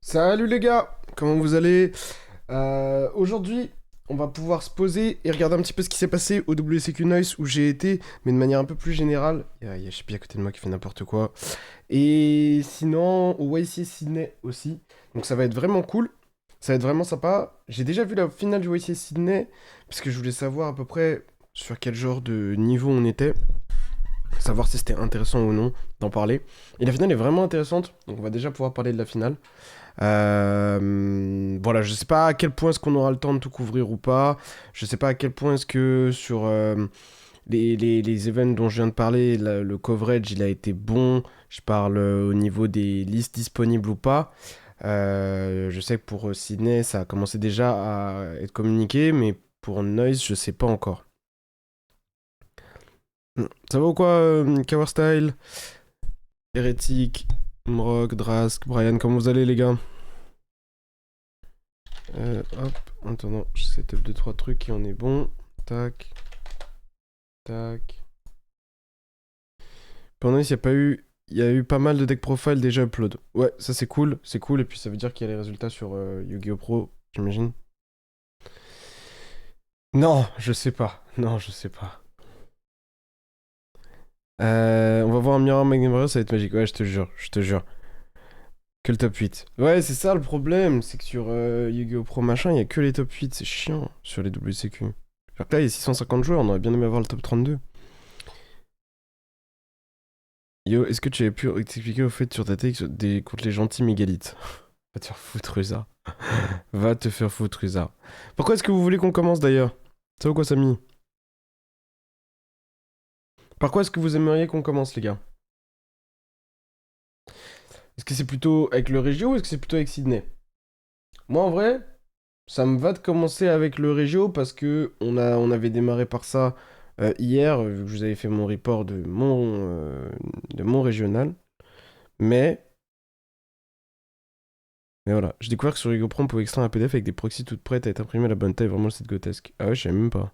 Salut les gars, comment vous allez? Aujourd'hui, on va pouvoir se poser et regarder un petit peu ce qui s'est passé au WCQ Noise où j'ai été, mais de manière un peu plus générale. Il y a Chippy à côté de moi qui fait n'importe quoi. Et sinon, au YC Sydney aussi. Donc ça va être vraiment cool, ça va être vraiment sympa. J'ai déjà vu la finale du YC Sydney, parce que je voulais savoir à peu près sur quel genre de niveau on était, savoir si c'était intéressant ou non d'en parler. Et la finale est vraiment intéressante, donc on va déjà pouvoir parler de la finale. Voilà, je sais pas à quel point est-ce qu'on aura le temps de tout couvrir ou pas. Je sais pas à quel point est-ce que sur les events dont je viens de parler, le coverage il a été bon. Je parle au niveau des listes disponibles ou pas. Je sais que pour Sydney, ça a commencé déjà à être communiqué, mais pour Noise, je sais pas encore. Ça va ou quoi, Cover Style, Hérétique, Mrock, Drask, Brian, comment vous allez les gars? Hop, attends, je setup 2-3 trucs qui en est bon. Tac, tac. Pendant il y a pas eu. Il y a eu pas mal de deck profile déjà upload. Ouais, ça c'est cool, et puis ça veut dire qu'il y a les résultats sur Yu-Gi-Oh! Pro, j'imagine. Non, je sais pas. Non, je sais pas. On va voir un Mirror Magnum Warrior, ça va être magique. Ouais, je te jure, je te jure. Que le top 8. Ouais, c'est ça le problème, c'est que sur Yu-Gi-Oh! Pro machin, il y a que les top 8, c'est chiant sur les WCQ. Alors que là, il y a 650 joueurs, on aurait bien aimé avoir le top 32. Yo, est-ce que tu avais pu t'expliquer au fait sur ta take contre les gentils mégalithes? Va te faire foutre, Usa. Va te faire foutre, Usa. Pourquoi est-ce que vous voulez qu'on commence d'ailleurs? Ça ou quoi, Samy? Par quoi est-ce que vous aimeriez qu'on commence, les gars? Est-ce que c'est plutôt avec le Régio ou est-ce que c'est plutôt avec Sydney? Moi, en vrai, ça me va de commencer avec le Régio parce que on avait démarré par ça hier, vu que je vous avais fait mon report de mon régional. Mais Mais voilà, j'ai découvert que sur Pro, on pouvait extraire un PDF avec des proxys toutes prêtes à être imprimées à la bonne taille, vraiment le site grotesque. Ah ouais, je savais même pas.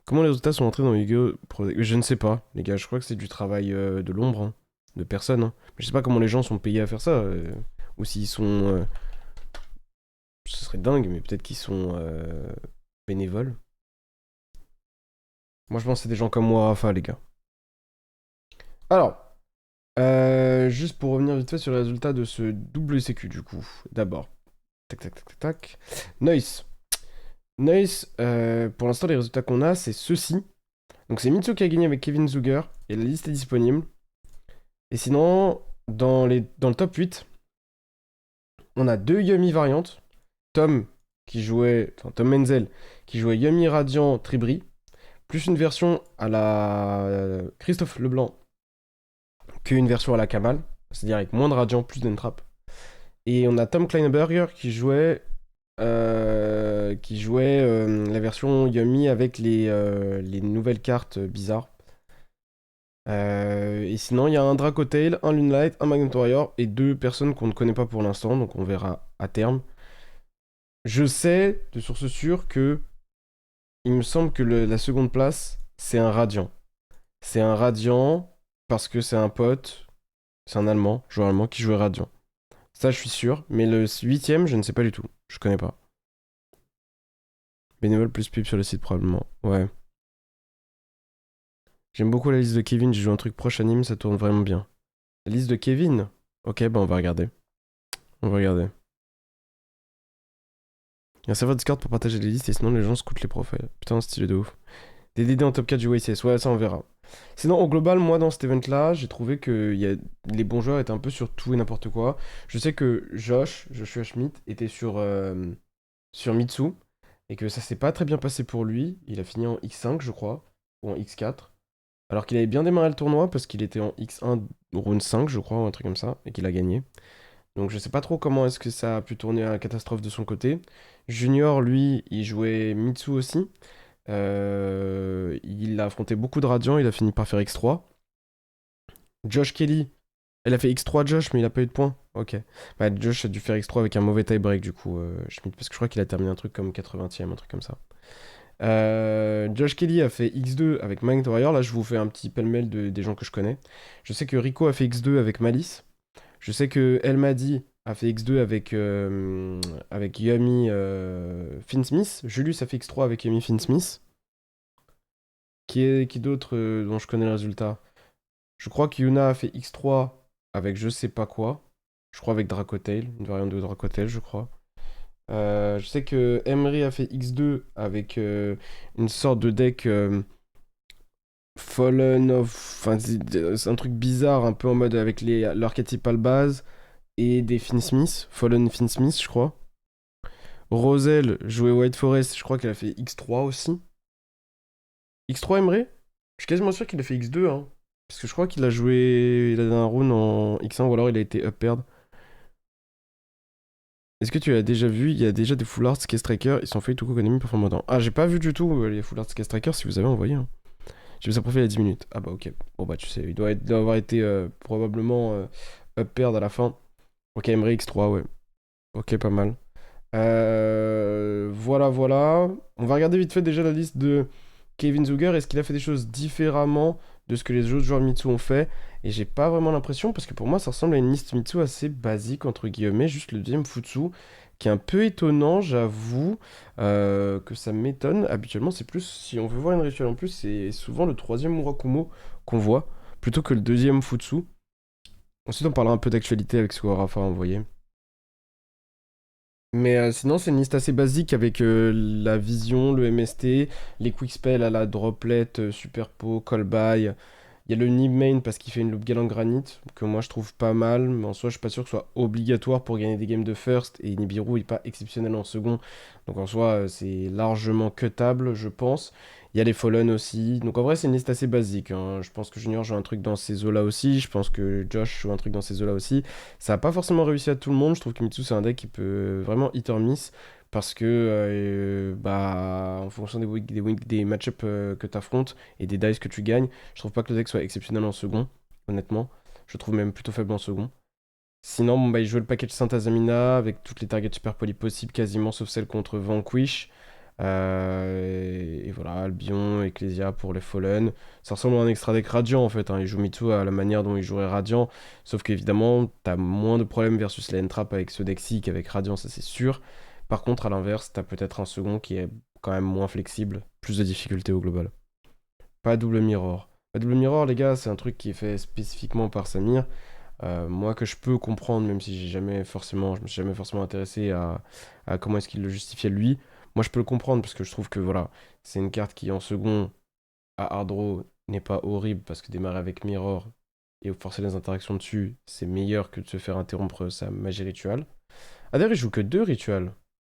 Comment les résultats sont entrés dans Yu-Gi-Oh! Je ne sais pas, les gars, je crois que c'est du travail de l'ombre, hein, de personne. Hein. Je sais pas comment les gens sont payés à faire ça, ou s'ils sont... ce serait dingue, mais peut-être qu'ils sont bénévoles. Moi, je pense que c'est des gens comme moi, enfin, les gars. Alors, juste pour revenir vite fait sur les résultats de ce double sécu, du coup. D'abord, tac, tac, tac, tac, tac. Noise. Nice, pour l'instant, les résultats qu'on a, c'est ceux-ci. Donc, c'est Mitsu qui a gagné avec Kevin Zuger, et la liste est disponible. Et sinon, dans le top 8, on a deux Yumi variantes. Tom Menzel, qui jouait Yumi Radiant Tribri, plus une version à la Christophe Leblanc qu'une version à la Kamal, c'est-à-dire avec moins de Radiant, plus d'Entrap. Et on a Tom Kleinberger qui jouait la version Yumi avec les nouvelles cartes bizarres. Et sinon, il y a un Dracotail, un Lunelight, un Magnet Warrior et deux personnes qu'on ne connaît pas pour l'instant, donc on verra à terme. Je sais de source sûre que il me semble que la seconde place, c'est un Radiant. C'est un Radiant parce que c'est un pote, c'est un Allemand, joueur allemand qui jouait Radiant. Ça, je suis sûr, mais le huitième, je ne sais pas du tout. Je connais pas. Bénévole plus pub sur le site, probablement. Ouais. J'aime beaucoup la liste de Kevin, j'ai joué un truc proche anime, ça tourne vraiment bien. La liste de Kevin? Ok, bah on va regarder. On va regarder. Il y a un serveur Discord pour partager les listes et sinon les gens scoutent les profils. Putain, stylé de ouf. Des DD en top 4 du YCS, ouais, ça on verra. Sinon, au global, moi dans cet event-là, j'ai trouvé que les bons joueurs étaient un peu sur tout et n'importe quoi. Je sais que Joshua Schmidt, était sur Mitsu et que ça s'est pas très bien passé pour lui. Il a fini en X5, je crois, ou en X4. Alors qu'il avait bien démarré le tournoi parce qu'il était en X1 round 5, je crois, ou un truc comme ça, et qu'il a gagné. Donc je sais pas trop comment est-ce que ça a pu tourner à la catastrophe de son côté. Junior, lui, il jouait Mitsu aussi. Il a affronté beaucoup de Radiant, il a fini par faire X3. Josh Kelly, elle a fait X3 Josh, mais il a pas eu de points. Ok. Bah, Josh a dû faire X3 avec un mauvais tie-break du coup, Schmidt, parce que je crois qu'il a terminé un truc comme 80ème, un truc comme ça. Josh Kelly a fait X2 avec Magnet Warrior. Là, je vous fais un petit pêle-mêle des gens que je connais. Je sais que Rico a fait X2 avec Malice. Je sais que El Madi a fait X2 avec Yumi Finsmith. Julius a fait X3 avec Yumi Finsmith. Qui d'autre dont je connais le résultat? Je crois que Yuna a fait X3 avec je sais pas quoi. Je crois avec Dracotail, une variante de Dracotail, je crois. Je sais que Emery a fait X2 avec une sorte de deck Fallen of. Enfin, c'est un truc bizarre, un peu en mode avec l'archétypal base et des Finsmith. Fallen Finsmith, je crois. Roselle jouait White Forest, je crois qu'elle a fait X3 aussi. X3 Emery? Je suis quasiment sûr qu'il a fait X2, hein. Parce que je crois qu'il a joué. Il a un rune en X1 ou alors il a été up paired. Est-ce que tu as déjà vu? Il y a déjà des Full Art Skate Striker, ils sont faits tout Konami performant. Ah, j'ai pas vu du tout les Full Art Skate Striker si vous avez envoyé, hein. J'ai vu ça profil il y a 10 minutes. Ah bah ok. Bon bah tu sais, il doit avoir été probablement up paired à la fin. Ok, Emery X3, ouais. Ok, pas mal. Voilà, voilà. On va regarder vite fait déjà la liste de Kevin Zuger. Est-ce qu'il a fait des choses différemment de ce que les autres joueurs Mitsu ont fait? Et j'ai pas vraiment l'impression, parce que pour moi, ça ressemble à une liste Mitsu assez basique, entre guillemets. Juste le deuxième Futsu, qui est un peu étonnant, j'avoue, que ça m'étonne. Habituellement, c'est plus, si on veut voir une rituel en plus, c'est souvent le troisième Murakumo qu'on voit, plutôt que le deuxième Futsu. Ensuite, on parlera un peu d'actualité avec ce qu'Arafa a envoyé. Mais sinon, c'est une liste assez basique avec la vision, le MST, les quick spells à la droplet, superpo, call by. Il y a le Nib main parce qu'il fait une loupe galant granite, que moi je trouve pas mal, mais en soi je suis pas sûr que ce soit obligatoire pour gagner des games de first, et Nibiru est pas exceptionnel en second, donc en soi c'est largement cuttable je pense. Il y a les Fallen aussi, donc en vrai c'est une liste assez basique, hein. Je pense que Junior joue un truc dans ces eaux là aussi, je pense que Josh joue un truc dans ces eaux là aussi. Ça a pas forcément réussi à tout le monde, je trouve que Mitsu c'est un deck qui peut vraiment hit or miss, parce que bah, en fonction des match-ups que tu affrontes et des dice que tu gagnes, je trouve pas que le deck soit exceptionnel en second, honnêtement. Je le trouve même plutôt faible en second. Sinon, bon, bah, il joue le package Saint-Azamina avec toutes les targets super poly possibles, quasiment, sauf celle contre Vanquish. Et voilà, Albion, Ecclesia pour les Fallen. Ça ressemble à un extra deck Radiant en fait, hein. Il joue Mitsu à la manière dont il jouerait Radiant. Sauf qu'évidemment, t'as moins de problèmes versus la Entrap avec ce deck-ci qu'avec Radiant, ça c'est sûr. Par contre, à l'inverse, t'as peut-être un second qui est quand même moins flexible, plus de difficultés au global. Pas double mirror. Pas double mirror, les gars, c'est un truc qui est fait spécifiquement par Samir. Moi, que je peux comprendre, même si je me suis jamais forcément intéressé à comment est-ce qu'il le justifiait lui. Moi, je peux le comprendre parce que je trouve que voilà, c'est une carte qui en second à hard draw n'est pas horrible parce que démarrer avec mirror et forcer les interactions dessus, c'est meilleur que de se faire interrompre sa magie rituelle. Ah d'ailleurs, il joue que deux rituels.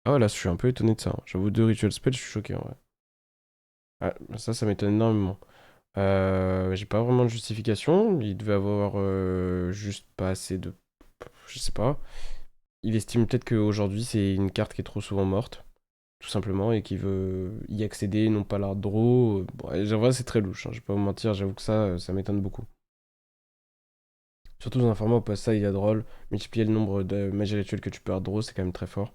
Ah là, je suis un peu étonné de ça, hein. J'avoue, deux rituels spell, je suis choqué en vrai. Ah, ça m'étonne énormément. J'ai pas vraiment de justification. Il devait avoir juste pas assez de. Je sais pas. Il estime peut-être qu'aujourd'hui c'est une carte qui est trop souvent morte, tout simplement, et qu'il veut y accéder, non pas l'art draw. Bon, en vrai, c'est très louche, hein, je vais pas vous mentir, j'avoue que ça m'étonne beaucoup. Surtout dans un format où pas ça, il y a drôle. Multiplier le nombre de magies rituelles que tu peux hard draw, c'est quand même très fort.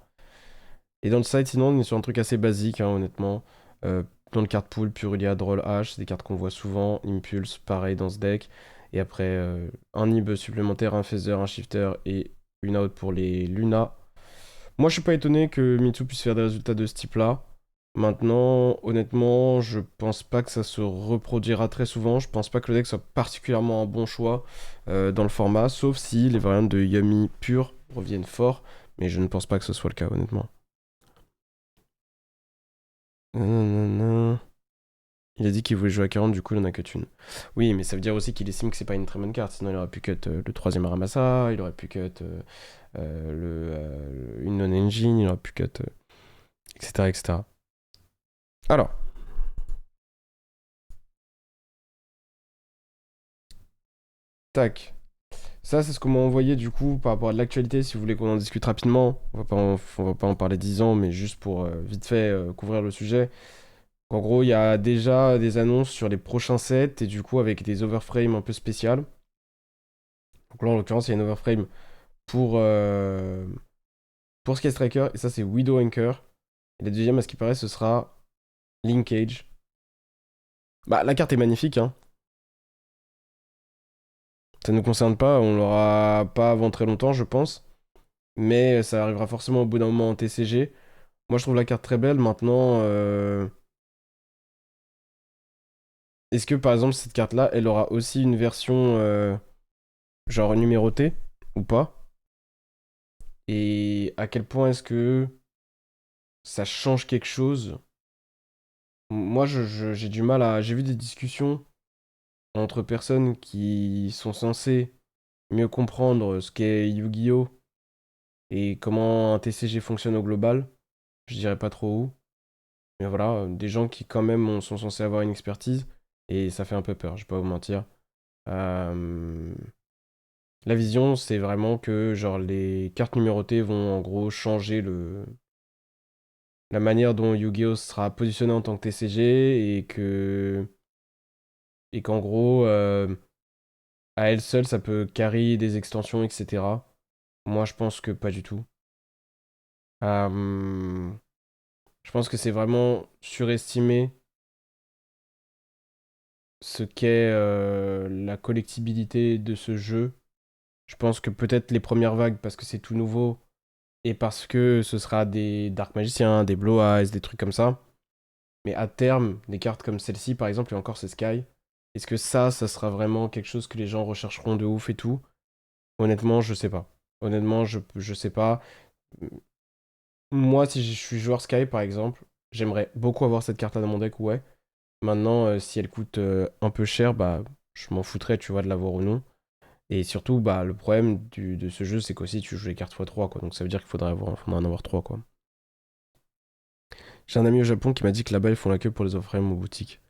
Et dans le side, sinon, on est sur un truc assez basique, hein, honnêtement. Dans le card pool, Purulia, Droll, H, c'est des cartes qu'on voit souvent. Impulse, pareil dans ce deck. Et après, un Nib supplémentaire, un Phaser, un Shifter et une out pour les Luna. Moi, je suis pas étonné que Mitsu puisse faire des résultats de ce type-là. Maintenant, honnêtement, je pense pas que ça se reproduira très souvent. Je pense pas que le deck soit particulièrement un bon choix dans le format, sauf si les variantes de Yami pure reviennent fort. Mais je ne pense pas que ce soit le cas, honnêtement. Nanana. Il a dit qu'il voulait jouer à 40, du coup il en a cut une. Oui, mais ça veut dire aussi qu'il estime que c'est pas une très bonne carte, sinon il aurait pu cut le troisième Aramasa, il aurait pu cut une non-engine, il aurait pu cut, etc., etc. Alors, tac. Ça, c'est ce qu'on m'a envoyé du coup par rapport à l'actualité, si vous voulez qu'on en discute rapidement. On va pas en parler 10 ans, mais juste pour vite fait couvrir le sujet. En gros, il y a déjà des annonces sur les prochains sets et du coup avec des overframes un peu spéciales. Donc là, en l'occurrence, il y a une overframe pour, Skate Striker, et ça c'est Widow Anchor. Et la deuxième, à ce qui paraît, ce sera Linkage. Bah, la carte est magnifique, hein. Ça ne nous concerne pas, on l'aura pas avant très longtemps, je pense. Mais ça arrivera forcément au bout d'un moment en TCG. Moi, je trouve la carte très belle. Maintenant, est-ce que par exemple, cette carte-là, elle aura aussi une version genre numérotée ou pas? Et à quel point est-ce que ça change quelque chose? Moi, j'ai du mal à. J'ai vu des discussions entre personnes qui sont censées mieux comprendre ce qu'est Yu-Gi-Oh! Et comment un TCG fonctionne au global. Je dirais pas trop où. Mais voilà, des gens qui quand même sont censés avoir une expertise. Et ça fait un peu peur, je vais pas vous mentir. Euh, La vision, c'est vraiment que genre les cartes numérotées vont en gros changer la manière dont Yu-Gi-Oh sera positionné en tant que TCG et qu'en gros à elle seule ça peut carry des extensions etc. Moi je pense que pas du tout. Euh, je pense que c'est vraiment surestimé ce qu'est la collectibilité de ce jeu. Je pense que peut-être les premières vagues parce que c'est tout nouveau et parce que ce sera des Dark Magiciens, des Blue Eyes, des trucs comme ça. Mais à terme, des cartes comme celle-ci, par exemple, et encore c'est Sky, est-ce que ça sera vraiment quelque chose que les gens rechercheront de ouf et tout? Honnêtement, je sais pas. Honnêtement, je sais pas. Moi, si je suis joueur Sky, par exemple, j'aimerais beaucoup avoir cette carte-là dans mon deck, ouais. Maintenant, si elle coûte un peu cher, bah, je m'en foutrais, tu vois, de l'avoir ou non. Et surtout, bah, le problème de ce jeu, c'est qu'aussi tu joues les cartes x3, quoi. Donc ça veut dire qu'il faudrait en avoir 3, quoi. J'ai un ami au Japon qui m'a dit que là-bas, ils font la queue pour les offrames aux boutiques.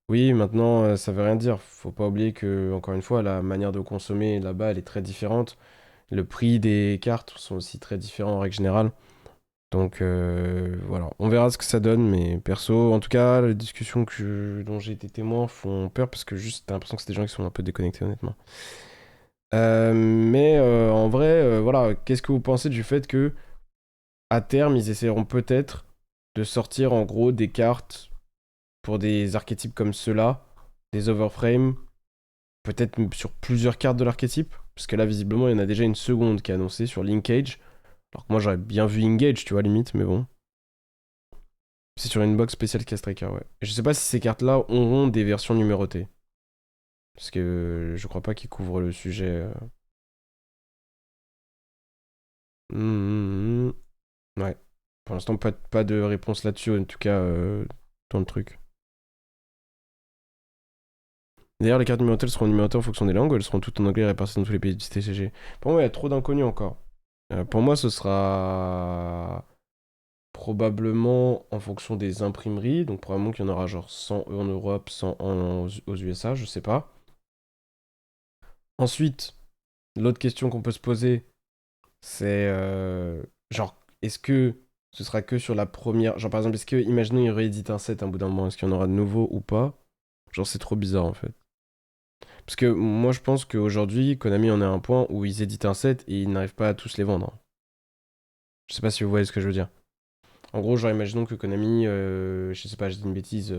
Oui, maintenant, ça veut rien dire. Faut pas oublier que, encore une fois, la manière de consommer là-bas, elle est très différente. Le prix des cartes sont aussi très différents en règle générale. Donc voilà, on verra ce que ça donne, mais perso, en tout cas, les discussions dont j'ai été témoin font peur parce que juste t'as l'impression que c'est des gens qui sont un peu déconnectés, honnêtement. Mais en vrai, voilà, qu'est-ce que vous pensez du fait que à terme, ils essaieront peut-être de sortir en gros des cartes pour des archétypes comme ceux-là, des overframes, peut-être sur plusieurs cartes de l'archétype, parce que là, visiblement, il y en a déjà une seconde qui est annoncée sur Linkage. Alors que moi, j'aurais bien vu Engage, tu vois, limite, mais bon. C'est sur une box spéciale Castraker, ouais. Et je sais pas si ces cartes-là auront des versions numérotées. Parce que je crois pas qu'ils couvrent le sujet. Hum, Ouais. Pour l'instant, pas de réponse là-dessus, en tout cas, dans le truc. D'ailleurs, les cartes numérotées, elles seront numérotées en fonction des langues ou elles seront toutes en anglais réparties dans tous les pays du TCG? Pour moi, il y a trop d'inconnus encore. Pour moi, ce sera probablement en fonction des imprimeries. Donc, probablement qu'il y en aura genre 100 en Europe, 100 aux USA, je sais pas. Ensuite, l'autre question qu'on peut se poser, c'est genre, est-ce que ce sera que sur la première. Genre, par exemple, est-ce que, imaginons, ils rééditent un set un bout d'un moment, est-ce qu'il y en aura de nouveau ou pas? Genre, c'est trop bizarre en fait. Parce que moi, je pense qu'aujourd'hui, Konami en est à un point où ils éditent un set et ils n'arrivent pas à tous les vendre. Je sais pas si vous voyez ce que je veux dire. En gros, genre, imaginons que Konami, je sais pas, je dis une bêtise,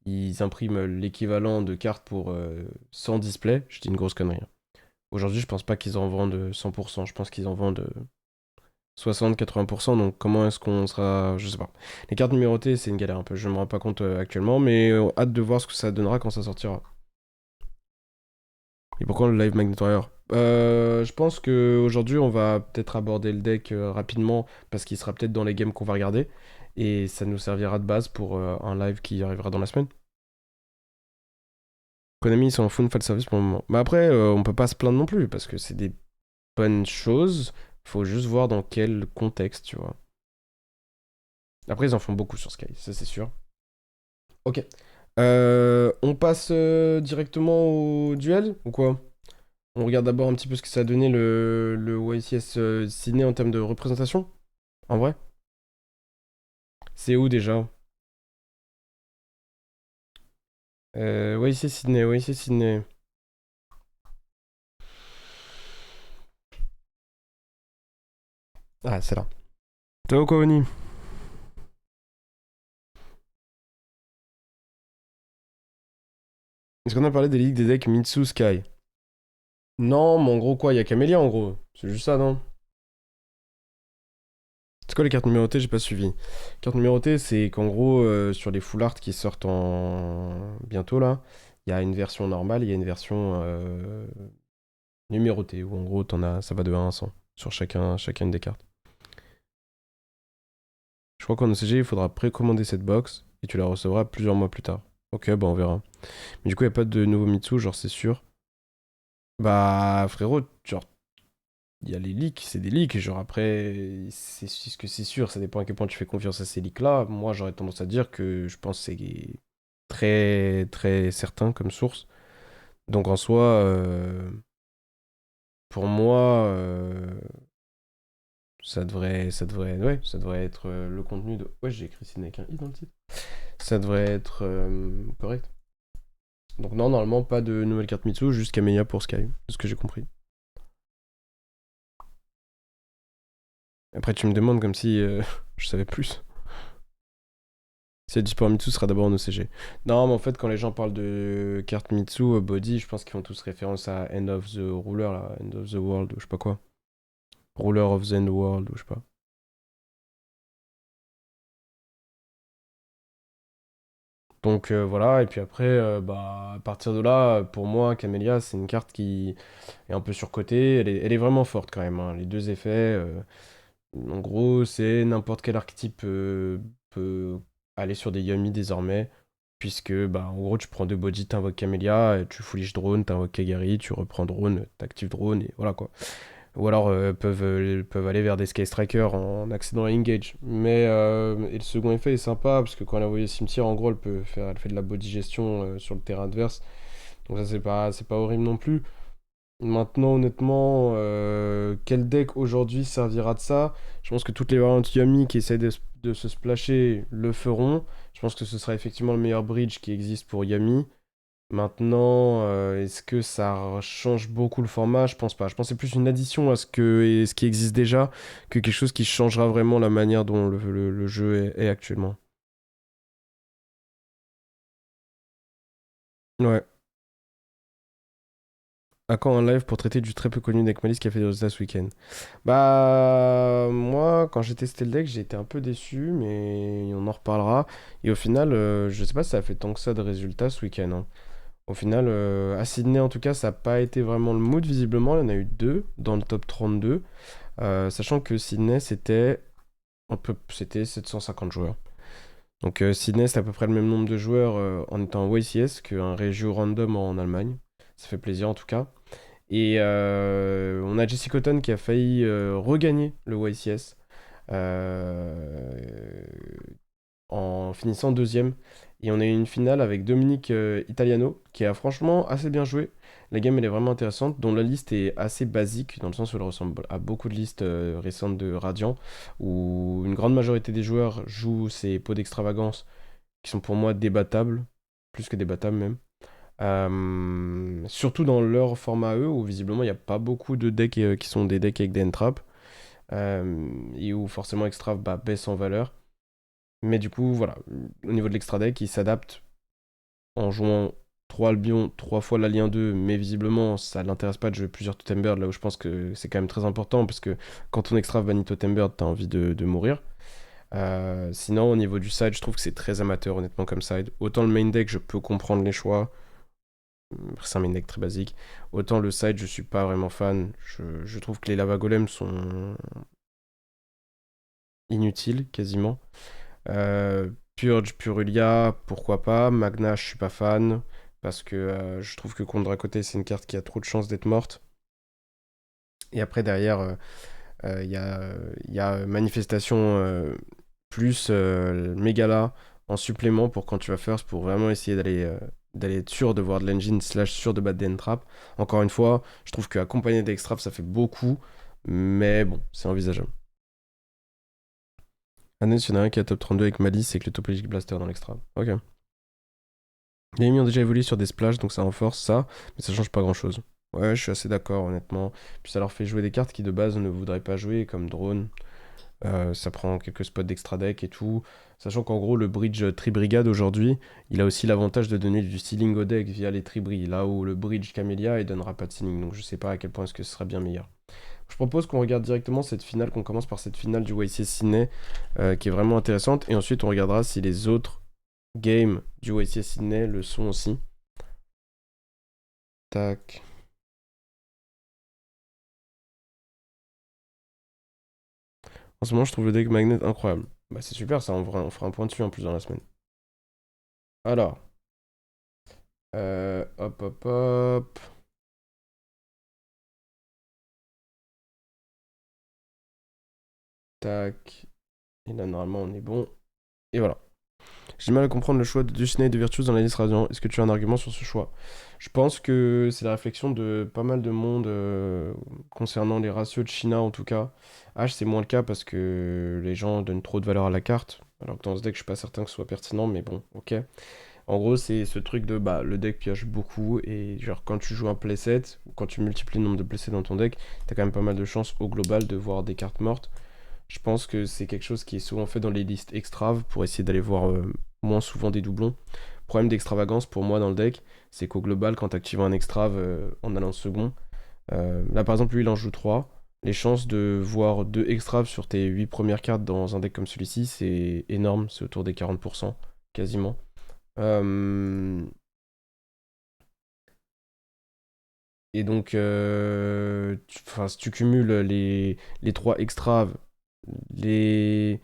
ils impriment l'équivalent de cartes pour 100 displays. Je dis une grosse connerie, hein. Aujourd'hui, je pense pas qu'ils en vendent 100%. Je pense qu'ils en vendent 60-80%. Donc, comment est-ce qu'on sera. Je sais pas. Les cartes numérotées, c'est une galère un peu. Je me rends pas compte actuellement, mais hâte de voir ce que ça donnera quand ça sortira. Et pourquoi le live Magnet Warrior? Je pense qu'aujourd'hui, on va peut-être aborder le deck rapidement parce qu'il sera peut-être dans les games qu'on va regarder. Et ça nous servira de base pour un live qui arrivera dans la semaine. Konami, ils s'en foutent de faire le service pour le moment. Mais après, on peut pas se plaindre non plus parce que c'est des bonnes choses. Faut juste voir dans quel contexte, tu vois. Après, ils en font beaucoup sur Sky, ça c'est sûr. Ok. On passe directement au duel ou quoi? On regarde d'abord un petit peu ce que ça a donné le YCS Sydney en termes de représentation, en vrai. C'est où déjà? YCS Sydney, YCS Sydney. Ah, c'est là. Tao Kawani. Est-ce qu'on a parlé des ligues des decks Mitsu Sky? Non, mais en gros quoi, il y a Camélia en gros. C'est juste ça, non? C'est quoi les cartes numérotées? J'ai pas suivi. Cartes numérotées, c'est qu'en gros, sur les full art qui sortent en bientôt là, il y a une version normale, il y a une version numérotée, où en gros, ça va de 1 à 100 sur chacune des cartes. Je crois qu'en OCG, il faudra précommander cette box et tu la recevras plusieurs mois plus tard. Ok, bah on verra. Mais du coup, il n'y a pas de nouveau Mitsu, genre c'est sûr. Bah frérot, genre, il y a les leaks, c'est des leaks. Genre après, c'est ce que c'est sûr, ça dépend à quel point tu fais confiance à ces leaks-là. Moi, j'aurais tendance à dire que je pense que c'est très très certain comme source. Donc en soi, pour moi, ça devrait être le contenu de. Ouais, j'ai écrit Sydney avec un i dans le titre. Ça devrait être correct. Donc non, normalement, pas de nouvelle carte Mitsu, juste Camellia pour Sky, de ce que j'ai compris. Après, tu me demandes comme si je savais plus. Si elle dit pour Mitsu, ce sera d'abord en OCG. Non, mais en fait, quand les gens parlent de carte Mitsu, body, je pense qu'ils font tous référence à End of the Ruler, là, End of the World, ou je sais pas quoi. Ruler of the End World, ou je sais pas. Donc voilà, et puis après, bah, à partir de là, pour moi, Camellia, c'est une carte qui est un peu surcotée. Elle est vraiment forte quand même, hein. Les deux effets, en gros, c'est n'importe quel archétype peut aller sur des Yumi désormais. Puisque, bah, en gros, tu prends deux body, t'invoques Camellia, et tu foolish drone, t'invoques Kagari, tu reprends drone, t'actives drone, et voilà quoi. Ou alors, peuvent aller vers des Sky Striker en accédant à Engage. Mais, et le second effet est sympa, parce que quand elle a envoyé cimetière, en gros, elle fait de la body gestion sur le terrain adverse. Donc ça, c'est pas horrible non plus. Maintenant, honnêtement, quel deck aujourd'hui servira de ça? Je pense que toutes les variantes Yami qui essaient de se splasher le feront. Je pense que ce sera effectivement le meilleur bridge qui existe pour Yami. Maintenant, est-ce que ça change beaucoup le format? Je pense pas. Je pense que c'est plus une addition à ce qui existe déjà que quelque chose qui changera vraiment la manière dont le jeu est actuellement. Ouais. À quand un live pour traiter du très peu connu deck Malice qui a fait des résultats ce week-end? Bah, moi, quand j'ai testé le deck, j'ai été un peu déçu, mais on en reparlera. Et au final, je sais pas si ça a fait tant que ça de résultats ce week-end, hein. Au final, à Sydney, en tout cas, ça n'a pas été vraiment le mood, visiblement. Il y en a eu deux dans le top 32. Sachant que Sydney, c'était 750 joueurs. Donc Sydney, c'est à peu près le même nombre de joueurs en étant en YCS qu'un régio random en Allemagne. Ça fait plaisir en tout cas. Et on a Jesse Cotton qui a failli regagner le YCS euh, en finissant deuxième. Et on a eu une finale avec Dominique Italiano qui a franchement assez bien joué. La game elle est vraiment intéressante, dont la liste est assez basique, dans le sens où elle ressemble à beaucoup de listes récentes de Radiant, où une grande majorité des joueurs jouent ces pots d'extravagance qui sont pour moi débattables, plus que débattables même. Surtout dans leur format à eux, où visiblement il n'y a pas beaucoup de decks qui sont des decks avec des entraps, et où forcément Extra bah, baisse en valeur. Mais du coup, voilà, au niveau de l'extra deck, il s'adapte en jouant 3 Albion, 3 fois l'Alien 2, mais visiblement ça l'intéresse pas de jouer plusieurs Totem Bird, là où je pense que c'est quand même très important, parce que quand ton extra bannit Totem Bird, t'as envie de mourir. Sinon, au niveau du side, je trouve que c'est très amateur, honnêtement, comme side. Autant le main deck, je peux comprendre les choix, c'est un main deck très basique. Autant le side, je suis pas vraiment fan. Je trouve que les lava golems sont inutiles, quasiment. Purge, Purulia, pourquoi pas. Magna, je suis pas fan. Parce que je trouve que contre Dracoté, c'est une carte qui a trop de chances d'être morte. Et après, derrière, il y a Manifestation plus Megala en supplément pour quand tu vas first, pour vraiment essayer d'aller être sûr de voir de l'engine slash sûr de battre des entraps. Encore une fois, je trouve qu'accompagner des extraps, ça fait beaucoup. Mais bon, c'est envisageable. Annette, il y en a un qui a top 32 avec Malice et que le Topoligic Blaster dans l'extra. Ok. Les ennemis ont déjà évolué sur des splash, donc ça renforce ça, mais ça change pas grand chose. Ouais, je suis assez d'accord, honnêtement. Puis ça leur fait jouer des cartes qui de base ne voudraient pas jouer, comme Drone. Ça prend quelques spots d'extra deck et tout. Sachant qu'en gros, le bridge Tri-Brigade aujourd'hui, il a aussi l'avantage de donner du sealing au deck via les Tri-Bri. Là où le bridge Camellia, il donnera pas de sealing. Donc je sais pas à quel point est-ce que ce sera bien meilleur. Je propose qu'on regarde directement cette finale, qu'on commence par cette finale du YCS Sydney, qui est vraiment intéressante, et ensuite on regardera si les autres games du YCS Sydney le sont aussi. Tac. En ce moment, je trouve le deck Magnet incroyable. Bah, c'est super, ça, on fera un point dessus en plus dans la semaine. Alors, hop, hop, hop. Tac. Et là, normalement, on est bon. Et voilà. J'ai du mal à comprendre le choix de Dulcinea et de Virtus dans la liste Radiant. Est-ce que tu as un argument sur ce choix? Je pense que c'est la réflexion de pas mal de monde concernant les ratios de China en tout cas. H, c'est moins le cas parce que les gens donnent trop de valeur à la carte. Alors que dans ce deck, je suis pas certain que ce soit pertinent, mais bon, ok. En gros, c'est ce truc de bah, le deck pioche beaucoup et genre quand tu joues un playset, ou quand tu multiplies le nombre de playsets dans ton deck, t'as quand même pas mal de chances au global de voir des cartes mortes. Je pense que c'est quelque chose qui est souvent fait dans les listes extraves pour essayer d'aller voir moins souvent des doublons. Problème d'extravagance pour moi dans le deck, c'est qu'au global, quand tu actives un extrave en allant second, là par exemple, lui il en joue 3. Les chances de voir 2 extraves sur tes 8 premières cartes dans un deck comme celui-ci, c'est énorme, c'est autour des 40%, quasiment. Euh, Et donc, si tu cumules les 3 extraves, les,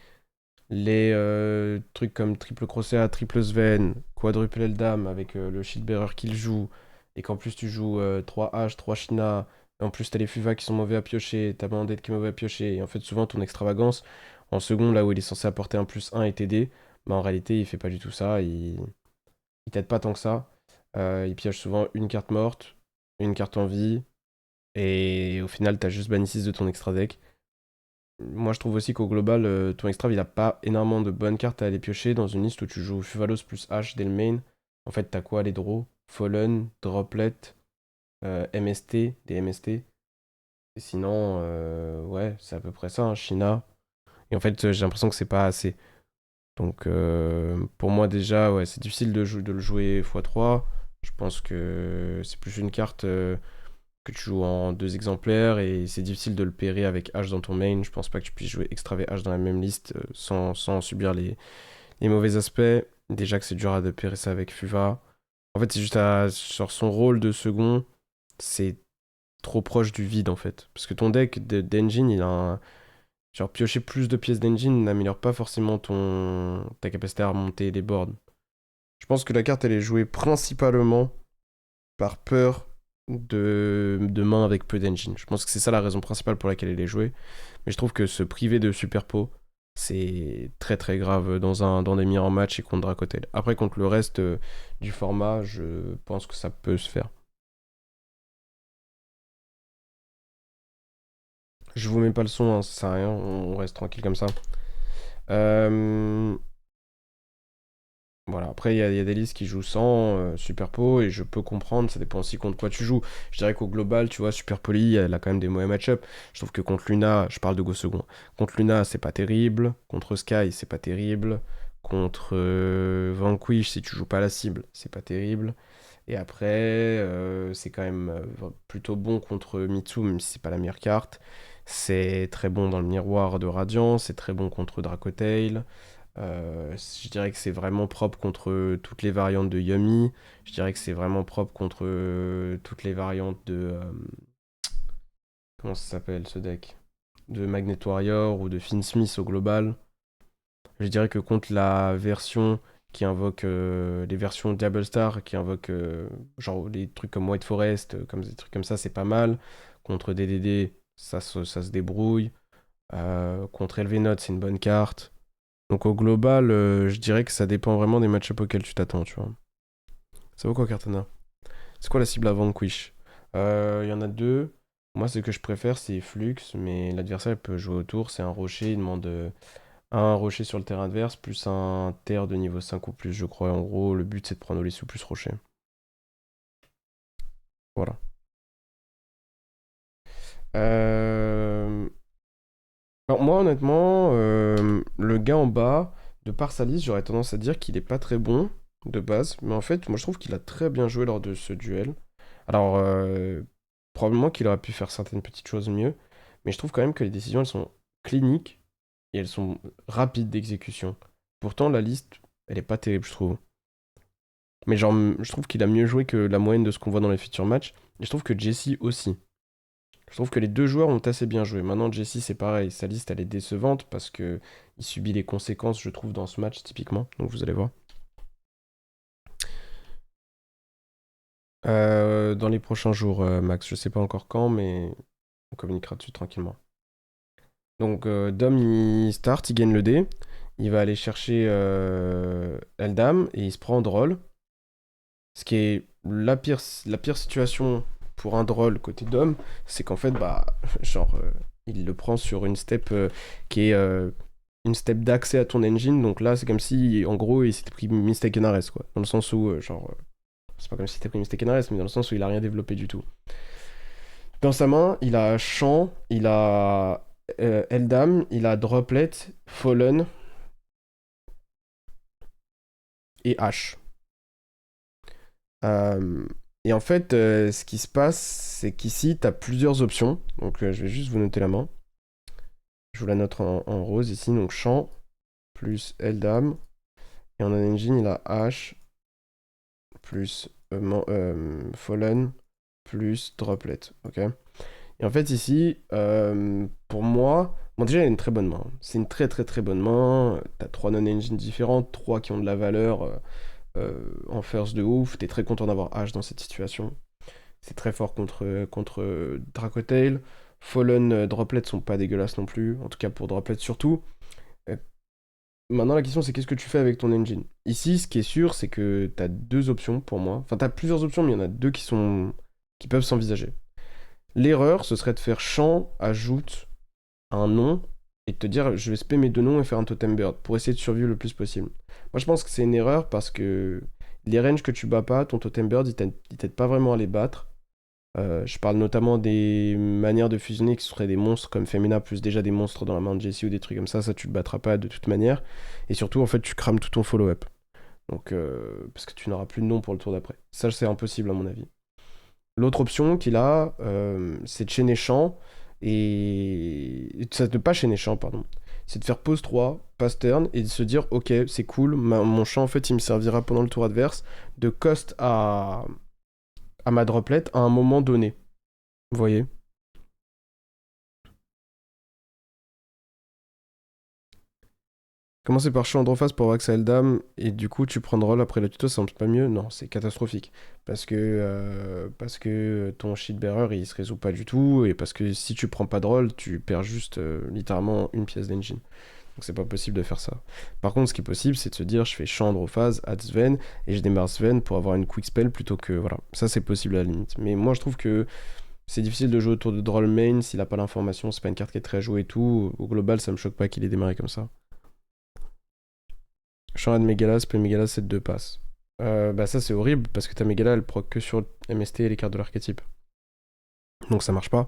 les trucs comme triple crochet, triple Sven, quadruple Eldam avec le shield bearer qu'il joue, et qu'en plus tu joues 3 H, 3 Shina, et en plus t'as les Fuva qui sont mauvais à piocher, t'as Bandette qui est mauvais à piocher, et en fait souvent ton extravagance, en second là où il est censé apporter un plus 1 et t'aider, bah en réalité il fait pas du tout ça, il t'aide pas tant que ça. Il pioche souvent une carte morte, une carte en vie, et au final t'as juste banni 6 de ton extra deck. Moi, je trouve aussi qu'au global, ton extra, il a pas énormément de bonnes cartes à aller piocher dans une liste où tu joues Fuvalos plus H dès le main. En fait, t'as quoi les draws? Fallen, Droplet, MST, des MST. Et sinon, ouais, c'est à peu près ça, hein, Shina. Et en fait, j'ai l'impression que c'est pas assez. Donc, pour moi, déjà, ouais, c'est difficile de le jouer x3. Je pense que c'est plus une carte que tu joues en 2 exemplaires et c'est difficile de le pairer avec H dans ton main. Je pense pas que tu puisses jouer extra H dans la même liste sans subir les mauvais aspects. Déjà que c'est dur à de pairer ça avec Fuva. En fait, c'est juste sur son rôle de second, c'est trop proche du vide en fait. Parce que ton deck d'engine, il a un. Genre, piocher plus de pièces d'engine n'améliore pas forcément ta capacité à remonter les boards. Je pense que la carte, elle est jouée principalement par peur de mains avec peu d'engine. Je pense que c'est ça la raison principale pour laquelle elle est jouée. Mais je trouve que se priver de super pot, c'est très très grave dans des mirror match et contre Dracotel. Après, contre le reste du format, je pense que ça peut se faire. Je vous mets pas le son, hein, ça sert à rien, on reste tranquille comme ça. Euh, Voilà, après il y a des listes qui jouent sans Super Po et je peux comprendre, ça dépend aussi contre quoi tu joues. Je dirais qu'au global, tu vois, Super Poli, elle a quand même des mauvais match-up. Je trouve que contre Luna, je parle de Go second. Contre Luna, c'est pas terrible. Contre Sky, c'est pas terrible. Contre Vanquish, si tu joues pas la cible, c'est pas terrible. Et après, c'est quand même plutôt bon contre Mitsu, même si c'est pas la meilleure carte. C'est très bon dans le miroir de Radiant, c'est très bon contre Dracotail. Je dirais que c'est vraiment propre contre toutes les variantes de Yumi. Je dirais que c'est vraiment propre contre toutes les variantes de. Comment ça s'appelle ce deck? De Magnet Warrior ou de Finsmith au global. Je dirais que contre la version qui invoque. Les versions Diable Star qui invoquent. Genre des trucs comme White Forest, comme des trucs comme ça, c'est pas mal. Contre DDD, ça se débrouille. Contre Elvenot, c'est une bonne carte. Donc au global, je dirais que ça dépend vraiment des match-ups auxquels tu t'attends, tu vois. Ça vaut quoi, Cartana? C'est quoi la cible à Vanquish? Il y en a deux. Moi, ce que je préfère, c'est Flux, mais l'adversaire il peut jouer autour. C'est un rocher, il demande un rocher sur le terrain adverse, plus un terre de niveau 5 ou plus, je crois. En gros, le but, c'est de prendre Olysses ou plus rocher. Voilà. Euh... Alors, moi, honnêtement, le gars en bas, de par sa liste, j'aurais tendance à dire qu'il est pas très bon de base, mais en fait, moi je trouve qu'il a très bien joué lors de ce duel. Alors, probablement qu'il aurait pu faire certaines petites choses mieux, Mais je trouve quand même que les décisions, elles sont cliniques et elles sont rapides d'exécution. Pourtant, la liste, elle est pas terrible, je trouve. Mais genre, je trouve qu'il a mieux joué que la moyenne de ce qu'on voit dans les feature match. Et je trouve que Jesse aussi. Je trouve que les deux joueurs ont assez bien joué. Maintenant, Jesse, c'est pareil. Sa liste, elle est décevante parce que il subit les conséquences, je trouve, dans ce match, typiquement. Donc, vous allez voir. Dans les prochains jours, Max. Je sais pas encore quand, mais on communiquera dessus tranquillement. Donc, Dom, il start, il gagne le dé. Il va aller chercher Eldam et il se prend Droll. Ce qui est la pire situation pour un Droll côté Dom, c'est qu'en fait, bah, genre, il le prend sur une step qui est une step d'accès à ton engine. Donc là, c'est comme si, en gros, il s'était pris Mistaken Arrest, quoi. Dans le sens où, c'est pas comme si c'était pris Mistaken Arrest, mais dans le sens où il a rien développé du tout. Dans sa main, il a Champ, il a Eldam, il a Droplet, Fallen et H. Euh, et en fait, ce qui se passe, c'est qu'ici, tu as plusieurs options. Donc, je vais juste vous noter la main. Je vous la note en rose ici. Donc, Champ plus Eldam. Et en engine, il a H plus Fallen plus Droplet. Ok. Et en fait, ici, pour moi, bon, déjà, il a une très bonne main. C'est une très très très bonne main. T'as trois non-engines différentes, trois qui ont de la valeur en first de ouf. T'es très content d'avoir H dans cette situation. C'est très fort contre Dracotail. Fallen Droplets sont pas dégueulasses non plus, en tout cas pour Droplets surtout. Euh, Maintenant, la question c'est qu'est-ce que tu fais avec ton engine. Ici, ce qui est sûr, c'est que t'as deux options pour moi. Enfin, t'as plusieurs options, mais il y en a deux qui peuvent s'envisager. L'erreur, ce serait de faire champ, ajoute un nom et de te dire je vais spammer mes deux noms et faire un totem bird pour essayer de survivre le plus possible. Moi, je pense que c'est une erreur parce que les ranges que tu bats pas, ton totem bird, il t'aide pas vraiment à les battre. Je parle notamment des manières de fusionner qui seraient des monstres comme Femina, plus déjà des monstres dans la main de Jessie ou des trucs comme ça tu le battras pas de toute manière. Et surtout, en fait, tu crames tout ton follow-up. Donc, parce que tu n'auras plus de nom pour le tour d'après. Ça, c'est impossible à mon avis. L'autre option qu'il a, c'est de chaîner champ, et ça de pas chaîner champ, pardon. C'est de faire pause 3, pass turn, et de se dire, ok, c'est cool, mon champ, en fait, il me servira pendant le tour adverse de cost à ma droplet à un moment donné. Vous voyez. Commencer par champ Androphase pour avoir accès à Eldam, et du coup tu prends roll après le tuto, ça semble pas mieux. Non, c'est catastrophique. Parce que ton shield bearer il se résout pas du tout, et parce que si tu prends pas de roll, tu perds juste littéralement une pièce d'engine. Donc c'est pas possible de faire ça. Par contre, ce qui est possible, c'est de se dire je fais champ Androphase, add Sven, et je démarre Sven pour avoir une quick spell plutôt que. Voilà, ça c'est possible à la limite. Mais moi je trouve que c'est difficile de jouer autour de Droll main s'il a pas l'information, c'est pas une carte qui est très jouée et tout. Au global, ça me choque pas qu'il ait démarré comme ça. Champ de Megalas, puis Megalas, c'est 2 passes. Bah ça c'est horrible parce que ta Megala elle proc que sur MST et les cartes de l'archétype. Donc ça marche pas.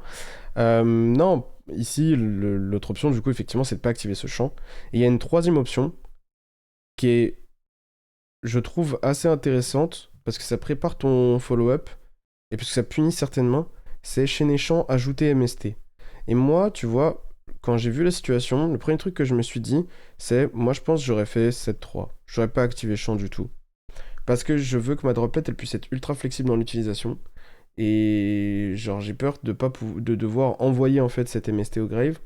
Non, ici l'autre option du coup effectivement c'est de pas activer ce champ. Et il y a une troisième option qui est, je trouve, assez intéressante parce que ça prépare ton follow-up et parce que ça punit certainement, c'est chaîner champ, ajouter MST. Et moi, tu vois, quand j'ai vu la situation, le premier truc que je me suis dit, c'est moi je pense que j'aurais fait 7-3. J'aurais pas activé champ du tout. Parce que je veux que ma droplet elle puisse être ultra flexible dans l'utilisation. Et genre j'ai peur de pas de devoir envoyer en fait cet MST au grave.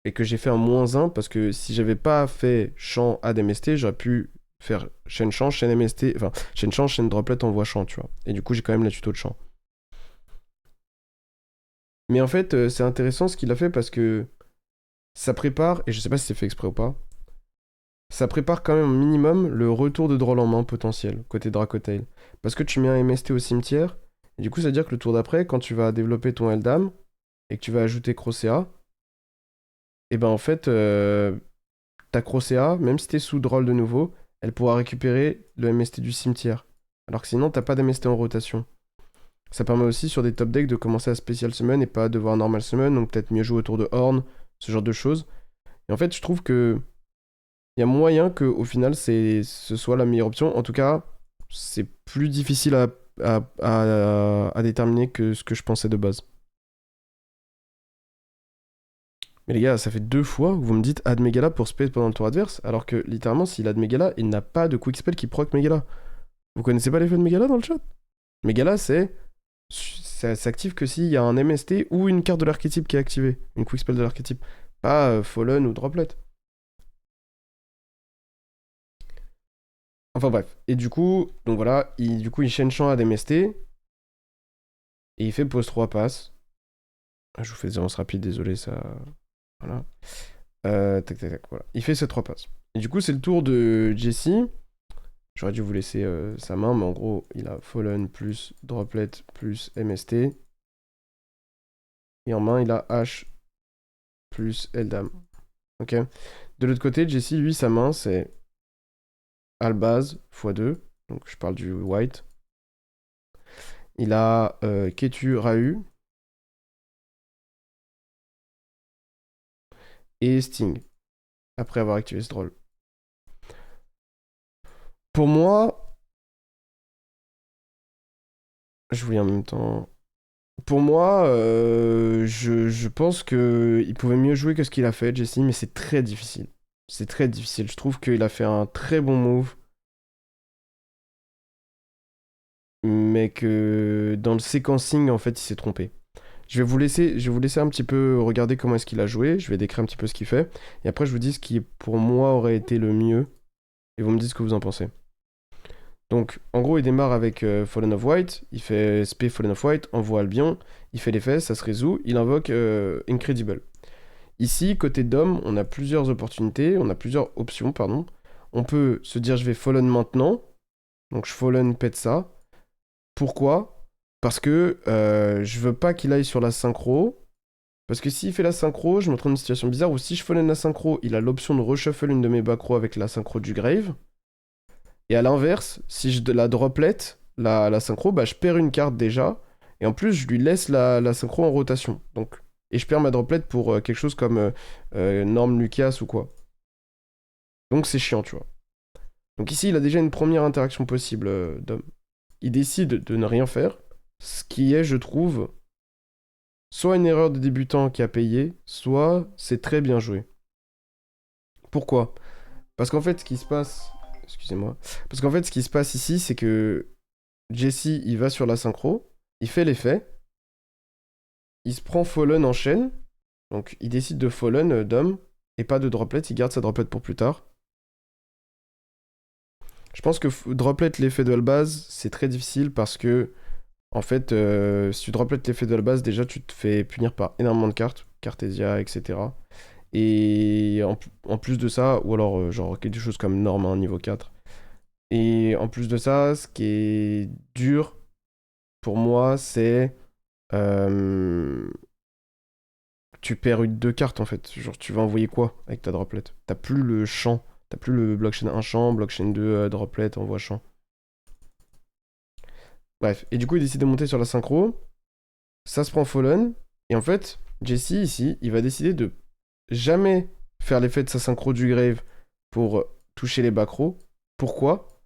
Et que j'ai fait un -1 parce que si j'avais pas fait champ add MST, j'aurais pu faire chaîne champ, chaîne MST, enfin chaîne champ, chaîne droplet, envoie champ, tu vois. Et du coup j'ai quand même la tuto de champ. Mais en fait c'est intéressant ce qu'il a fait parce que ça prépare, et je sais pas si c'est fait exprès ou pas, ça prépare quand même au minimum le retour de Droll en main potentiel, côté Dracotail. Parce que tu mets un MST au cimetière, et du coup, ça veut dire que le tour d'après, quand tu vas développer ton Eldam, et que tu vas ajouter Crocea, et ben en fait, ta Crocea, même si t'es sous Droll de nouveau, elle pourra récupérer le MST du cimetière. Alors que sinon, t'as pas d'MST en rotation. Ça permet aussi sur des top decks de commencer à Special Summon et pas devoir Normal Summon, donc peut-être mieux jouer autour de Horn, ce genre de choses. Et en fait, je trouve que il y a moyen que au final ce soit la meilleure option. En tout cas, c'est plus difficile à déterminer que ce que je pensais de base. Mais les gars, ça fait 2 fois que vous me dites add Megala pour spell pendant le tour adverse, alors que littéralement, s'il add Megala, il n'a pas de quick spell qui proc Megala. Vous connaissez pas l'effet de Megala dans le chat? Megala, ça s'active que s'il y a un MST ou une carte de l'archétype qui est activée. Une quick spell de l'archétype. Pas Fallen ou Droplet. Enfin bref. Et du coup, donc voilà, il chaîne champ à DMST. Et il fait pose 3 passes. Je vous fais des avances rapides, désolé, ça. Voilà. Tac, tac, tac, voilà. Il fait ces 3 passes. Et du coup, c'est le tour de Jesse. J'aurais dû vous laisser sa main, mais en gros, il a Fallen plus Droplet plus MST. Et en main, il a H plus Eldam. Ok. De l'autre côté, Jesse, lui, sa main, c'est Albaz x2. Donc, je parle du white. Il a Ketu Rahu. Et Sting. Après avoir activé ce drôle. Pour moi, je vous lis en même temps. Pour moi, je pense qu'il pouvait mieux jouer que ce qu'il a fait, Jesse, mais c'est très difficile. C'est très difficile. Je trouve qu'il a fait un très bon move. Mais que dans le sequencing, en fait, il s'est trompé. Je vais vous laisser un petit peu regarder comment est-ce qu'il a joué. Je vais décrire un petit peu ce qu'il fait. Et après, je vous dis ce qui, pour moi, aurait été le mieux. Et vous me dites ce que vous en pensez. Donc, en gros, il démarre avec Fallen of White. Il fait SP Fallen of White, envoie Albion. Il fait l'effet, ça se résout. Il invoque Incredible. Ici, côté Dom, on a plusieurs opportunités. On a plusieurs options, pardon. On peut se dire, je vais Fallen maintenant. Donc, je Fallen pète ça. Pourquoi? Parce que je veux pas qu'il aille sur la synchro. Parce que s'il fait la synchro, je me retrouve dans une situation bizarre où si je Fallen la synchro, il a l'option de reshuffle une de mes back row avec la synchro du Grave. Et à l'inverse, si je la droplet, la synchro, bah je perds une carte déjà. Et en plus, je lui laisse la synchro en rotation. Donc, et je perds ma droplet pour quelque chose comme Norm Lucas ou quoi. Donc c'est chiant, tu vois. Donc ici, il a déjà une première interaction possible, Dom. Il décide de ne rien faire. Ce qui est, je trouve, soit une erreur de débutant qui a payé, soit c'est très bien joué. Pourquoi? Parce qu'en fait, ce qui se passe... Excusez-moi. Parce qu'en fait, ce qui se passe ici, c'est que Jesse, il va sur la synchro, il fait l'effet, il se prend Fallen en chaîne, donc il décide de Fallen Dom, et pas de Droplet, il garde sa Droplet pour plus tard. Je pense que Droplet l'effet de Albaz, c'est très difficile parce que, en fait, si tu Droplet l'effet de Albaz, déjà tu te fais punir par énormément de cartes, Cartesia, etc. Et en plus de ça, ou alors genre quelque chose comme Norme, hein, niveau 4. Et en plus de ça, ce qui est dur pour moi, c'est tu perds 2 cartes en fait. Genre, tu vas envoyer quoi avec ta droplet? T'as plus le champ. T'as plus le blockchain 1 champ, blockchain 2 droplet, envoie champ. Bref. Et du coup, il décide de monter sur la synchro. Ça se prend Fallen. Et en fait, Jesse, ici, il va décider de jamais faire l'effet de sa synchro du Grave pour toucher les back row. Pourquoi?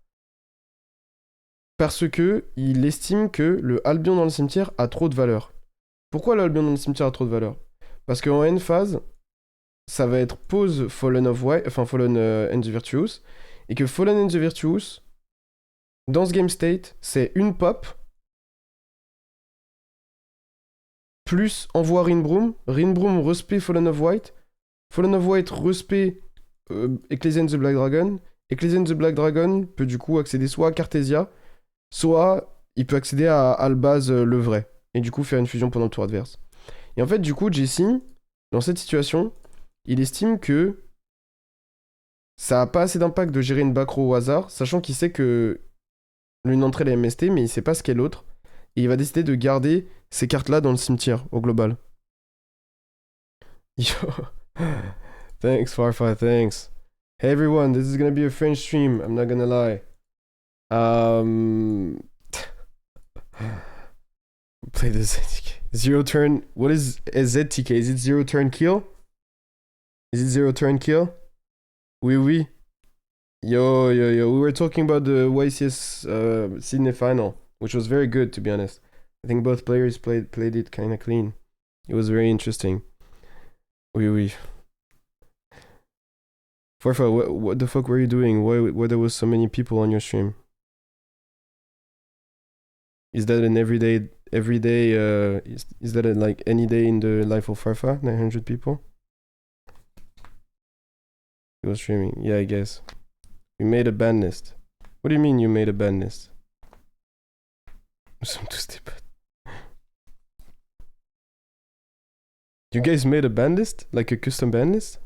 Parce que il estime que le Albion dans le cimetière a trop de valeur. Pourquoi le Albion dans le cimetière a trop de valeur? Parce qu'en end phase, ça va être pose Fallen of White, enfin Fallen and the Virtuous, et que Fallen and the Virtuous, dans ce game state, c'est une pop, plus envoie Rinbroom, Rinbroom respect Fallen of White respect Ecclesian the Black Dragon, Ecclesian the Black Dragon peut du coup accéder soit à Cartesia, soit il peut accéder à Albaz le vrai, et du coup faire une fusion pendant le tour adverse. Et en fait, du coup, Jesse, dans cette situation, il estime que ça a pas assez d'impact de gérer une back row au hasard, sachant qu'il sait que l'une d'entre elles est MST, mais il sait pas ce qu'est l'autre. Et il va décider de garder ces cartes-là dans le cimetière, au global. Yo. Thanks, Farfa, thanks. Hey everyone, this is gonna be a French stream, I'm not gonna lie. Play the ZTK. Zero turn. What is a ZTK? Is it zero turn kill? Is it zero turn kill? Oui, oui. Yo. We were talking about the YCS Sydney final, which was very good, to be honest. I think both players played it kind of clean. It was very interesting. Oui, oui. Farfa, what the fuck were you doing? Why there was so many people on your stream? Is that an everyday, is that like any day in the life of Farfa? 900 people? He was streaming. Yeah, I guess. You made a ban list. What do you mean you made a ban list? Nous sommes tous des potes. You guys made a ban list? Like a custom ban list?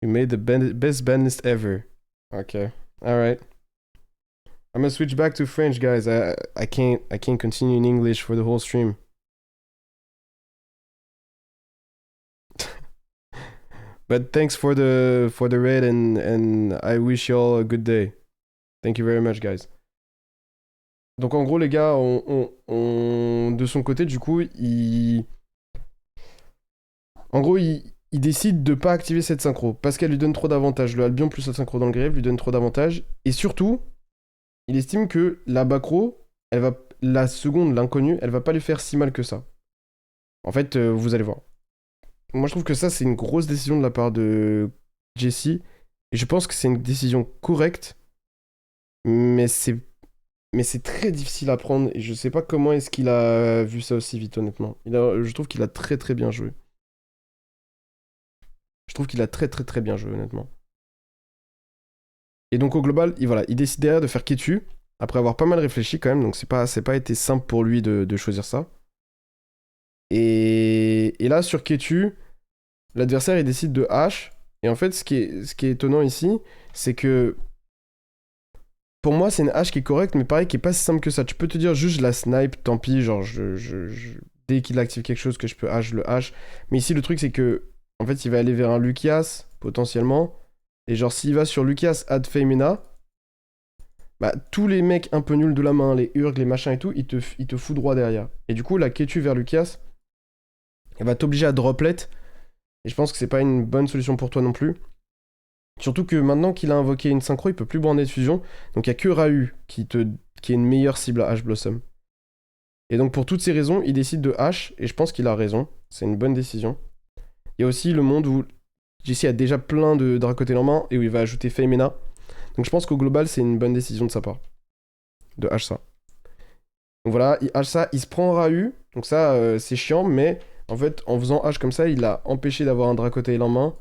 You made the best ban list ever. Okay. Alright. I'm gonna switch back to French, guys. I can't continue in English for the whole stream. But thanks for the raid and I wish you all a good day. Thank you very much, guys. Donc en gros les gars, de son côté du coup, il décide de pas activer cette synchro parce qu'elle lui donne trop d'avantages. Le Albion plus la synchro dans le grève lui donne trop d'avantages et surtout, il estime que la Bacro, la seconde, l'inconnue, elle va pas lui faire si mal que ça. En fait, vous allez voir. Moi, je trouve que ça, c'est une grosse décision de la part de Jesse. Et je pense que c'est une décision correcte. Mais c'est très difficile à prendre. Et je sais pas comment est-ce qu'il a vu ça aussi vite, honnêtement. Je trouve qu'il a très très bien joué. Je trouve qu'il a très très très bien joué, honnêtement. Et donc, au global, il décide derrière de faire Ketu. Après avoir pas mal réfléchi quand même. Donc, c'est pas été simple pour lui de choisir ça. Et là, sur Ketu, l'adversaire, il décide de H. Et en fait, ce qui est étonnant ici, c'est que pour moi, c'est une hache qui est correcte, mais pareil, qui est pas si simple que ça. Tu peux te dire juste je la snipe, tant pis, genre dès qu'il active quelque chose que je peux hache, je le hache. Mais ici, le truc, c'est que en fait, il va aller vers un Lucias, potentiellement. Et genre, s'il va sur Lucias add Femina, bah, tous les mecs un peu nuls de la main, les Urg, les machins et tout, ils te foutent droit derrière. Et du coup, la Ketu vers Lucias, elle va t'obliger à droplet. Et je pense que c'est pas une bonne solution pour toi non plus. Surtout que maintenant qu'il a invoqué une synchro, il peut plus brander de fusion. Donc il y a que Rahu qui est une meilleure cible à H Blossom. Et donc pour toutes ces raisons, il décide de H, et je pense qu'il a raison. C'est une bonne décision. Il y a aussi le monde où Jesse a déjà plein de Dracotel en main, et où il va ajouter Femina. Donc je pense qu'au global, c'est une bonne décision de sa part. De H ça. Donc voilà, il H ça, il se prend Rahu. Donc ça, c'est chiant, mais en fait, en faisant H comme ça, il a empêché d'avoir un Dracotel en main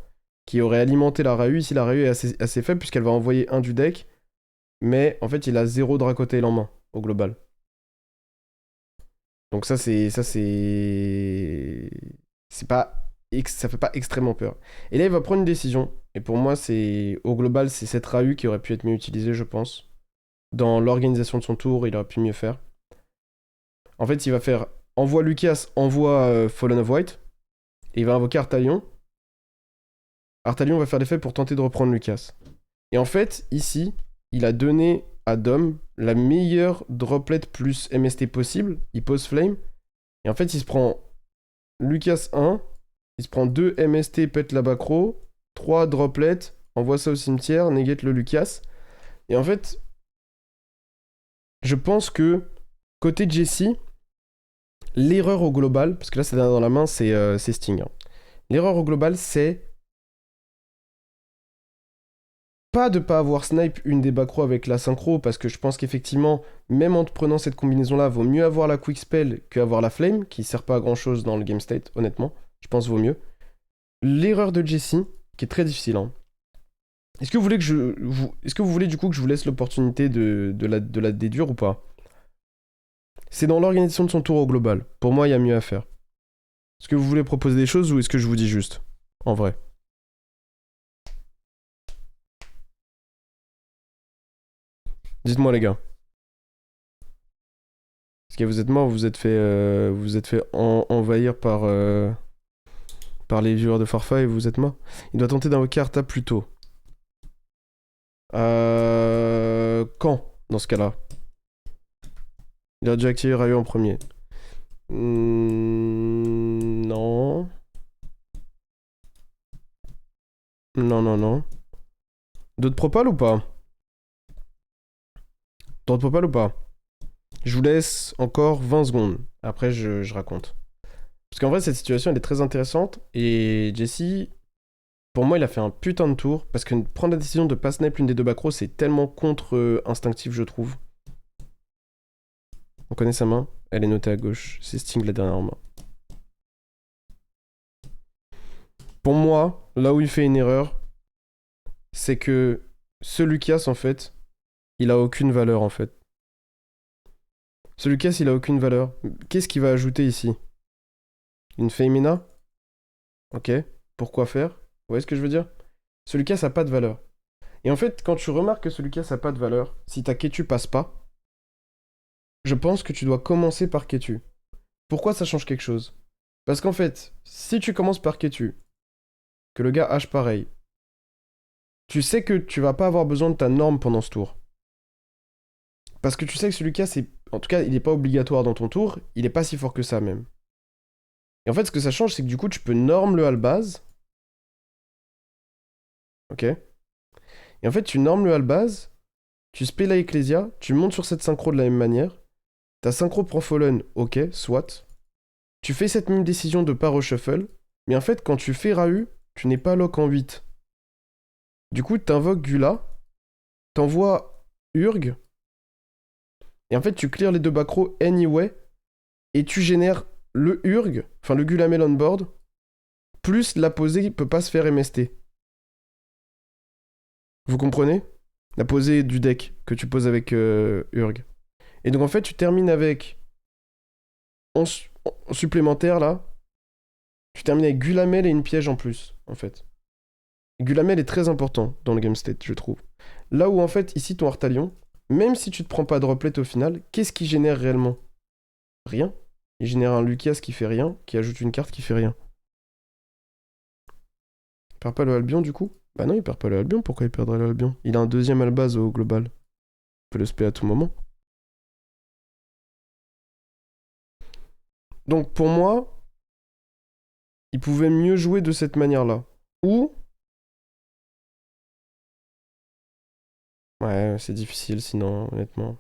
qui aurait alimenté la Rahu. Ici, la Rahu est assez faible puisqu'elle va envoyer un du deck. Mais en fait, il a 0 Dracotail en main, au global. Donc ça, c'est pas... Ça fait pas extrêmement peur. Et là, il va prendre une décision. Et pour moi, au global, c'est cette Rahu qui aurait pu être mieux utilisée, je pense. Dans l'organisation de son tour, il aurait pu mieux faire. En fait, il va faire envoie Lucias, envoie Fallen of White. Et il va invoquer Artalion. Artalion va faire l'effet pour tenter de reprendre Lucias. Et en fait, ici, il a donné à Dom la meilleure droplet plus MST possible. Il pose Flame. Et en fait, il se prend Lucias 1. Il se prend 2 MST, pète la Bacro. 3 droplets, envoie ça au cimetière, négate le Lucias. Et en fait, je pense que côté Jesse, l'erreur au global, parce que là, c'est dans la main, c'est Sting. Hein. L'erreur au global, c'est pas de pas avoir snipe une des Bacro avec la synchro, parce que je pense qu'effectivement, même en te prenant cette combinaison-là, vaut mieux avoir la quick spell qu'avoir la flame, qui sert pas à grand-chose dans le game state, honnêtement. Je pense vaut mieux. L'erreur de Jesse, qui est très difficile. Hein. Est-ce que vous voulez du coup que je vous laisse l'opportunité de la déduire ou pas? C'est dans l'organisation de son tour au global. Pour moi, il y a mieux à faire. Est-ce que vous voulez proposer des choses ou est-ce que je vous dis juste? En vrai. Dites-moi les gars. Est-ce que vous êtes mort, vous êtes fait envahir par les viewers de Farfa et vous êtes mort. Il doit tenter d'invoquer Arta plus tôt. Quand, dans ce cas-là? Il a déjà activé Rayu en premier. Non. Non. D'autres propals ou pas? D'autres propals ou pas? Je vous laisse encore 20 secondes. Après, je raconte. Parce qu'en vrai, cette situation, elle est très intéressante. Et Jesse, pour moi, il a fait un putain de tour. Parce que prendre la décision de pas snipe l'une des deux macros, c'est tellement contre-instinctif, je trouve. On connaît sa main. Elle est notée à gauche. C'est Sting la dernière main. Pour moi, là où il fait une erreur, c'est que ce Lucas, en fait, il a aucune valeur, en fait. Ce Lucas, il a aucune valeur. Qu'est-ce qu'il va ajouter ici? Une Femina? Ok. Pourquoi faire? Vous voyez ce que je veux dire? Ce Lucas a pas de valeur. Et en fait, quand tu remarques que ce Lucas a pas de valeur, si ta Ketu passe pas, je pense que tu dois commencer par Ketu. Pourquoi ça change quelque chose? Parce qu'en fait, si tu commences par Ketu, que le gars H pareil, tu sais que tu vas pas avoir besoin de ta norme pendant ce tour. Parce que tu sais que ce Lucas, c'est... En tout cas, il est pas obligatoire dans ton tour, il est pas si fort que ça même. Et en fait, ce que ça change, c'est que du coup, tu peux norme le Albaz. Ok? Et en fait, tu normes le Albaz, tu spé la Ecclesia, tu montes sur cette synchro de la même manière. Ta synchro prend Fallen, ok, soit. Tu fais cette même décision de pas reshuffle, mais en fait, quand tu fais Rahu, tu n'es pas lock en 8. Du coup, t'invoques Gula, t'envoies Urg, et en fait, tu clears les deux bacros anyway, et tu génères le Urg, enfin le Gulamel on board, plus la posée peut pas se faire MST. Vous comprenez? La posée du deck que tu poses avec Urg. Et donc en fait, tu termines avec en supplémentaire là, tu termines avec Gulamel et une piège en plus, en fait. Gulamel est très important dans le game state, je trouve. Là où en fait, ici, ton Artalion, même si tu te prends pas droplet au final, qu'est-ce qu'il génère réellement? Rien. Il génère un Lucas qui fait rien, qui ajoute une carte qui fait rien. Il perd pas le Albion du coup? Bah non, il perd pas le Albion, pourquoi il perdrait le Albion? Il a un deuxième Albaz au global. Il peut le spé à tout moment. Donc pour moi, il pouvait mieux jouer de cette manière-là. Ou... Ouais, c'est difficile sinon, honnêtement.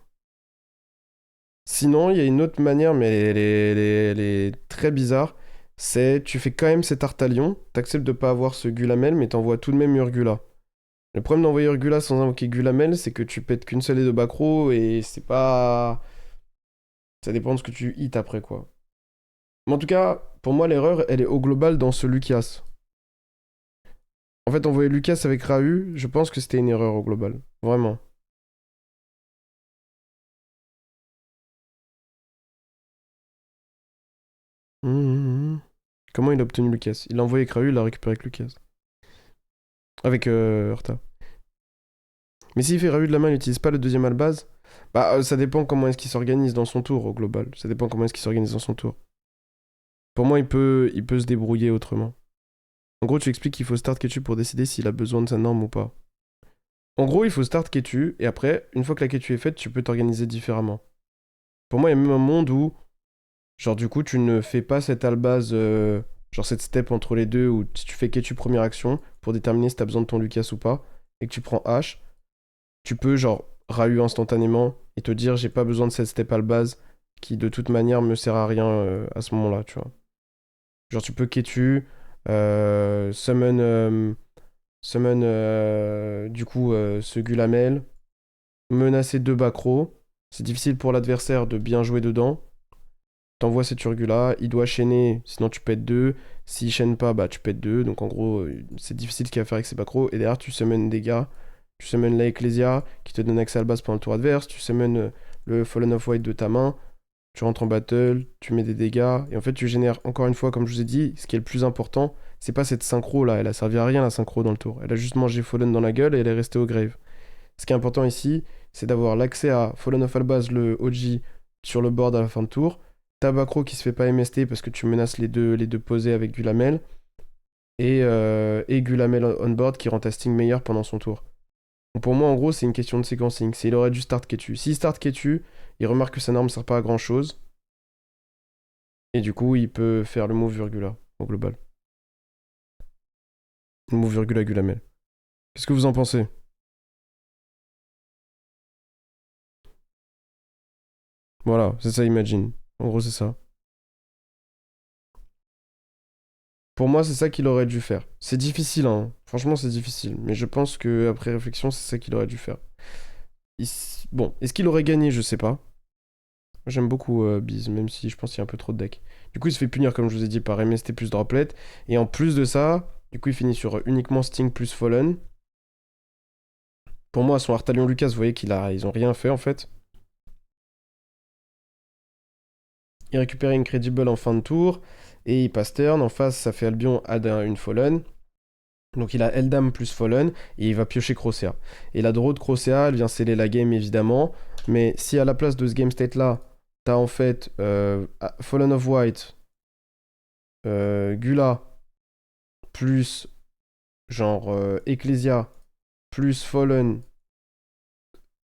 Sinon, il y a une autre manière, mais elle est très bizarre. C'est, tu fais quand même cet Artalion, t'acceptes de pas avoir ce Gulamel, mais t'envoies tout de même Urgula. Le problème d'envoyer Urgula sans invoquer Gulamel, c'est que tu pètes qu'une seule des deux Bacro, et c'est pas... Ça dépend de ce que tu hits après, quoi. Mais en tout cas, pour moi, l'erreur, elle est au global dans ce Lucas. En fait, envoyer Lucas avec Rahu, je pense que c'était une erreur au global. Vraiment. Mmh. Comment il a obtenu Lucas? Il l'a envoyé avec Rahu, il l'a récupéré avec Lucas. Avec Horta. Mais s'il fait Rahu de la main, il n'utilise pas le deuxième albaz. Bah, ça dépend comment est-ce qu'il s'organise dans son tour au global. Ça dépend comment est-ce qu'il s'organise dans son tour. Pour moi, il peut se débrouiller autrement. En gros, tu expliques qu'il faut start Ketu pour décider s'il a besoin de sa norme ou pas. En gros, il faut start Ketu, et après, une fois que la Ketu est faite, tu peux t'organiser différemment. Pour moi, il y a même un monde où, genre, du coup, tu ne fais pas cette albaz, genre cette step entre les deux, où si tu fais Ketu première action, pour déterminer si t'as besoin de ton Lucas ou pas, et que tu prends H, tu peux genre Rahu instantanément et te dire j'ai pas besoin de cette step à base qui de toute manière me sert à rien à ce moment-là, tu vois. Genre tu peux Ketu, summon, du coup ce Gulamel, menacer deux Bacro. C'est difficile pour l'adversaire de bien jouer dedans. T'envoies cette Urgula, il doit chaîner, sinon tu pètes 2. S'il chaîne pas, bah tu pètes 2. Donc en gros, c'est difficile ce qu'il va faire avec ses Bacro. Et derrière, tu summon des gars. Tu summon la Ecclesia qui te donne accès à la base pendant le tour adverse. Tu summon le Fallen of White de ta main. Tu rentres en battle, tu mets des dégâts. Et en fait, tu génères, encore une fois, comme je vous ai dit, ce qui est le plus important, c'est pas cette synchro là. Elle a servi à rien la synchro dans le tour. Elle a juste mangé Fallen dans la gueule et elle est restée au grave. Ce qui est important ici, c'est d'avoir l'accès à Fallen of Albaz, le OG, sur le board à la fin de tour. Tabacro qui se fait pas MST parce que tu menaces les deux posés avec Gulamel. Et Gulamel on board qui rend ta Sting meilleur pendant son tour. Donc pour moi, en gros, c'est une question de séquencing. C'est il aurait dû start Ketu. S'il start Ketu, il remarque que sa norme ne sert pas à grand chose. Et du coup, il peut faire le move Virgula au global. Le move Virgula Gulamel. Qu'est-ce que vous en pensez? Voilà, c'est ça, imagine. En gros, c'est ça. Pour moi, c'est ça qu'il aurait dû faire. C'est difficile, hein. Franchement, c'est difficile. Mais je pense que après réflexion, c'est ça qu'il aurait dû faire. Bon, est-ce qu'il aurait gagné? Je sais pas. J'aime beaucoup Biz, même si je pense qu'il y a un peu trop de decks. Du coup, il se fait punir, comme je vous ai dit, par MST plus Droplet. Et en plus de ça, du coup, il finit sur uniquement Sting plus Fallen. Pour moi, son Artalion Lucas, vous voyez ils ont rien fait en fait. Il récupère Incredible en fin de tour. Et il passe turn. En face, ça fait Albion add une Fallen. Donc il a Eldam plus Fallen. Et il va piocher Crocea. Et la draw de Crocea, elle vient sceller la game évidemment. Mais si à la place de ce game state là, t'as en fait Fallen of White, Gula, plus genre Ecclesia, plus Fallen,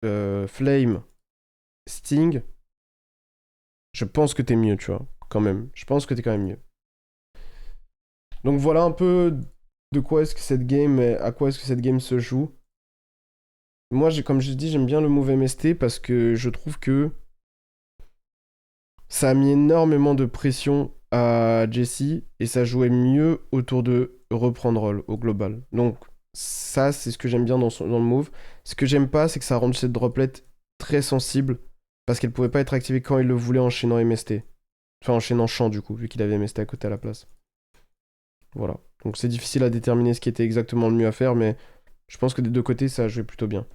Flame, Sting, je pense que t'es mieux, tu vois, quand même. Je pense que t'es quand même mieux. Donc voilà un peu de quoi est-ce que cette game, à quoi est-ce que cette game se joue. Moi, comme je dis, j'aime bien le move MST parce que je trouve que ça a mis énormément de pression à Jesse et ça jouait mieux autour de reprendre roll au global. Donc ça, c'est ce que j'aime bien dans le move. Ce que j'aime pas, c'est que ça rend cette droplet très sensible parce qu'elle pouvait pas être activée quand il le voulait enchaînant MST. Enfin, enchaînant champ du coup, vu qu'il avait MST à côté à la place. Voilà. Donc c'est difficile à déterminer ce qui était exactement le mieux à faire, mais je pense que des deux côtés, ça a joué plutôt bien.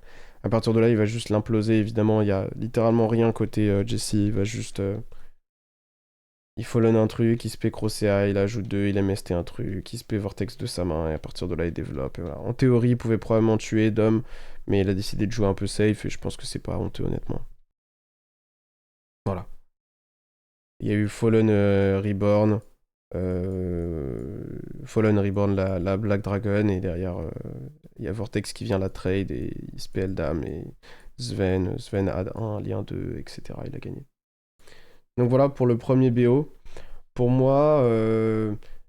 À partir de là, il va juste l'imploser, évidemment. Il y a littéralement rien côté Jesse. Il va juste il follow un truc, il se paie Crocea, il ajoute 2, il MST un truc, il se paie Vortex de sa main, et à partir de là, il développe. Et voilà. En théorie, il pouvait probablement tuer Dom, mais il a décidé de jouer un peu safe, et je pense que c'est pas honteux, honnêtement. Voilà. Il y a eu Fallen Reborn, Fallen Reborn, la Black Dragon, et derrière, il y a Vortex qui vient la trade, et il se paie Eldam, et Sven a 1, lien 2, etc. Il a gagné. Donc voilà pour le premier BO. Pour moi,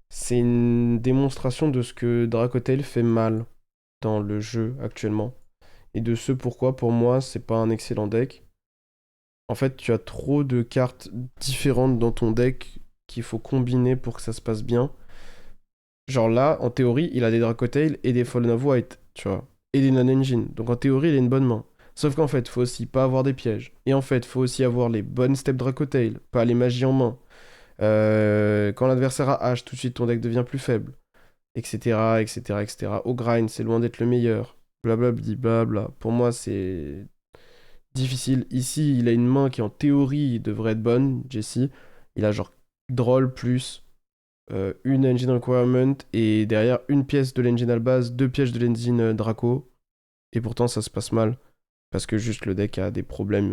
c'est une démonstration de ce que Dracotail fait mal dans le jeu actuellement. Et de ce pourquoi, pour moi, c'est pas un excellent deck. En fait, tu as trop de cartes différentes dans ton deck qu'il faut combiner pour que ça se passe bien. Genre là, en théorie, il a des Dracotail et des Fallen of White, tu vois. Et des non-engine. Donc en théorie, il a une bonne main. Sauf qu'en fait, faut aussi pas avoir des pièges. Et en fait, faut aussi avoir les bonnes steps Dracotail, pas les magies en main. Quand l'adversaire a H, tout de suite ton deck devient plus faible, etc., etc., etc. Au grind, c'est loin d'être le meilleur. Blablabli, blabla. Pour moi, c'est difficile. Ici, il a une main qui, en théorie, devrait être bonne, Jesse. Il a genre Droll plus une engine requirement et derrière une pièce de l'engine à la base, deux pièges de l'engine Draco. Et pourtant, ça se passe mal. Parce que juste le deck a des problèmes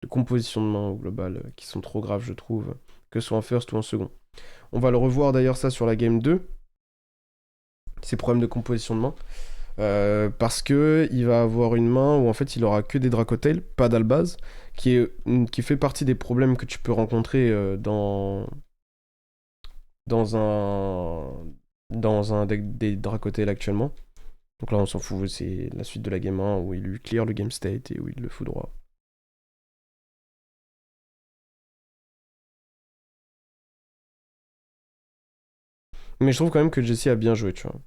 de composition de main au global qui sont trop graves, je trouve, que ce soit en first ou en second. On va le revoir d'ailleurs ça sur la game 2, ces problèmes de composition de main. Parce que il va avoir une main où en fait il aura que des Dracotail, pas d'Albaz, qui fait partie des problèmes que tu peux rencontrer dans un dans un deck des Dracotail actuellement. Donc là on s'en fout, c'est la suite de la game 1 où il lui clear le game state et où il le fout droit. Mais je trouve quand même que Jesse a bien joué, tu vois.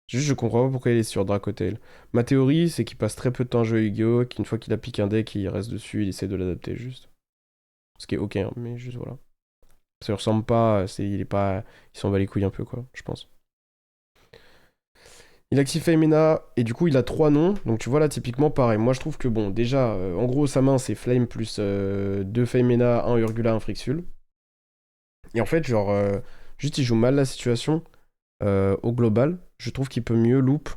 Juste, je comprends pas pourquoi il est sur Dracotail. Ma théorie, c'est qu'il passe très peu de temps à jouer Yu-Gi-Oh! Qu'une fois qu'il a piqué un deck, il reste dessus, il essaie de l'adapter juste. Ce qui est ok, hein, mais juste voilà. Ça lui ressemble pas, il est pas. Il s'en bat les couilles un peu, quoi, je pense. Il active Femina, et du coup, il a 3 noms. Donc tu vois là, typiquement, pareil. Moi, je trouve que bon, déjà, en gros, sa main, c'est Flame plus 2 Femina, 1 Urgula, 1 Frixul. Et en fait, genre, juste, il joue mal la situation au global. Je trouve qu'il peut mieux loop.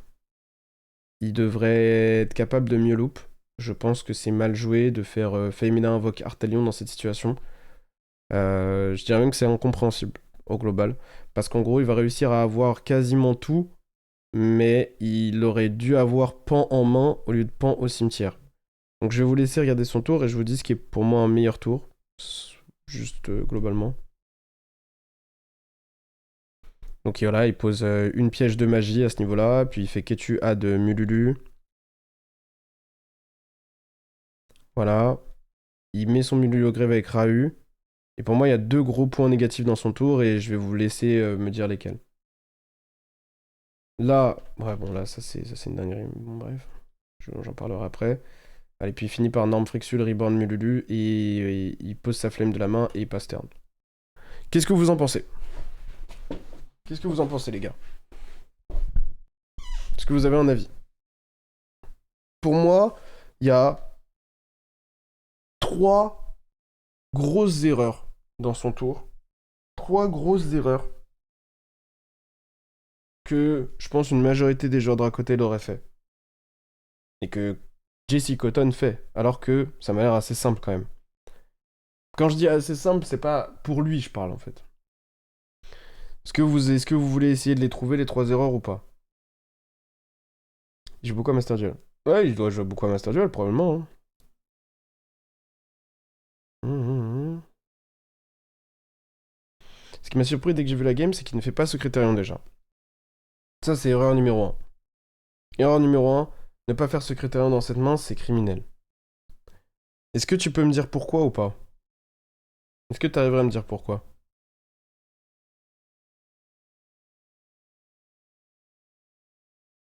Il devrait être capable de mieux loop. Je pense que c'est mal joué de faire Femina invoque Artalion dans cette situation. Je dirais même que c'est incompréhensible au global. Parce qu'en gros, il va réussir à avoir quasiment tout, mais il aurait dû avoir Pan en main au lieu de Pan au cimetière. Donc je vais vous laisser regarder son tour et je vous dis ce qui est pour moi un meilleur tour. Juste globalement. Donc voilà, il pose une piège de magie à ce niveau-là, puis il fait Ketu A de Mululu. Voilà. Il met son Mululu au grève avec Rahu. Et pour moi, il y a deux gros points négatifs dans son tour et je vais vous laisser me dire lesquels. Là, ouais, bon, là, ça c'est une dinguerie. Bon, bref, j'en parlerai après. Allez, puis il finit par Norm Frixul, Reborn Mululu et il pose sa flemme de la main et il passe turn. Qu'est-ce que vous en pensez? Qu'est-ce que vous en pensez, les gars? Est-ce que vous avez un avis? Pour moi, il y a trois grosses erreurs dans son tour. Trois grosses erreurs que je pense une majorité des joueurs de Dracotel auraient fait. Et que Jesse Cotton fait. Alors que ça m'a l'air assez simple quand même. Quand je dis assez simple, c'est pas pour lui je parle en fait. Est-ce que vous voulez essayer de les trouver les trois erreurs ou pas? Il joue beaucoup à Master Duel. Ouais, il doit jouer beaucoup à Master Duel probablement. Hein. Ce qui m'a surpris dès que j'ai vu la game, c'est qu'il ne fait pas Secrétarion déjà. Ça, c'est erreur numéro un. Erreur numéro un, ne pas faire Secrétarion dans cette main, c'est criminel. Est-ce que tu peux me dire pourquoi ou pas? Est-ce que tu arriverais à me dire pourquoi?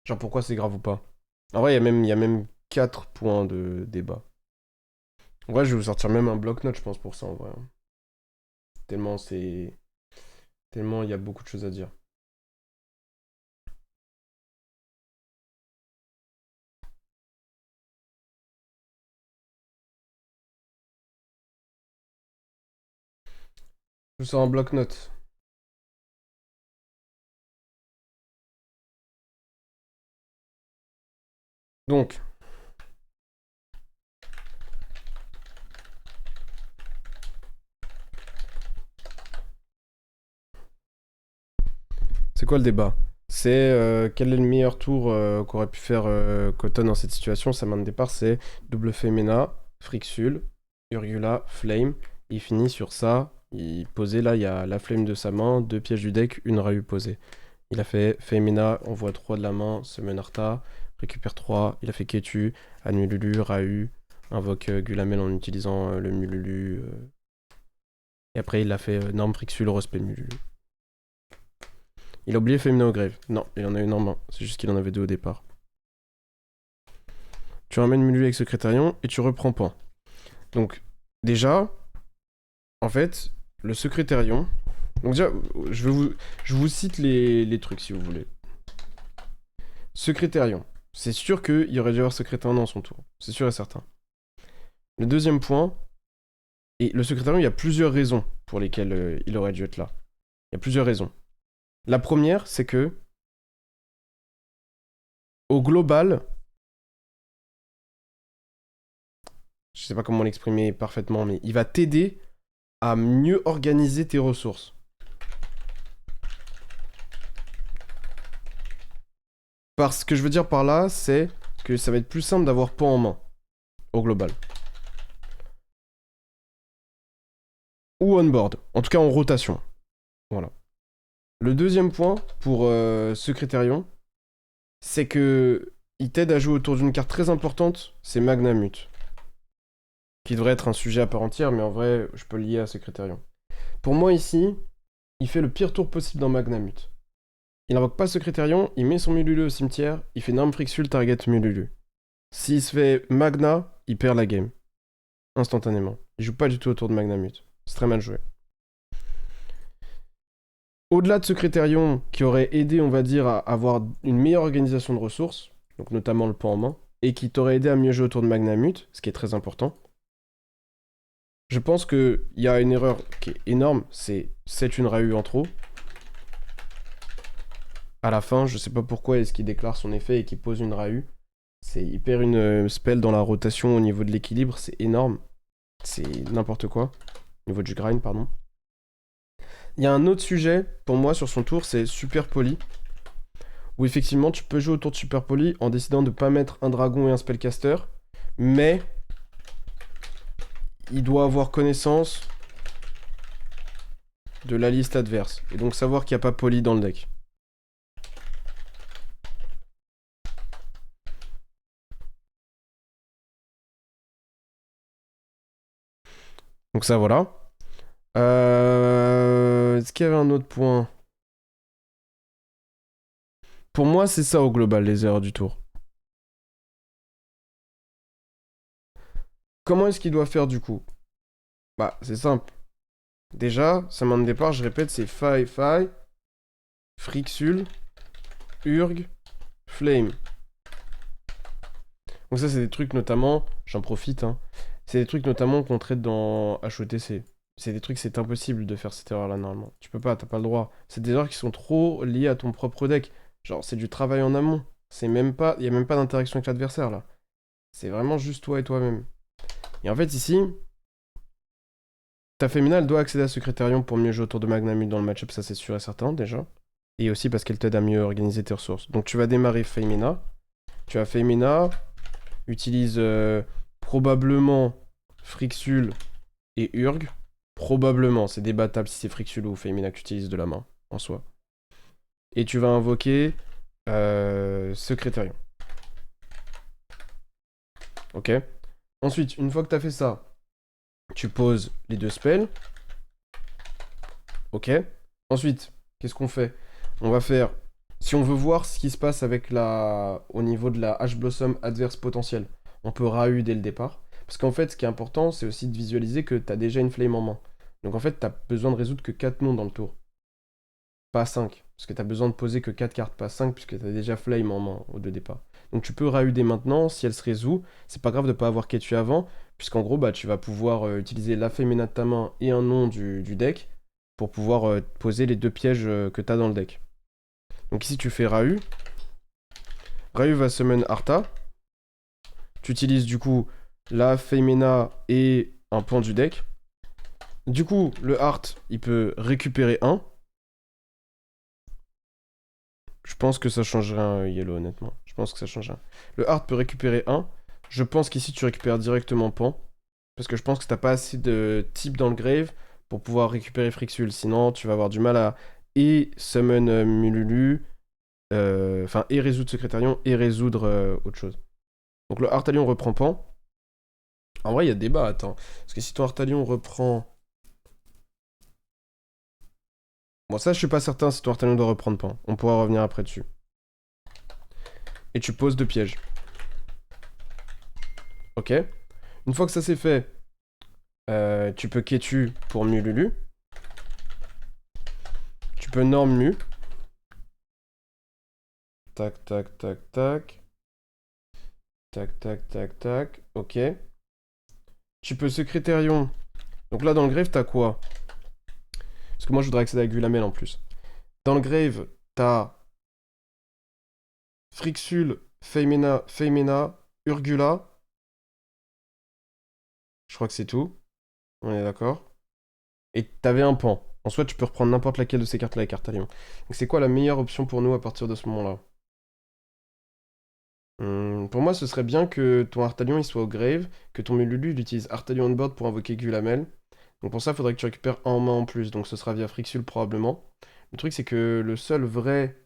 Genre pourquoi c'est grave ou pas? En vrai, il y a même 4 points de débat. En vrai, je vais vous sortir même un bloc-notes, je pense, pour ça, en vrai. Tellement c'est... Tellement il y a beaucoup de choses à dire. Je vous sors un bloc-notes. Donc, c'est quoi le débat? C'est quel est le meilleur tour qu'aurait pu faire Cotton dans cette situation? Sa main de départ, c'est double Femina, Frixul, Urgula, Flame. Il finit sur ça. Il posait là, il y a la flame de sa main, deux pièges du deck, une Rahu posée. Il a fait Femina, envoie 3 de la main, summon Arta, récupère 3. Il a fait Ketu, Anululu, Rahu, invoque Gulamel en utilisant le Mululu. Et après, il a fait Norm Frixul, Respect Mululu. Il a oublié Femina au grave. Non, il en a une en main. C'est juste qu'il en avait deux au départ. Tu ramènes Mululu avec Secrétarion et tu reprends Pan. Donc, déjà, en fait, le Secrétarion. Donc, déjà, je vous cite les trucs si vous voulez. Secrétarion. C'est sûr qu'il y aurait dû avoir Secrétarion dans son tour. C'est sûr et certain. Le deuxième point, et le Secrétarion, il y a plusieurs raisons pour lesquelles il aurait dû être là. Il y a plusieurs raisons. La première, c'est que, au global, je sais pas comment l'exprimer parfaitement, mais il va t'aider à mieux organiser tes ressources. Parce que je veux dire par là, c'est que ça va être plus simple d'avoir Pan en main, au global. Ou on board, en tout cas en rotation. Voilà. Le deuxième point pour Secrétarion, c'est que il t'aide à jouer autour d'une carte très importante, c'est Magnamut. Qui devrait être un sujet à part entière, mais en vrai, je peux le lier à Secrétarion. Pour moi ici, il fait le pire tour possible dans Magnamut. Il invoque pas Secrétarion, il met son Mululu au cimetière, il fait Norm Frixul target Mululu. S'il se fait Magna, il perd la game. Instantanément. Il joue pas du tout autour de Magnamut. C'est très mal joué. Au-delà de Secrétarion, qui aurait aidé, on va dire, à avoir une meilleure organisation de ressources, donc notamment le pan en main, et qui t'aurait aidé à mieux jouer autour de Magnamut, ce qui est très important, je pense qu'il y a une erreur qui est énorme, c'est une Rahu en trop. À la fin, je sais pas pourquoi est-ce qu'il déclare son effet et qu'il pose une Rahu. Il perd une spell dans la rotation au niveau de l'équilibre, c'est énorme. C'est n'importe quoi. Au niveau du grind, pardon. Il y a un autre sujet, pour moi, sur son tour, c'est Super Poly. Où effectivement, tu peux jouer autour de Super Poly en décidant de pas mettre un dragon et un spellcaster. Mais il doit avoir connaissance de la liste adverse. Et donc savoir qu'il n'y a pas Poly dans le deck. Donc ça, voilà. Est-ce qu'il y avait un autre point? Pour moi, c'est ça au global, les erreurs du tour. Comment est-ce qu'il doit faire du coup? Bah, c'est simple. Déjà, sa main de départ, je répète, c'est Fai, Fai, Frixul, Urg, Flame. Donc ça, c'est des trucs notamment, j'en profite, hein, c'est des trucs notamment qu'on traite dans HOTC. C'est des trucs, c'est impossible de faire cette erreur-là normalement. Tu peux pas, t'as pas le droit. C'est des erreurs qui sont trop liées à ton propre deck. Genre, c'est du travail en amont. C'est même pas, y a même pas d'interaction avec l'adversaire là. C'est vraiment juste toi et toi-même. Et en fait, ici, ta Femina, elle doit accéder à Secrétarium pour mieux jouer autour de Magnamut dans le match-up, ça c'est sûr et certain déjà. Et aussi parce qu'elle t'aide à mieux organiser tes ressources. Donc tu vas démarrer Femina. Tu as Femina, utilise probablement Frixul et Urg. Probablement, c'est débattable si c'est Frixul ou Femina que tu utilises de la main, en soi. Et tu vas invoquer Secrétarium. Ok. Ensuite, une fois que tu as fait ça, tu poses les deux spells. Ok. Ensuite, qu'est-ce qu'on fait? On va faire... Si on veut voir ce qui se passe avec la... au niveau de la H-Blossom adverse potentielle, on peut Rahu dès le départ. Parce qu'en fait, ce qui est important, c'est aussi de visualiser que tu as déjà une flame en main. Donc en fait, tu as besoin de résoudre que 4 noms dans le tour. Pas 5. Parce que tu as besoin de poser que 4 cartes, pas 5, puisque tu as déjà flame en main au de départ. Donc tu peux Rahu dès maintenant, si elle se résout. C'est pas grave de pas avoir Ketu avant, puisqu'en gros, bah, tu vas pouvoir utiliser la Femina de ta main et un nom du deck pour pouvoir poser les deux pièges que tu as dans le deck. Donc ici, tu fais Rahu. Rahu va summon Artha. Tu utilises du coup la Femina et un point du deck. Du coup, le Heart, il peut récupérer un. Je pense que ça changerait un Yellow, honnêtement. Je pense que ça changerait un. Le Heart peut récupérer un. Je pense qu'ici, tu récupères directement Pan. Parce que je pense que t'as pas assez de types dans le grave pour pouvoir récupérer Frixul. Sinon, tu vas avoir du mal à et summon Mululu, enfin, et résoudre Secrétarion et résoudre autre chose. Donc le Artalion reprend Pan. En vrai, il y a débat, attends. Parce que si ton Artalion reprend. Bon, ça, je suis pas certain si ton Artalion doit reprendre Pan. On pourra revenir après dessus. Et tu poses deux pièges. Ok. Une fois que ça c'est fait, tu peux Ketu pour Mululu. Tu peux Norm Mu. Tac, tac, tac, tac. Tac, tac, tac, tac. Ok. Tu peux Secrétarion. Donc là, dans le grave, t'as quoi? Parce que moi, je voudrais accéder à Gulamel en plus. Dans le grave, t'as Frixul, Feimena, Urgula. Je crois que c'est tout. On est d'accord. Et t'avais un pan. En soi, tu peux reprendre n'importe laquelle de ces cartes-là avec Artalion. Donc c'est quoi la meilleure option pour nous à partir de ce moment-là? Pour moi, ce serait bien que ton Artalion il soit au grave, que ton Mululu il utilise Artalion on board pour invoquer Gulamel. Donc pour ça, il faudrait que tu récupères un en main en plus, donc ce sera via Frixul probablement. Le truc, c'est que le seul vrai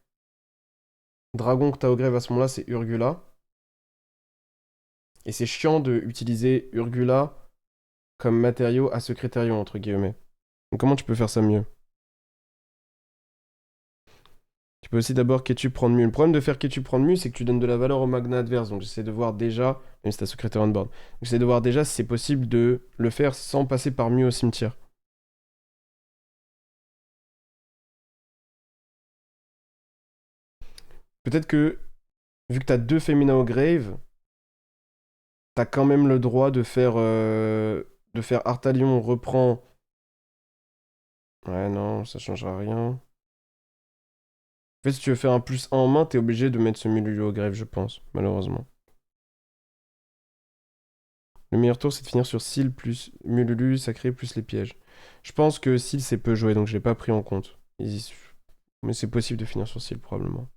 dragon que t'as au grave à ce moment-là, c'est Urgula. Et c'est chiant de utiliser Urgula comme matériau à Secrétarion, entre guillemets. Donc comment tu peux faire ça mieux? Tu peux aussi d'abord Ketu prendre mu. Le problème de faire Ketu prendre mu, c'est que tu donnes de la valeur au magna adverse. Donc j'essaie de voir déjà, même si t'as secrétaire on board, donc j'essaie de voir déjà si c'est possible de le faire sans passer par mu au cimetière. Peut-être que, vu que t'as deux féminins au grave, t'as quand même le droit de faire Artalion reprend. Ouais, non, ça changera rien. En fait, si tu veux faire un plus un en main, t'es obligé de mettre ce Mululu au grave, je pense, malheureusement. Le meilleur tour, c'est de finir sur Seal plus Mululu, sacré plus les pièges. Je pense que Seal, c'est peu joué, donc je l'ai pas pris en compte. Mais c'est possible de finir sur Seal, probablement.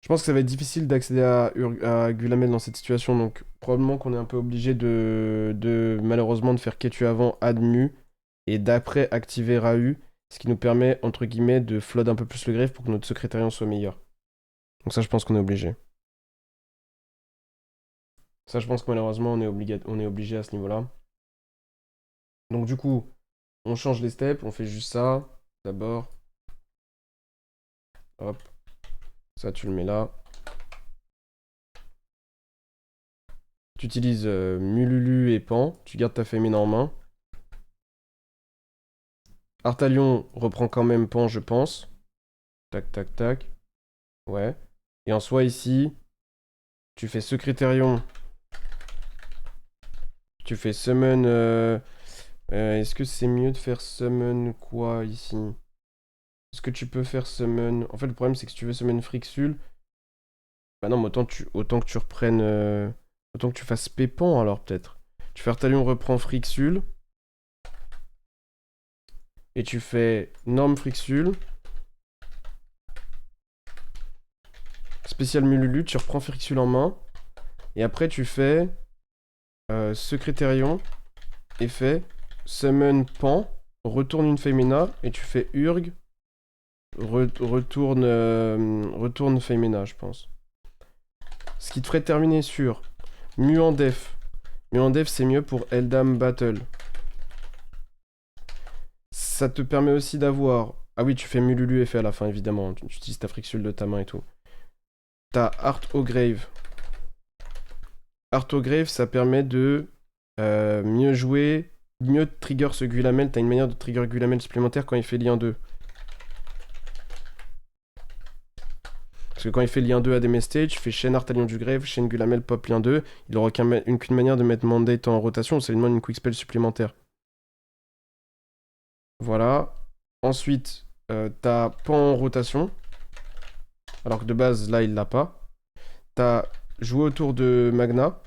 Je pense que ça va être difficile d'accéder à Gulamel dans cette situation, donc probablement qu'on est un peu obligé malheureusement de faire Ketu avant Admu et d'après activer Rahu, ce qui nous permet entre guillemets de flood un peu plus le greffe pour que notre secrétariat soit meilleur. Donc ça, je pense qu'on est obligé. Ça, je pense que malheureusement, on est obligé à ce niveau-là. Donc du coup, on change les steps, on fait juste ça. D'abord, hop, ça tu le mets là. Tu utilises Mululu et Pan, tu gardes ta féminin en main. Artalion reprend quand même Pan, je pense. Tac, tac, tac. Ouais. Et en soi, ici, tu fais Secrétarion. Tu fais Summon. Est-ce que c'est mieux de faire Summon quoi ici? Est-ce que tu peux faire Summon. En fait, le problème, c'est que si tu veux Summon Frixul. Bah non, mais autant que tu reprennes. Autant que tu fasses Pépan alors, peut-être. Tu fais Artalion reprend Frixul. Et tu fais Norme Frixul. Spécial Mululu, tu reprends Frixul en main. Et après, tu fais Secrétarion. Effet. Summon Pan. Retourne une Femina. Et tu fais Urg. Retourne Femina, je pense. Ce qui te ferait terminer sur Muandef. Muandef, c'est mieux pour Eldam Battle. Ça te permet aussi d'avoir. Ah oui, tu fais Mululu effet à la fin, évidemment. Tu utilises ta Frixule de ta main et tout. T'as Art O'Grave. Art O'Grave, ça permet de mieux jouer, mieux trigger ce Gulamel. T'as une manière de trigger Gulamel supplémentaire quand il fait lien 2. Parce que quand il fait lien 2 à des stage, tu fais chaîne Artalion du Grave, chaîne Gulamel, pop lien 2. Il aura qu'une manière de mettre Mandate en rotation, c'est une quick spell supplémentaire. Voilà. Ensuite, t'as Pan en rotation. Alors que de base, là, il l'a pas. T'as joué autour de Magna.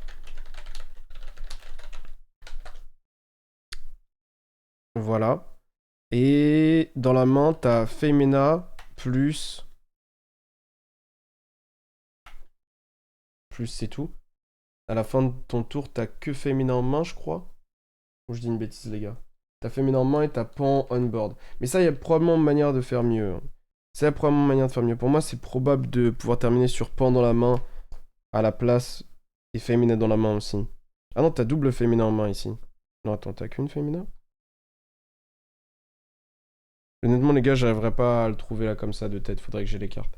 Voilà. Et dans la main, t'as Femina plus. Plus c'est tout. À la fin de ton tour, t'as que Femina en main, je crois. Ou je dis une bêtise, les gars. T'as Femina en main et t'as Pan on board. Mais ça, il y a probablement une manière de faire mieux. C'est la probablement une manière de faire mieux. Pour moi, c'est probable de pouvoir terminer sur Pan dans la main à la place et Femina dans la main aussi. Ah non, t'as double Femina en main ici. Non, attends, t'as qu'une Femina? Honnêtement, les gars, j'arriverai pas à le trouver là comme ça de tête. Faudrait que j'ai les cartes.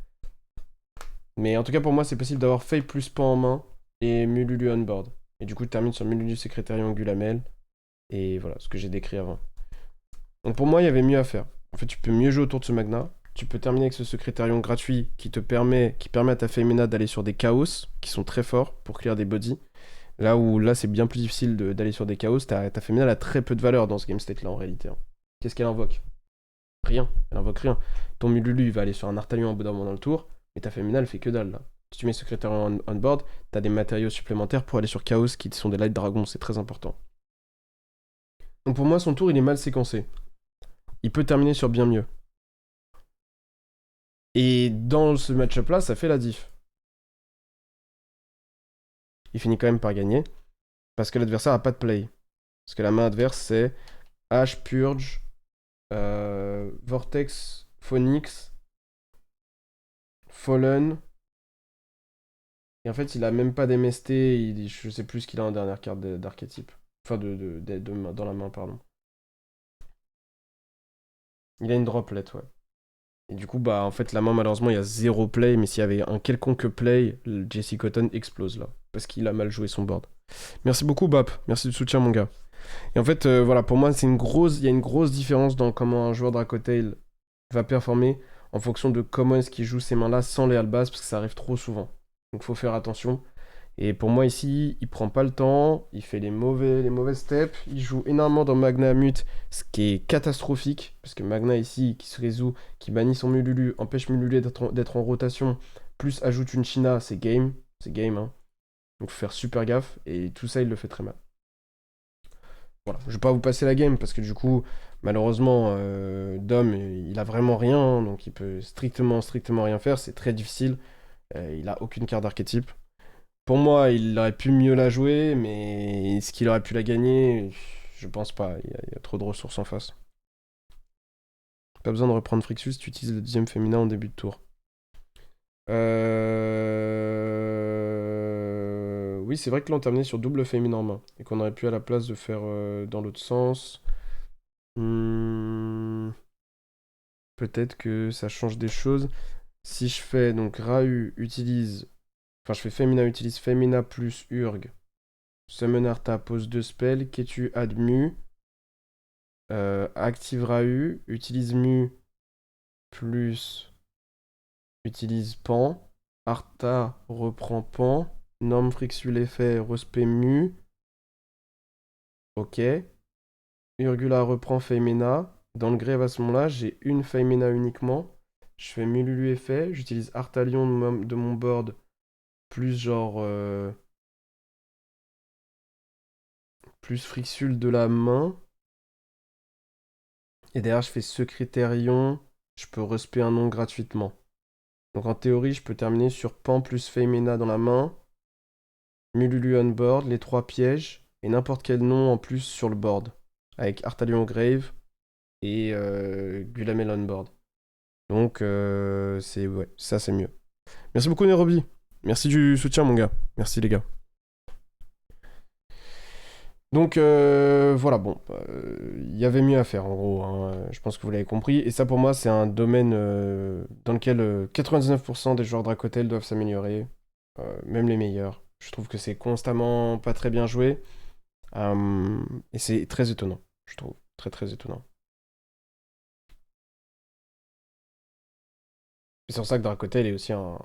Mais en tout cas, pour moi, c'est possible d'avoir Faye plus Pan en main et Mululu on board. Et du coup, tu termines sur Mululu Secrétariat Gulamel. Et voilà, ce que j'ai décrit avant. Donc pour moi, il y avait mieux à faire. En fait, tu peux mieux jouer autour de ce Magna. Tu peux terminer avec ce Secrétarion gratuit qui permet à ta Femina d'aller sur des chaos qui sont très forts pour clear des bodies. Là, c'est bien plus difficile d'aller sur des chaos. Ta Femina, elle a très peu de valeur dans ce game state là en réalité. Qu'est-ce qu'elle invoque? Rien. Elle invoque rien. Ton Mululu, il va aller sur un Artalion en bout d'un moment dans le tour. Mais ta Femina, elle fait que dalle là. Si tu mets Secrétarion on board, t'as des matériaux supplémentaires pour aller sur Chaos qui sont des Light Dragons. C'est très important. Donc pour moi, son tour, il est mal séquencé. Il peut terminer sur bien mieux. Et dans ce match-up là, ça fait la diff. Il finit quand même par gagner. Parce que l'adversaire a pas de play. Parce que la main adverse, c'est Ash, Purge, Vortex, Phoenix, Fallen. Et en fait, il a même pas d'MST. Je sais plus ce qu'il a en dernière carte d'archétype. Enfin, dans la main, pardon. Il a une droplet, ouais. Et du coup, bah, en fait, la main, malheureusement, il y a zéro play. Mais s'il y avait un quelconque play, le Jesse Cotton explose là. Parce qu'il a mal joué son board. Merci beaucoup, Bap. Merci du soutien, mon gars. Et en fait, voilà, pour moi, il y a une grosse différence dans comment un joueur Dracotail va performer en fonction de comment est-ce qu'il joue ces mains-là sans les albas, parce que ça arrive trop souvent. Donc, faut faire attention. Et pour moi, ici, il prend pas le temps, il fait les mauvais steps, il joue énormément dans Magna Mute, ce qui est catastrophique, parce que Magna ici, qui se résout, qui bannit son Mululu, empêche Mululu d'être en rotation, plus ajoute une China, c'est game, hein. Donc faut faire super gaffe, et tout ça, il le fait très mal. Voilà, je vais pas vous passer la game, parce que du coup, malheureusement, Dom, il a vraiment rien, hein, donc il peut strictement rien faire, c'est très difficile, il a aucune carte d'archétype. Pour moi, il aurait pu mieux la jouer, mais est-ce qu'il aurait pu la gagner? Je pense pas, il y a trop de ressources en face. Pas besoin de reprendre Frixus, tu utilises le deuxième féminin en début de tour. Oui, c'est vrai que là on terminait sur double féminin en main. Et qu'on aurait pu à la place de faire dans l'autre sens. Hmm, peut-être que ça change des choses. Si je fais donc Rau utilise. Enfin, je fais Femina utilise Femina plus Urg. Summon Arta pose 2 spells. Ketu add Mu. Active Rau. Utilise Mu plus. Utilise Pan. Arta reprend Pan. Norme Frixule effet. Respect Mu. Ok. Urgula reprend Femina. Dans le grave à ce moment-là, j'ai une Femina uniquement. Je fais Mululu effet. J'utilise Artalion de mon board. Plus genre. Plus Frixule de la main. Et derrière, je fais Secrétarion. Je peux respect un nom gratuitement. Donc en théorie, je peux terminer sur Pan plus Femina dans la main. Mululu on board, les 3 pièges. Et n'importe quel nom en plus sur le board. Avec Artalion Grave et Gulamel on board. Donc c'est ouais, ça c'est mieux. Merci beaucoup Nairobi. Merci du soutien mon gars. Merci les gars. Donc voilà, bon, il y avait mieux à faire en gros, hein, je pense que vous l'avez compris. Et ça pour moi c'est un domaine dans lequel 99% des joueurs Dracotel doivent s'améliorer, même les meilleurs. Je trouve que c'est constamment pas très bien joué. Et c'est très étonnant, je trouve. Très très étonnant. C'est pour ça que Dracotel est aussi un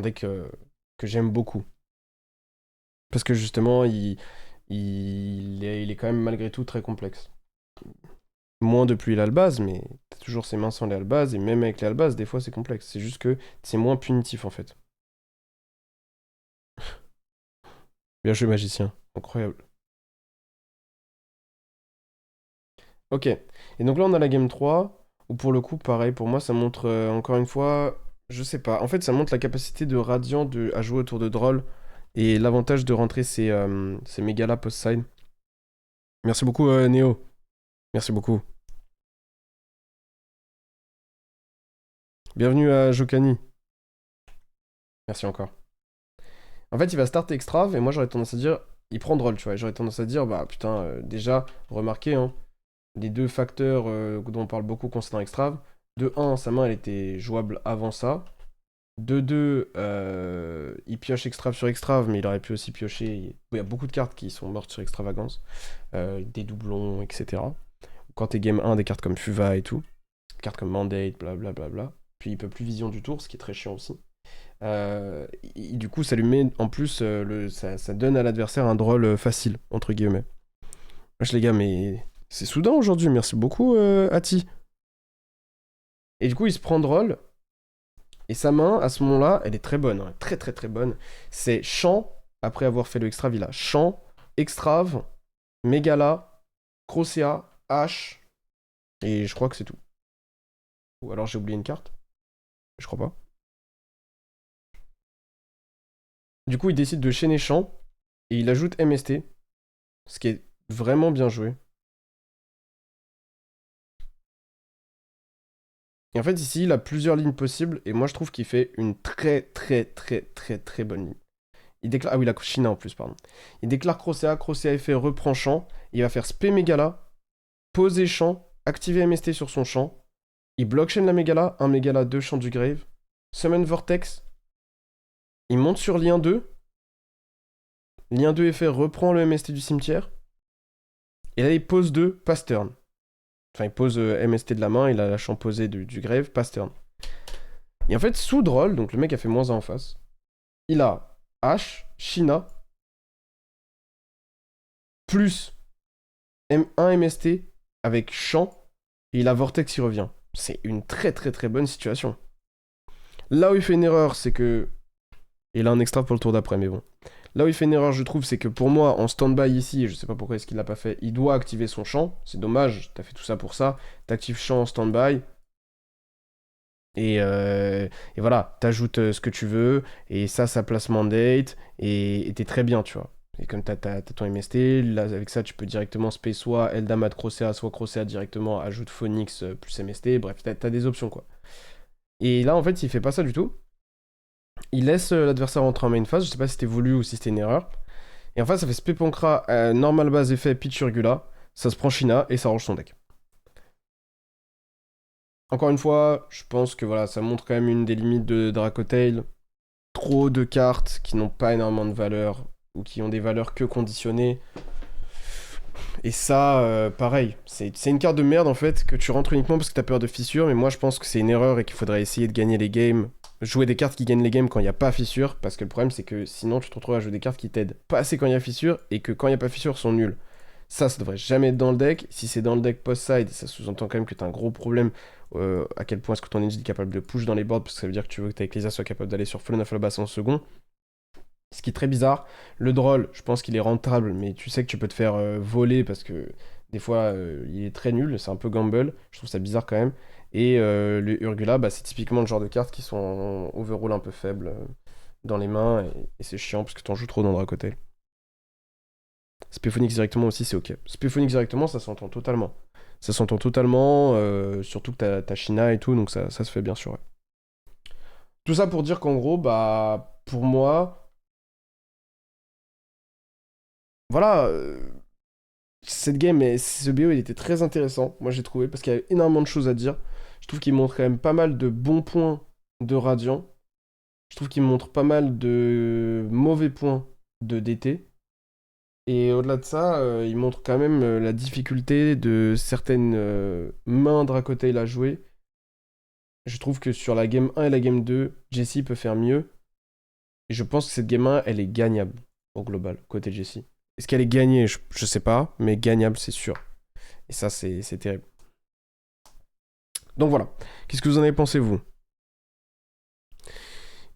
deck que j'aime beaucoup. Parce que justement, il est quand même malgré tout très complexe. Moins depuis l'Albaz, mais t'as toujours ses mains sans les Albaz, et même avec les Albaz, des fois c'est complexe. C'est juste que c'est moins punitif en fait. Bien joué, magicien. Incroyable. Ok. Et donc là, on a la game 3, où pour le coup, pareil, pour moi, ça montre encore une fois, je sais pas. En fait, ça montre la capacité de Radiant à jouer autour de Droll, et l'avantage de rentrer ces Megala post-side. Merci beaucoup, Néo. Merci beaucoup. Bienvenue à Jokani. Merci encore. En fait, il va start Extrave, et moi j'aurais tendance à dire, il prend Droll, tu vois. J'aurais tendance à dire, bah putain, déjà, remarquez, hein, les deux facteurs dont on parle beaucoup concernant Extrave. De 1, sa main elle était jouable avant ça. De 2, il pioche Extrave sur Extrave, mais il aurait pu aussi piocher. Il y a beaucoup de cartes qui sont mortes sur Extravagance, des doublons, etc. Quand t'es game 1, des cartes comme Fuva et tout, des cartes comme Mandate, blablabla. Puis il peut plus vision du tour, ce qui est très chiant aussi. Du coup, ça lui met en plus, ça donne à l'adversaire un drôle facile, entre guillemets. Wesh les gars, mais c'est soudain aujourd'hui, merci beaucoup, Ati. Et du coup, il se prend drôle, et sa main, à ce moment-là, elle est très bonne, hein, très très très bonne. C'est Champ, après avoir fait le Extrave, il a Champ, Extrave, Megala, Crocea, H, et je crois que c'est tout. Ou alors j'ai oublié une carte. Je crois pas. Du coup, il décide de chaîner Champ, et il ajoute MST, ce qui est vraiment bien joué. Et en fait, ici, il a plusieurs lignes possibles, et moi je trouve qu'il fait une très très très très très bonne ligne. Il déclare. Ah oui, la China en plus, pardon. Il déclare Crocea, Crocea effet reprend champ, il va faire spé Megala, poser champ, activer MST sur son champ, il block chaîne la Megala, un Megala, 2 champs du grave, summon Vortex, il monte sur lien 2, lien 2 effet reprend le MST du cimetière, et là il pose 2, pass turn. Enfin, il pose MST de la main, il a la champ posée du grave, pass turn. Et en fait, sous Droll, donc le mec a fait -1 en face, il a H, China, plus un MST avec champ, et il a Vortex qui revient. C'est une très très très bonne situation. Là où il fait une erreur, c'est que... Il a un extra pour le tour d'après, mais bon. Là où il fait une erreur, je trouve, c'est que pour moi, en stand-by ici, et je sais pas pourquoi est-ce qu'il l'a pas fait, il doit activer son champ. C'est dommage, t'as fait tout ça pour ça. T'actives champ en stand-by. Et voilà, t'ajoutes ce que tu veux, et ça place mandate, et t'es très bien, tu vois. Et comme t'as ton MST, là, avec ça, tu peux directement spé soit Eldamad Crocea, soit Crocea directement, ajoute Phoenix plus MST, bref, t'as des options, quoi. Et là, en fait, il fait pas ça du tout. Il laisse l'adversaire rentrer en main phase, je sais pas si c'était voulu ou si c'était une erreur. Et en fait, ça fait spé Pancra, normal base effet, pitch Urgula. ça se prend China et ça range son deck. Encore une fois, je pense que voilà, ça montre quand même une des limites de Dracotail. Trop de cartes qui n'ont pas énormément de valeur ou qui ont des valeurs que conditionnées. Et ça, pareil, c'est une carte de merde en fait que tu rentres uniquement parce que t'as peur de fissure. Mais moi, je pense que c'est une erreur et qu'il faudrait essayer de gagner les games. Jouer des cartes qui gagnent les games quand il n'y a pas fissure. Parce que le problème, c'est que sinon, tu te retrouves à jouer des cartes qui t'aident pas assez quand il y a fissure et que quand il n'y a pas fissure, sont nulles. Ça devrait jamais être dans le deck. Si c'est dans le deck post-side, ça sous-entend quand même que t'as un gros problème. À quel point est-ce que ton engine est capable de push dans les boards, parce que ça veut dire que tu veux que ta Ecclesia soit capable d'aller sur Fallen of Alabas en second. Ce qui est très bizarre. Le Droll, je pense qu'il est rentable, mais tu sais que tu peux te faire voler parce que des fois il est très nul, c'est un peu gamble. Je trouve ça bizarre quand même. Et le Urgula, bah, c'est typiquement le genre de cartes qui sont en overall un peu faibles dans les mains, et c'est chiant parce que t'en joues trop dans Dracotail. Spéphonix directement aussi, c'est ok. Spéphonix directement, ça s'entend totalement. Ça s'entend totalement, surtout que t'as China et tout, donc ça se fait bien sûr. Ouais. Tout ça pour dire qu'en gros, bah, pour moi, voilà, cette game, ce BO, il était très intéressant, moi j'ai trouvé, parce qu'il y avait énormément de choses à dire. Je trouve qu'il montre quand même pas mal de bons points de Radiant. Je trouve qu'il montre pas mal de mauvais points de DT. Et au-delà de ça, il montre quand même la difficulté de certaines mains Dracotail à jouer. Je trouve que sur la game 1 et la game 2, Jessie peut faire mieux. Et je pense que cette game 1, elle est gagnable au global, côté Jessie. Est-ce qu'elle est gagnée? Je sais pas, mais gagnable, c'est sûr. Et ça, c'est terrible. Donc voilà. Qu'est-ce que vous en avez pensé, vous?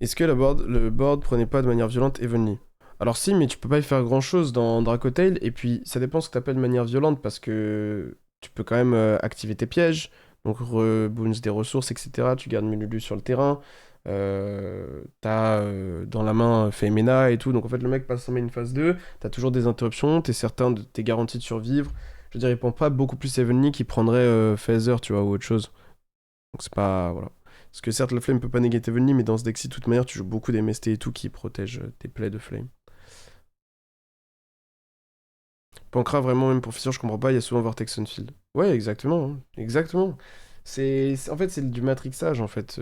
Est-ce que le board prenait pas de manière violente Evenly? Alors si, mais tu peux pas y faire grand-chose dans Dracotail, et puis ça dépend ce que t'appelles de manière violente, parce que tu peux quand même activer tes pièges, donc rebounce des ressources, etc. Tu gardes Mululu sur le terrain, t'as dans la main Femena et tout, donc en fait le mec passe en main phase 2, t'as toujours des interruptions, t'es certain de t'es garanti de survivre. Je veux dire, il prend pas beaucoup plus Evenly qu'il prendrait Phaser, tu vois, ou autre chose. Donc c'est pas... Voilà. Parce que certes, la flame peut pas négater Evenly, mais dans ce deck-ci, de toute manière, tu joues beaucoup des MST et tout qui protègent tes plaies de flame. Pancra, vraiment, même pour Fissure, je comprends pas, il y a souvent Vortex Sunfield. Ouais, exactement, hein. Exactement. En fait, c'est du matrixage, en fait.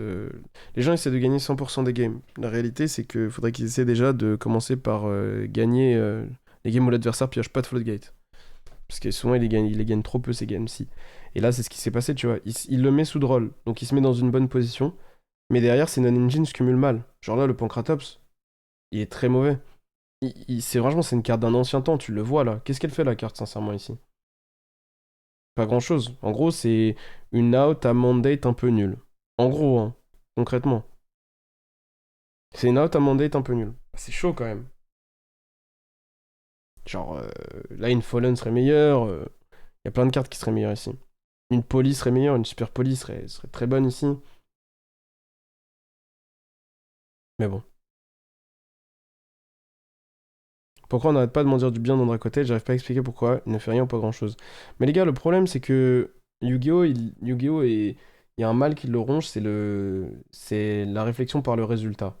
Les gens essaient de gagner 100% des games. La réalité, c'est qu'il faudrait qu'ils essaient déjà de commencer par gagner les games où l'adversaire pioche pas de floodgate. Parce que souvent, il les gagne trop peu, ces games-ci. Et là, c'est ce qui s'est passé, tu vois. Il le met sous droll, donc il se met dans une bonne position. Mais derrière, ses non-engines se cumulent mal. Genre là, le Pancratops, il est très mauvais. C'est franchement, c'est une carte d'un ancien temps, tu le vois là. Qu'est-ce qu'elle fait la carte, sincèrement, ici? Pas grand-chose. En gros, c'est une out à mandate un peu nulle. En gros, hein, concrètement. C'est une out à mandate un peu nulle. C'est chaud quand même. Genre, là, une Fallen serait meilleure. Il y a plein de cartes qui seraient meilleures ici. Une Poly serait meilleure, une Super Poly serait très bonne ici. Mais bon. Pourquoi on n'arrête pas de m'en dire du bien dans Dracotel? J'arrive pas à expliquer pourquoi il ne fait rien ou pas grand chose. Mais les gars, le problème c'est que Yu-Gi-Oh! Il y a un mal qui le ronge, c'est la réflexion par le résultat.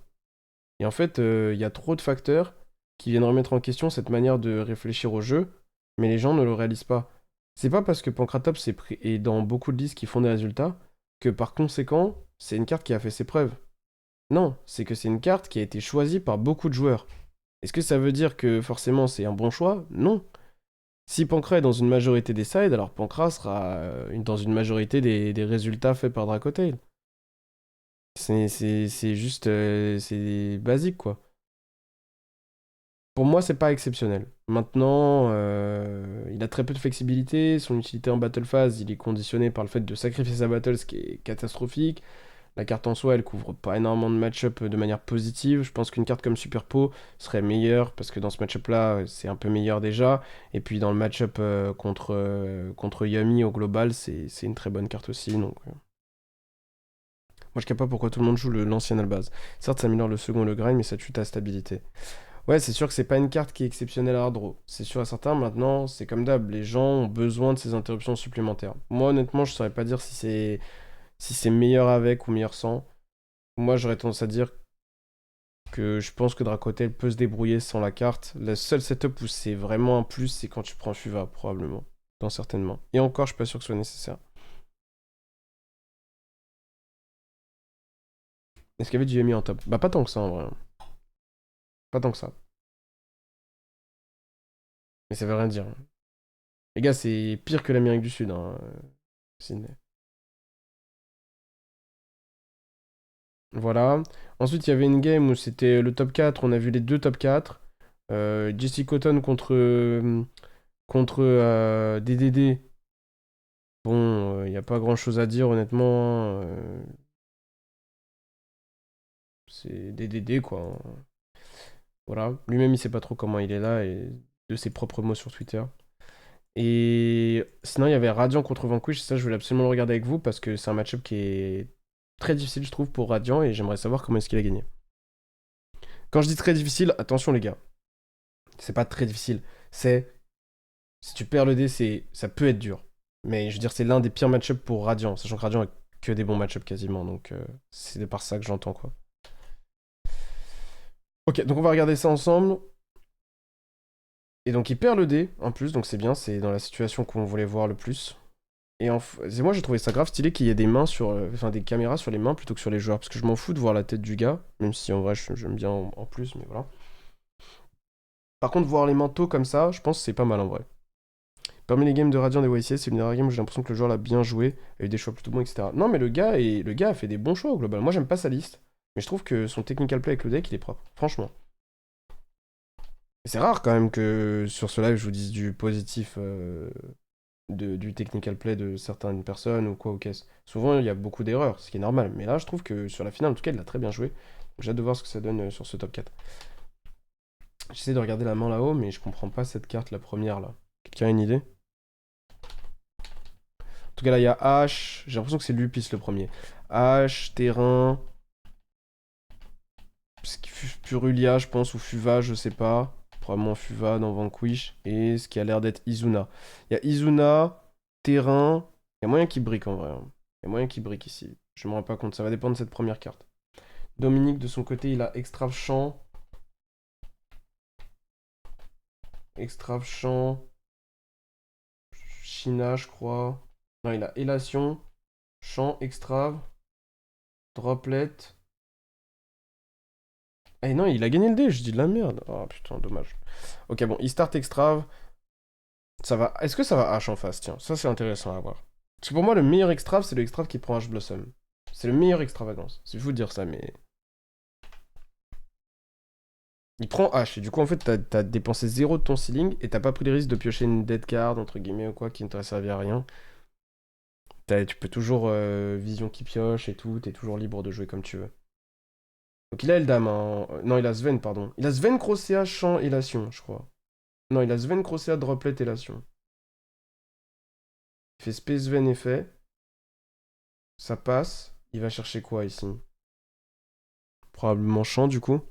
Et en fait, il y a trop de facteurs qui viennent remettre en question cette manière de réfléchir au jeu, mais les gens ne le réalisent pas. C'est pas parce que Pancratops est dans beaucoup de listes qui font des résultats que par conséquent, c'est une carte qui a fait ses preuves. Non, c'est que c'est une carte qui a été choisie par beaucoup de joueurs. Est-ce que ça veut dire que forcément c'est un bon choix? Non. Si Pancra est dans une majorité des sides, alors Pancra sera dans une majorité des résultats faits par Dracotail. C'est juste... c'est basique, quoi. Pour moi, c'est pas exceptionnel. Maintenant, il a très peu de flexibilité. Son utilité en battle phase, il est conditionné par le fait de sacrifier sa battle, ce qui est catastrophique. La carte en soi, elle couvre pas énormément de match-up de manière positive. Je pense qu'une carte comme Super Po serait meilleure, parce que dans ce match-up-là, c'est un peu meilleur déjà. Et puis dans le match-up contre Yami au global, c'est une très bonne carte aussi. Donc, moi, je ne sais pas pourquoi tout le monde joue l'ancien Albaz. Certes, ça améliore le second et le grind, mais ça tue ta stabilité. Ouais, c'est sûr que c'est pas une carte qui est exceptionnelle à hard draw. C'est sûr et certain, maintenant, c'est comme d'hab. Les gens ont besoin de ces interruptions supplémentaires. Moi, honnêtement, je saurais pas dire si c'est meilleur avec ou meilleur sans. Moi, j'aurais tendance à dire que je pense que Dracotel peut se débrouiller sans la carte. Le seul setup où c'est vraiment un plus, c'est quand tu prends Fuva, probablement. dans certaines mains. Et encore, je suis pas sûr que ce soit nécessaire. Est-ce qu'il y avait du Yami en top? Bah pas tant que ça en vrai. Pas tant que ça. Mais ça veut rien dire. Les gars, c'est pire que l'Amérique du Sud, hein, Sydney. Voilà. Ensuite, il y avait une game où c'était le top 4. On a vu les deux top 4. Jesse Cotton contre DDD. Bon, il n'y a pas grand chose à dire, honnêtement. C'est DDD, quoi. Voilà. Lui-même, il sait pas trop comment il est là et de ses propres mots sur Twitter. Et sinon, il y avait Radiant contre Vanquish. Ça, je voulais absolument le regarder avec vous parce que c'est un match-up qui est très difficile, je trouve, pour Radiant et j'aimerais savoir comment est-ce qu'il a gagné. Quand je dis très difficile, attention les gars, c'est pas très difficile. C'est si tu perds le dé, ça peut être dur. Mais je veux dire, c'est l'un des pires match-up pour Radiant, sachant que Radiant a que des bons match-up quasiment, donc c'est par ça que j'entends quoi. Ok, donc on va regarder ça ensemble. Et donc il perd le dé en plus, donc c'est bien, c'est dans la situation qu'on voulait voir le plus. Et moi j'ai trouvé ça grave stylé qu'il y ait des mains sur, enfin des caméras sur les mains plutôt que sur les joueurs, parce que je m'en fous de voir la tête du gars, même si en vrai j'aime bien en plus, mais voilà. Par contre voir les manteaux comme ça, je pense que c'est pas mal en vrai. Parmi les games de Radiant des YCS, c'est une des rares games où j'ai l'impression que le joueur l'a bien joué, a eu des choix plutôt bons, etc. Non mais le gars a fait des bons choix au global. Moi j'aime pas sa liste, mais je trouve que son technical play avec le deck il est propre, franchement. Et c'est rare quand même que sur ce live je vous dise du positif du technical play de certaines personnes ou quoi ou qu'est-ce. Souvent, il y a beaucoup d'erreurs, ce qui est normal. Mais là, je trouve que sur la finale, en tout cas, il l'a très bien joué. J'ai hâte de voir ce que ça donne sur ce top 4. J'essaie de regarder la main là-haut, mais je comprends pas cette carte, la première là. Quelqu'un a une idée? En tout cas, là, il y a H. J'ai l'impression que c'est Lupis le premier. H, terrain. Purulia, je pense, ou Fuva, je sais pas. Probablement Fuva dans Vanquish. Et ce qui a l'air d'être Izuna. Il y a Izuna, terrain. Il y a moyen qu'il brique en vrai, hein. Il y a moyen qu'il brique ici. Je me rends pas compte, ça va dépendre de cette première carte. Dominique, de son côté, il a Extrave Champ. Extrave Champ. China, je crois. Non, il a Élation. Champ, Extrave. Droplet. Eh non, il a gagné le dé, je dis de la merde. Oh putain, dommage. Ok, bon, il start Extrave. Ça va. Est-ce que ça va H en face? Tiens, ça c'est intéressant à voir. Parce que pour moi, le meilleur Extrave, c'est le Extrave qui prend H Blossom. C'est le meilleur extravagance. C'est fou de dire ça, mais. Il prend H, et du coup, en fait, t'as dépensé 0 de ton ceiling, et t'as pas pris le risque de piocher une dead card, entre guillemets, ou quoi, qui ne t'a servi à rien. Tu peux toujours vision qui pioche et tout, t'es toujours libre de jouer comme tu veux. Donc il a Eldam, hein. Non, il a Sven, pardon. Il a Sven Crocea, Champ, Élation, je crois. Non, il a Sven Crocea, Droplet, Élation. Il fait Space Sven effet. Ça passe. Il va chercher quoi ici? Probablement Champ, du coup.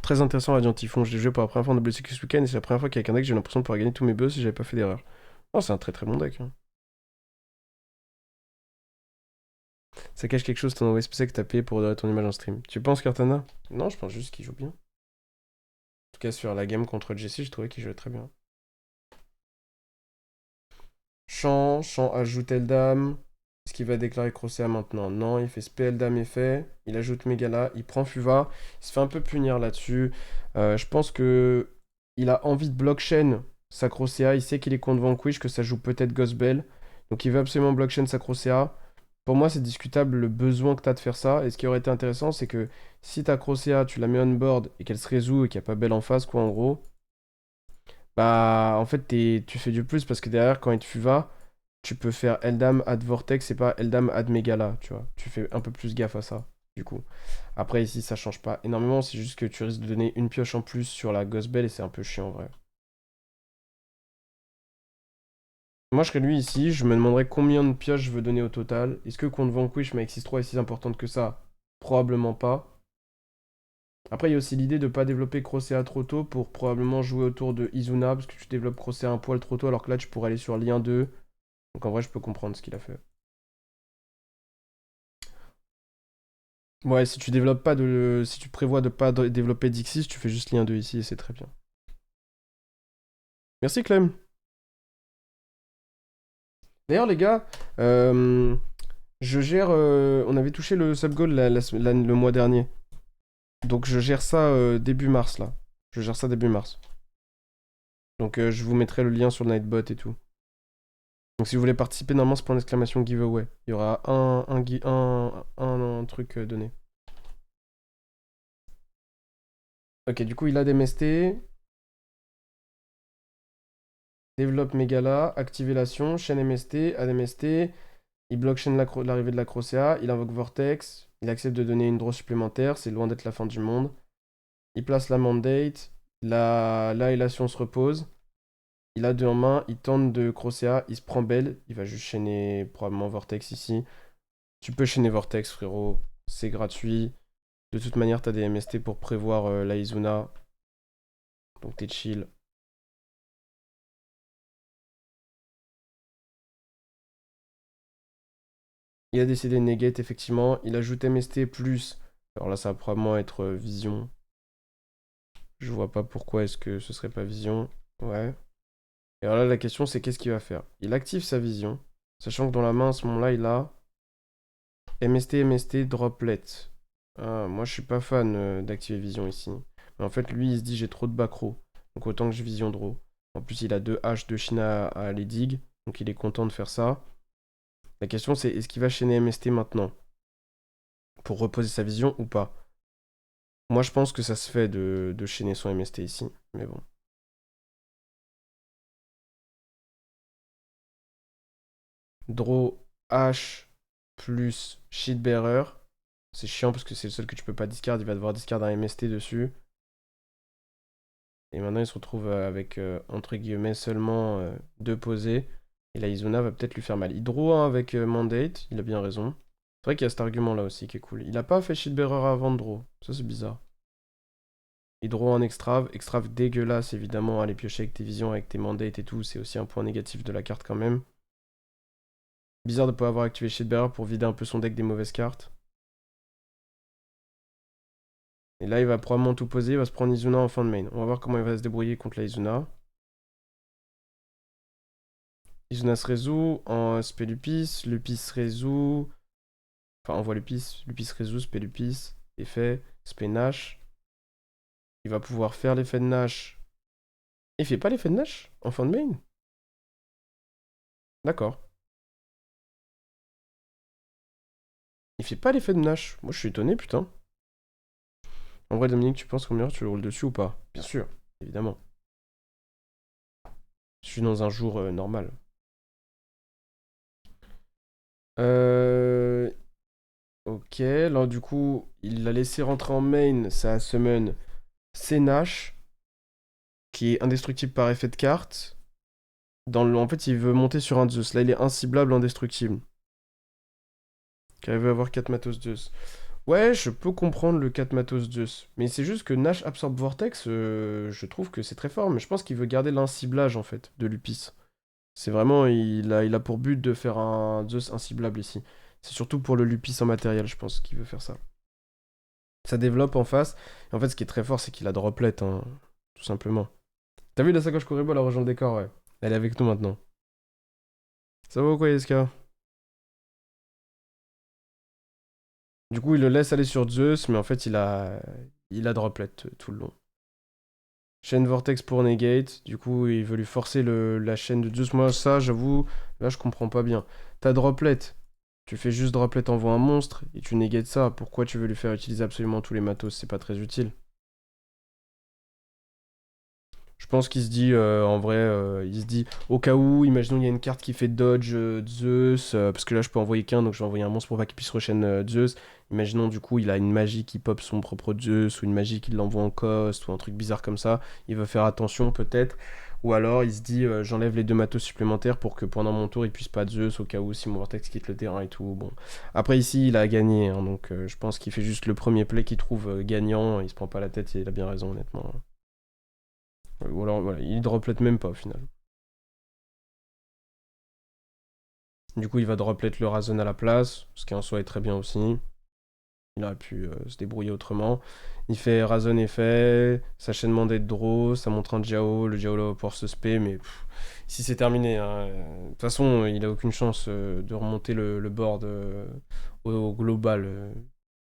Très intéressant, Radiant Typhon. Je l'ai joué pour la première fois en WCQ ce week-end, et c'est la première fois qu'avec un deck, j'ai l'impression de pouvoir gagner tous mes buzz si j'avais pas fait d'erreur. Oh, c'est un très très bon deck, hein. Ça cache quelque chose ton envoyé spécial que t'as payé pour redorer ton image en stream. Tu penses, Cortana? Non, je pense juste qu'il joue bien. En tout cas, sur la game contre Jesse, je trouvais qu'il jouait très bien. Champ ajoute Eldam. Est-ce qu'il va déclarer Crocea maintenant? Non, il fait spé Eldam effet. Il ajoute Megala, il prend Fuva. Il se fait un peu punir là-dessus. Je pense que il a envie de blockchain sa Crocea. Il sait qu'il est contre Vanquish, que ça joue peut-être Gospel. Donc il veut absolument blockchain sa Crocea. Pour moi, c'est discutable le besoin que tu as de faire ça. Et ce qui aurait été intéressant, c'est que si ta Crocea, tu la mets on board et qu'elle se résout et qu'il n'y a pas Belle en face, quoi, en gros, bah, en fait, tu fais du plus parce que derrière, quand tu vas, tu peux faire Eldam add Vortex et pas Eldam add Megala, tu vois. Tu fais un peu plus gaffe à ça, du coup. Après, ici, ça change pas énormément, c'est juste que tu risques de donner une pioche en plus sur la Ghost Bell et c'est un peu chiant, en vrai. Moi, je serais lui ici, je me demanderais combien de pioches je veux donner au total. Est-ce que contre Vanquish, ma X3 est si importante que ça? Probablement pas. Après, il y a aussi l'idée de ne pas développer Crocea trop tôt pour probablement jouer autour de Izuna, parce que tu développes Crocea un poil trop tôt, alors que là, tu pourrais aller sur lien 2. Donc en vrai, je peux comprendre ce qu'il a fait. Ouais, si tu développes pas de. Si tu prévois de pas développer Dixis, tu fais juste lien 2 ici et c'est très bien. Merci Clem. D'ailleurs les gars, je gère... on avait touché le sub goal le mois dernier. Donc je gère ça début mars là. Je gère ça début mars. Donc je vous mettrai le lien sur le Nightbot et tout. Donc si vous voulez participer, normalement c'est point d'exclamation giveaway. Il y aura un truc donné. Ok, du coup il a des MST. Développe Megala, activation, chaîne MST, add MST. Il bloque chaîne l'arrivée de la Crocea. Il invoque Vortex. Il accepte de donner une draw supplémentaire. C'est loin d'être la fin du monde. Il place la mandate. Là, et là, si on se repose. Il a deux en main. Il tente de Crocea. Il se prend belle. Il va juste chaîner probablement Vortex ici. Tu peux chaîner Vortex, frérot. C'est gratuit. De toute manière, t'as des MST pour prévoir la Izuna. Donc t'es chill. Il a décidé de negate, effectivement. Il ajoute MST plus. Alors là, ça va probablement être vision. Je vois pas pourquoi est-ce que ce serait pas vision. Ouais. Et alors là, la question, c'est qu'est-ce qu'il va faire? Il active sa vision. Sachant que dans la main, à ce moment-là, il a MST, MST, droplet. Ah, moi, je suis pas fan d'activer vision ici. Mais en fait, lui, il se dit j'ai trop de backrow. Donc autant que je vision draw. En plus, il a deux H de Chine à aller dig. Donc il est content de faire ça. La question, c'est est-ce qu'il va chaîner MST maintenant? Pour reposer sa vision ou pas? Moi, je pense que ça se fait de chaîner son MST ici. Mais bon. Draw H plus Sheetbearer. C'est chiant parce que c'est le seul que tu peux pas discard. Il va devoir discard un MST dessus. Et maintenant, il se retrouve avec, entre guillemets, seulement deux posés. Et la Izuna va peut-être lui faire mal. Il draw un avec Mandate. Il a bien raison. C'est vrai qu'il y a cet argument-là aussi qui est cool. Il a pas fait Sheetbearer avant de draw. Ça, c'est bizarre. Il draw un Extrave. Extrave dégueulasse, évidemment. Aller piocher avec tes visions, avec tes Mandates et tout. C'est aussi un point négatif de la carte quand même. Bizarre de pas avoir activé Sheetbearer pour vider un peu son deck des mauvaises cartes. Et là, il va probablement tout poser. Il va se prendre Izuna en fin de main. On va voir comment il va se débrouiller contre la Izuna. Izuna se résout en spé Lupis. Lupis se résout. Enfin, envoie Lupis. Lupis se résout. Spé Lupis. Effet. Spé Nash. Il va pouvoir faire l'effet de Nash. Il fait pas l'effet de Nash en fin de main? D'accord. Il fait pas l'effet de Nash. Moi, je suis étonné, putain. En vrai, Dominique, tu penses combien tu le roules dessus ou pas? Bien sûr, évidemment. Je suis dans un jour normal. Ok, là du coup, il l'a laissé rentrer en main, ça summon c'est Nash, qui est indestructible par effet de carte. En fait, il veut monter sur un Zeus. Là, il est inciblable, indestructible. Car il veut avoir 4 matos Zeus. Ouais, je peux comprendre le 4 matos Zeus. Mais c'est juste que Nash absorbe Vortex, je trouve que c'est très fort. Mais je pense qu'il veut garder l'inciblage, en fait, de Lupis. C'est vraiment, il a pour but de faire un Zeus inciblable ici. C'est surtout pour le Lupis en matériel, je pense, qu'il veut faire ça. Ça développe en face. Et en fait, ce qui est très fort, c'est qu'il a droplet, hein, tout simplement. T'as vu la sacoche Kuribo, elle a rejoint le décor, ouais. Elle est avec nous maintenant. Ça va ou quoi, Yeska? Du coup, il le laisse aller sur Zeus, mais en fait, il a droplet tout le long. Chaîne Vortex pour negate. Du coup, il veut lui forcer la chaîne de Zeus. Moi, ça, j'avoue, là, je comprends pas bien. T'as droplet. Tu fais juste droplet, envoie un monstre, et tu negates ça. Pourquoi tu veux lui faire utiliser absolument tous les matos? C'est pas très utile. Je pense qu'il se dit, en vrai, il se dit, au cas où, imaginons il y a une carte qui fait dodge Zeus, parce que là je peux envoyer qu'un, donc je vais envoyer un monstre pour pas qu'il puisse rechaîne Zeus. Imaginons du coup, il a une magie qui pop son propre Zeus, ou une magie qui l'envoie en cost, ou un truc bizarre comme ça. Il va faire attention peut-être. Ou alors il se dit, j'enlève les deux matos supplémentaires pour que pendant mon tour il puisse pas Zeus, au cas où si mon Vortex quitte le terrain et tout. Bon. Après ici, il a gagné, hein, donc je pense qu'il fait juste le premier play qu'il trouve gagnant, il se prend pas la tête et il a bien raison, honnêtement. Ou alors, voilà, il droplet même pas au final. Du coup, il va droplet le Razon à la place, ce qui en soi est très bien aussi. Il aurait pu se débrouiller autrement. Il fait Razon effet, sa chaîne mandate draw, ça montre un Jiao, le Jiao là va pouvoir se spé, mais si c'est terminé, hein. De toute façon, il a aucune chance de remonter le board au global.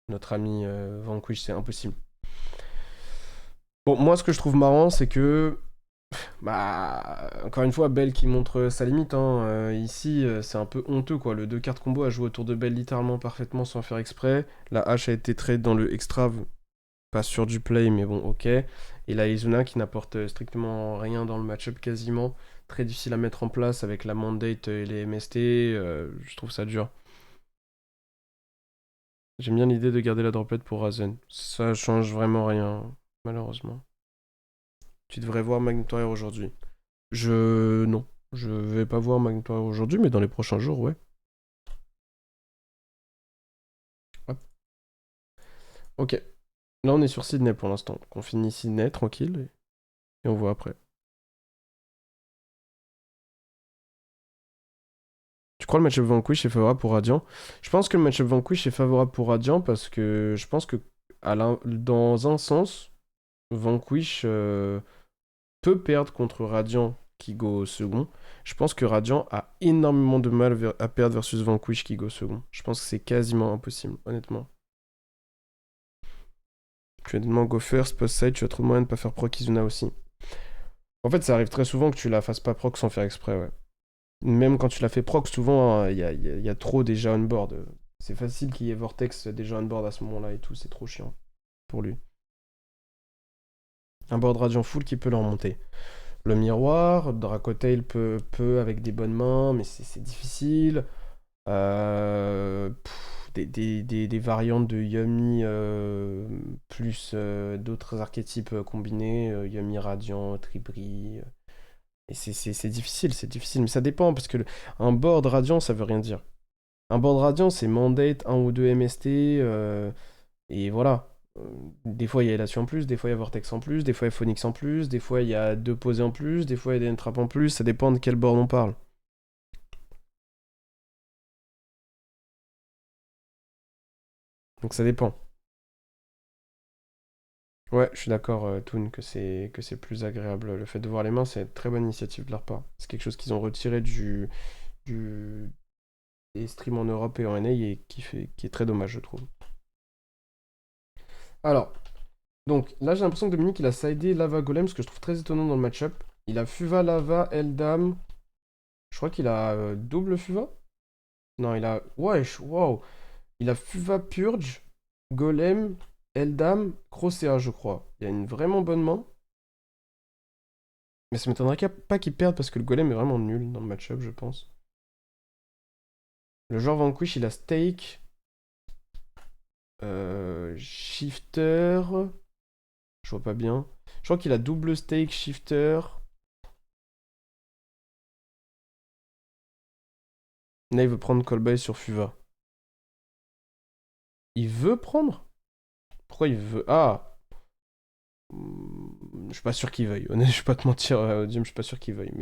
Notre ami Vanquish, c'est impossible. Bon, moi, ce que je trouve marrant, c'est que bah, encore une fois, Bell qui montre sa limite, hein. Ici, c'est un peu honteux, quoi. Le 2 cartes combo a joué autour de Bell littéralement parfaitement sans faire exprès. La hache a été trade dans le extra, pas sûr du play, mais bon, ok. Et la Izuna qui n'apporte strictement rien dans le match-up quasiment. Très difficile à mettre en place avec la mandate et les MST. Je trouve ça dur. J'aime bien l'idée de garder la droplet pour Razen. Ça change vraiment rien, malheureusement. Tu devrais voir Magnetoire aujourd'hui. Non. Je vais pas voir Magnetoire aujourd'hui, mais dans les prochains jours, ouais. Hop. Ok. Là, on est sur Sydney pour l'instant. Donc, on finit Sydney, tranquille, et on voit après. Tu crois le match-up Vanquish est favorable pour Radiant? Je pense que le match-up Vanquish est favorable pour Radiant parce que je pense que, dans un sens, Vanquish peut perdre contre Radiant qui go au second. Je pense que Radiant a énormément de mal à perdre versus Vanquish qui go au second. Je pense que c'est quasiment impossible, honnêtement. Tu as tellement go first, post side, tu as trop de moyens de pas faire proc Izuna aussi. En fait, ça arrive très souvent que tu la fasses pas proc sans faire exprès, ouais. Même quand tu la fais proc, souvent, il y a trop déjà on board. C'est facile qu'il y ait Vortex déjà on board à ce moment-là et tout, c'est trop chiant pour lui. Un board Radiant full qui peut le remonter. Le miroir, Dracotail peut avec des bonnes mains, mais c'est difficile. Des variantes de Yumi plus d'autres archétypes combinés, Yumi Radiant, Tribri. Et c'est difficile, c'est difficile. Mais ça dépend, parce que un board Radiant, ça veut rien dire. Un board Radiant, c'est mandate, 1 ou 2 MST, et voilà. Des fois, il y a Elation en plus, des fois, il y a Vortex en plus, des fois, il y a Phoenix en plus, des fois, il y a 2 posés en plus, des fois, il y a des entrappes en plus, ça dépend de quel board on parle. Donc ça dépend. Ouais, je suis d'accord, Toon, que c'est plus agréable. Le fait de voir les mains, c'est une très bonne initiative de leur part. C'est quelque chose qu'ils ont retiré du, des streams en Europe et en NA et qui est très dommage, je trouve. Alors, donc là, j'ai l'impression que Dominique, il a sidé Lava Golem, ce que je trouve très étonnant dans le match-up. Il a Fuva Lava, Eldam. Je crois qu'il a double Fuva. Non, il a. Wesh, wow. Il a Fuva Purge, Golem, Eldam, Crocea, je crois. Il a une vraiment bonne main. Mais ça m'étonnerait pas qu'il perde parce que le golem est vraiment nul dans le match-up, je pense. Le joueur Vanquish, il a Stake, Shifter. Je vois pas bien. Je crois qu'il a double Stake, Shifter. Là, il veut prendre Callby sur Fuva. Il veut prendre? Pourquoi il veut. Ah! Je suis pas sûr qu'il veuille. Honnêtement, je vais pas te mentir, Jim, je suis pas sûr qu'il veuille.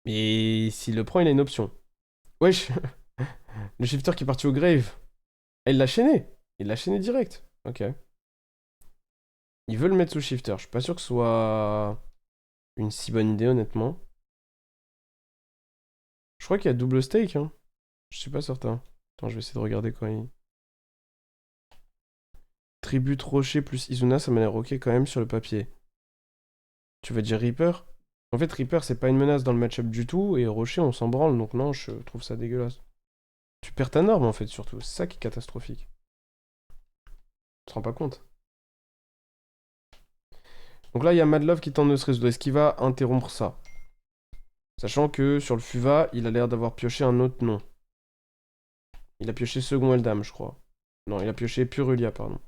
Mais s'il le prend, il a une option. Wesh! Le shifter qui est parti au grave. Ah, il l'a chaîné. Il l'a chaîné direct. Ok. Il veut le mettre sous shifter. Je suis pas sûr que ce soit une si bonne idée, honnêtement. Je crois qu'il y a double stake, hein. Je suis pas certain. Attends, je vais essayer de regarder quand il. Tribute Rocher plus Izuna, ça m'a l'air ok quand même sur le papier. Tu veux dire Reaper? En fait, Reaper, c'est pas une menace dans le match-up du tout, et Rocher, on s'en branle, donc non, je trouve ça dégueulasse. Tu perds ta norme, en fait, surtout. C'est ça qui est catastrophique. Tu te rends pas compte. Donc là, il y a Madlove qui tente de se résoudre. Est-ce qu'il va interrompre ça? Sachant que sur le Fuva, il a l'air d'avoir pioché un autre nom. Il a pioché Second Eldam, je crois. Non, il a pioché Purulia, pardon.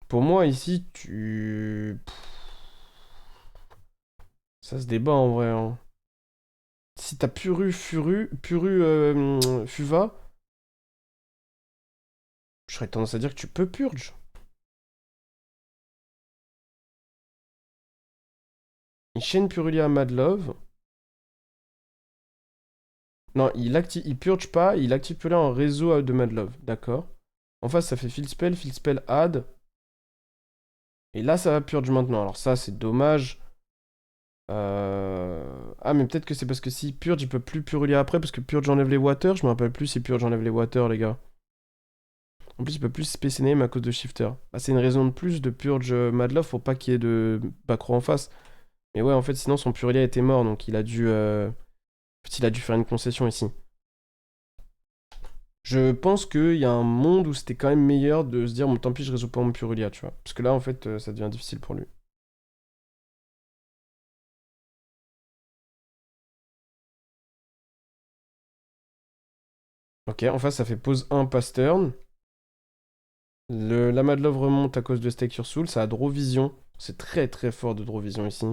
Pour moi, ici, ça se débat en vrai, hein. Si t'as Fuva, je serais tendance à dire que tu peux Purge. Il chaîne Purulia à Madlove. Non, il purge pas, il active Purlia en réseau de Madlove, d'accord. En face, ça fait Field Spell add. Et là, ça va purge maintenant. Alors ça, c'est dommage. Ah, mais peut-être que c'est parce que si purge, il peut plus purger après, parce que purge enlève les water. Je me rappelle plus si purge enlève les water, les gars. En plus, il peut plus Space Name à cause de Shifter. Bah, c'est une raison de plus de purge Madlove pour pas qu'il y ait de backrow en face. Mais ouais, en fait, sinon son Purlia était mort, donc il a dû, en fait, il a dû faire une concession ici. Je pense qu'il y a un monde où c'était quand même meilleur de se dire, bon, tant pis, je résous pas mon Purlia, tu vois. Parce que là, en fait, ça devient difficile pour lui. Ok, en face, ça fait pose 1 pass turn. La Madlove remonte à cause de Stake Your Soul, ça a Draw Vision. C'est très très fort de Draw Vision ici.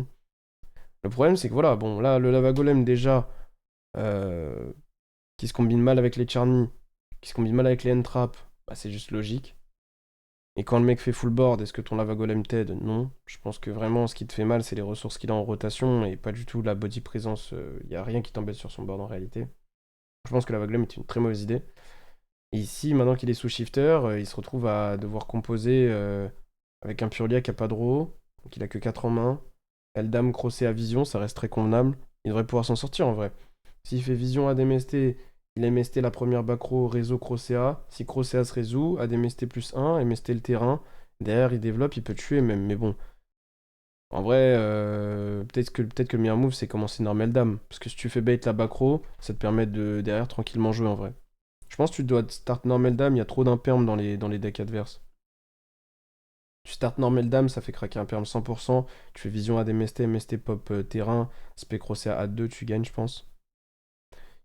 Le problème, c'est que voilà, bon, là, le Lava Golem, déjà, euh, qui se combine mal avec les Charmy, qui se combine mal avec les Entrap, bah, c'est juste logique. Et quand le mec fait full board, est-ce que ton Lava Golem t'aide? Non. Je pense que vraiment, ce qui te fait mal, c'est les ressources qu'il a en rotation et pas du tout la body présence. Il y a rien qui t'embête sur son board en réalité. Je pense que Lava Golem est une très mauvaise idée. Et ici, maintenant qu'il est sous shifter, il se retrouve à devoir composer avec un Purlia qui a pas de draw, donc il a que 4 en main. Eldam crossé à vision, ça reste très convenable. Il devrait pouvoir s'en sortir en vrai. S'il fait vision ADMST, il a MST la première back row, réseau Crocea. Si Crocea se résout, ADMST plus 1, MST le terrain. Derrière, il développe, il peut tuer même. Mais bon, en vrai, peut-être que le meilleur move, c'est commencer normal dame. Parce que si tu fais bait la back row, ça te permet de derrière tranquillement jouer en vrai. Je pense que tu dois start normal dame, il y a trop d'imperm dans les decks adverses. Tu start normal dame, ça fait craquer un perm 100%. Tu fais vision ADMST, MST pop terrain, spec Crocea à 2, tu gagnes, je pense.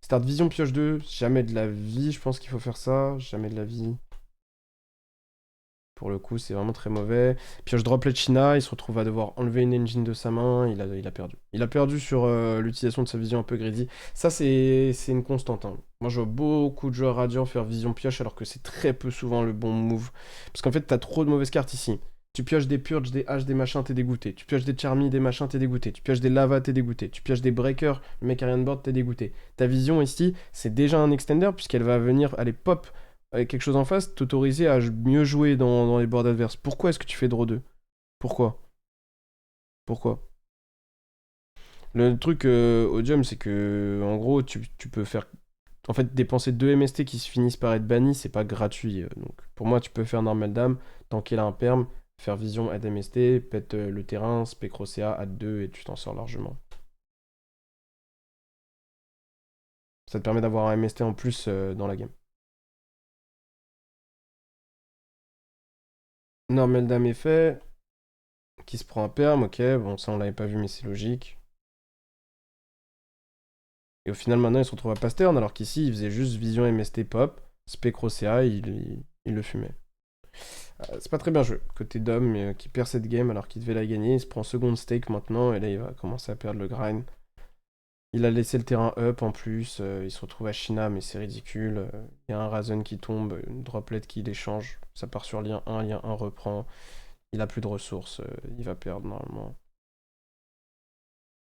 Start vision pioche 2, jamais de la vie, je pense qu'il faut faire ça. Jamais de la vie. Pour le coup, c'est vraiment très mauvais. Pioche droplet China, il se retrouve à devoir enlever une engine de sa main, il a perdu. Il a perdu sur l'utilisation de sa vision un peu greedy. Ça, c'est une constante, hein. Moi, je vois beaucoup de joueurs radiants faire vision pioche alors que c'est très peu souvent le bon move. Parce qu'en fait, t'as trop de mauvaises cartes ici. Tu pioches des purges, des haches, des machins, t'es dégoûté. Tu pioches des charmy, des machins, t'es dégoûté. Tu pioches des lava, t'es dégoûté. Tu pioches des breakers, le mec a rien de board, t'es dégoûté. Ta vision ici, c'est déjà un extender puisqu'elle va venir aller pop avec quelque chose en face, t'autoriser à mieux jouer dans les boards adverses. Pourquoi est-ce que tu fais draw 2? Pourquoi? Pourquoi? Le truc au jump, c'est que en gros, tu peux faire. En fait, dépenser 2 MST qui se finissent par être bannis, c'est pas gratuit. Donc, pour moi, tu peux faire normal dame, tanker là un perm, faire vision add MST, pète le terrain, spec Rosea, add 2 et tu t'en sors largement. Ça te permet d'avoir un MST en plus dans la game. Normal dame est fait, qui se prend un perm, ok, bon, ça on l'avait pas vu, mais c'est logique. Et au final, maintenant, il se retrouve à Pastern, alors qu'ici, il faisait juste Vision MST Pop, Spec Rosea, il le fumait. C'est pas très bien joué, côté Dom, mais qui perd cette game alors qu'il devait la gagner. Il se prend second stake maintenant, et là, il va commencer à perdre le grind. Il a laissé le terrain up en plus, il se retrouve à China, mais c'est ridicule. Il y a un Razen qui tombe, une droplet qui l'échange, ça part sur lien 1 reprend. Il a plus de ressources, il va perdre normalement.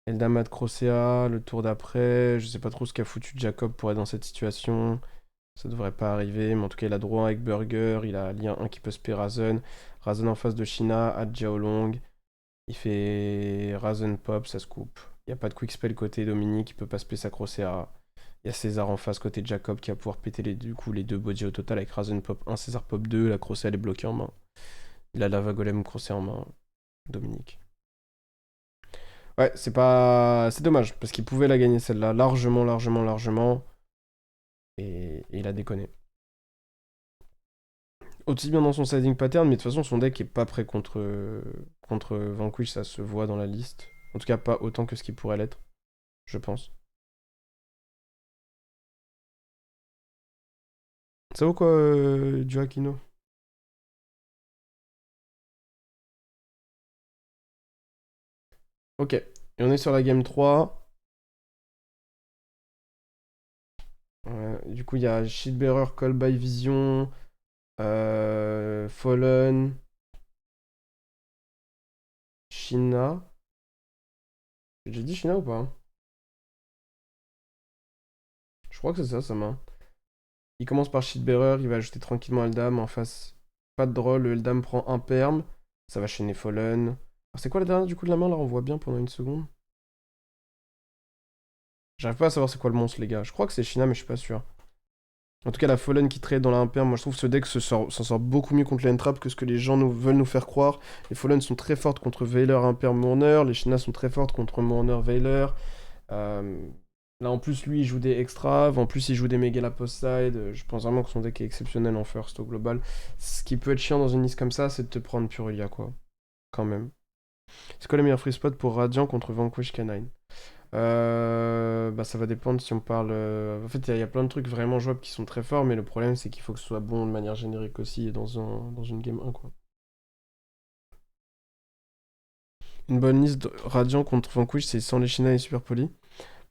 Eldamad Crocea, le tour d'après, je sais pas trop ce qu'a foutu Jacob pour être dans cette situation. Ça devrait pas arriver, mais en tout cas, il a droit avec Burger, il a lien 1 qui peut spé Razen. Razen en face de China, à Jiaolong. Il fait Razen Pop, ça se coupe. Il n'y a pas de quick spell côté Dominique, il peut pas spé sa Crocea. Il y a César en face côté Jacob qui va pouvoir péter du coup, les deux bodies au total avec Razen Pop 1, César Pop 2. La Crocea elle est bloquée en main. Il a Lava Golem Crocea en main, Dominique. Ouais, c'est pas. C'est dommage, parce qu'il pouvait la gagner celle-là, largement, largement, largement. Et il a déconné. Aussi bien dans son siding pattern, mais de toute façon, son deck est pas prêt contre Vanquish, ça se voit dans la liste. En tout cas, pas autant que ce qui pourrait l'être, je pense. Ça vaut quoi, du Hakino? Ok. Et on est sur la game 3. Du coup, il y a Shieldbearer, Call by Vision, Fallen, Shina. J'ai dit Shina ou pas? Je crois que c'est ça, sa main. Il commence par Shitbearer, il va ajouter tranquillement Eldam en face. Pas de drôle, le Eldam prend un perm. Ça va chaîner Fallen. Alors c'est quoi la dernière du coup de la main là? On voit bien pendant une seconde. J'arrive pas à savoir c'est quoi le monstre, les gars. Je crois que c'est Shina, mais je suis pas sûr. En tout cas, la Fallen qui trade dans la 1 moi je trouve que ce deck s'en sort beaucoup mieux contre les Entrap que ce que les gens veulent nous faire croire. Les Fallen sont très fortes contre Veiler, Imper, Mourner. Les Shina sont très fortes contre Mourner, Veiler. Euh, Là en plus, lui il joue des extraves. En plus, il joue des Megala post-side. Je pense vraiment que son deck est exceptionnel en first au global. Ce qui peut être chiant dans une liste comme ça, c'est de te prendre Purulia, quoi. Quand même. C'est quoi les meilleurs free spots pour Radiant contre Vanquish Canine? Bah ça va dépendre si on parle... En fait, il y a plein de trucs vraiment jouables qui sont très forts, mais le problème, c'est qu'il faut que ce soit bon de manière générique aussi et dans une game 1, quoi. Une bonne liste Radiant contre Vanquish, c'est sans les China et Super Poly.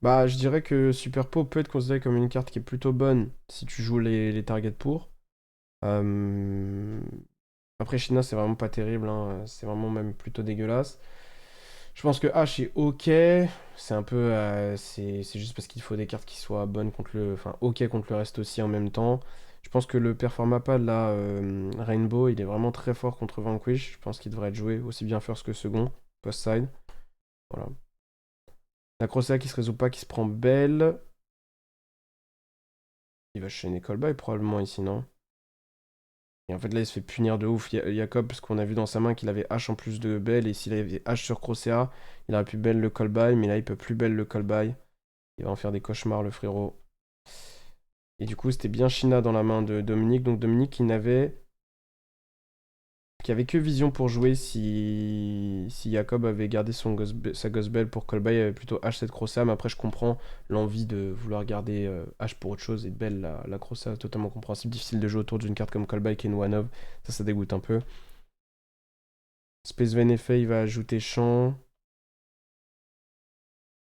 Bah, je dirais que Super Po peut être considéré comme une carte qui est plutôt bonne si tu joues les targets pour. Euh, Après, China, c'est vraiment pas terrible, hein. C'est vraiment même plutôt dégueulasse. Je pense que H est ok. C'est un peu. C'est juste parce qu'il faut des cartes qui soient bonnes contre le. Enfin, ok contre le reste aussi en même temps. Je pense que le Performapal, là, Rainbow, il est vraiment très fort contre Vanquish. Je pense qu'il devrait être joué aussi bien first que second, post-side. Voilà. La Crosséa qui se résout pas, qui se prend belle. Il va chaîner Callby probablement ici, non? Et en fait, là, il se fait punir de ouf. Jacob, parce qu'on a vu dans sa main qu'il avait H en plus de Bell. Et s'il avait H sur Crosséa, il aurait pu Bell le callby. Mais là, il peut plus Bell le callby. Il va en faire des cauchemars, le frérot. Et du coup, c'était bien China dans la main de Dominique. Donc, Dominique qui avait que vision pour jouer si Jacob avait gardé sa Ghost Bell pour callby. Il avait plutôt H7 Crosséa. Mais après, je comprends l'envie de vouloir garder H pour autre chose. Et Bell, la Crosséa, totalement compréhensible. Difficile de jouer autour d'une carte comme callby qui est une one-of. Ça dégoûte un peu. Space Vein effet, il va ajouter champ.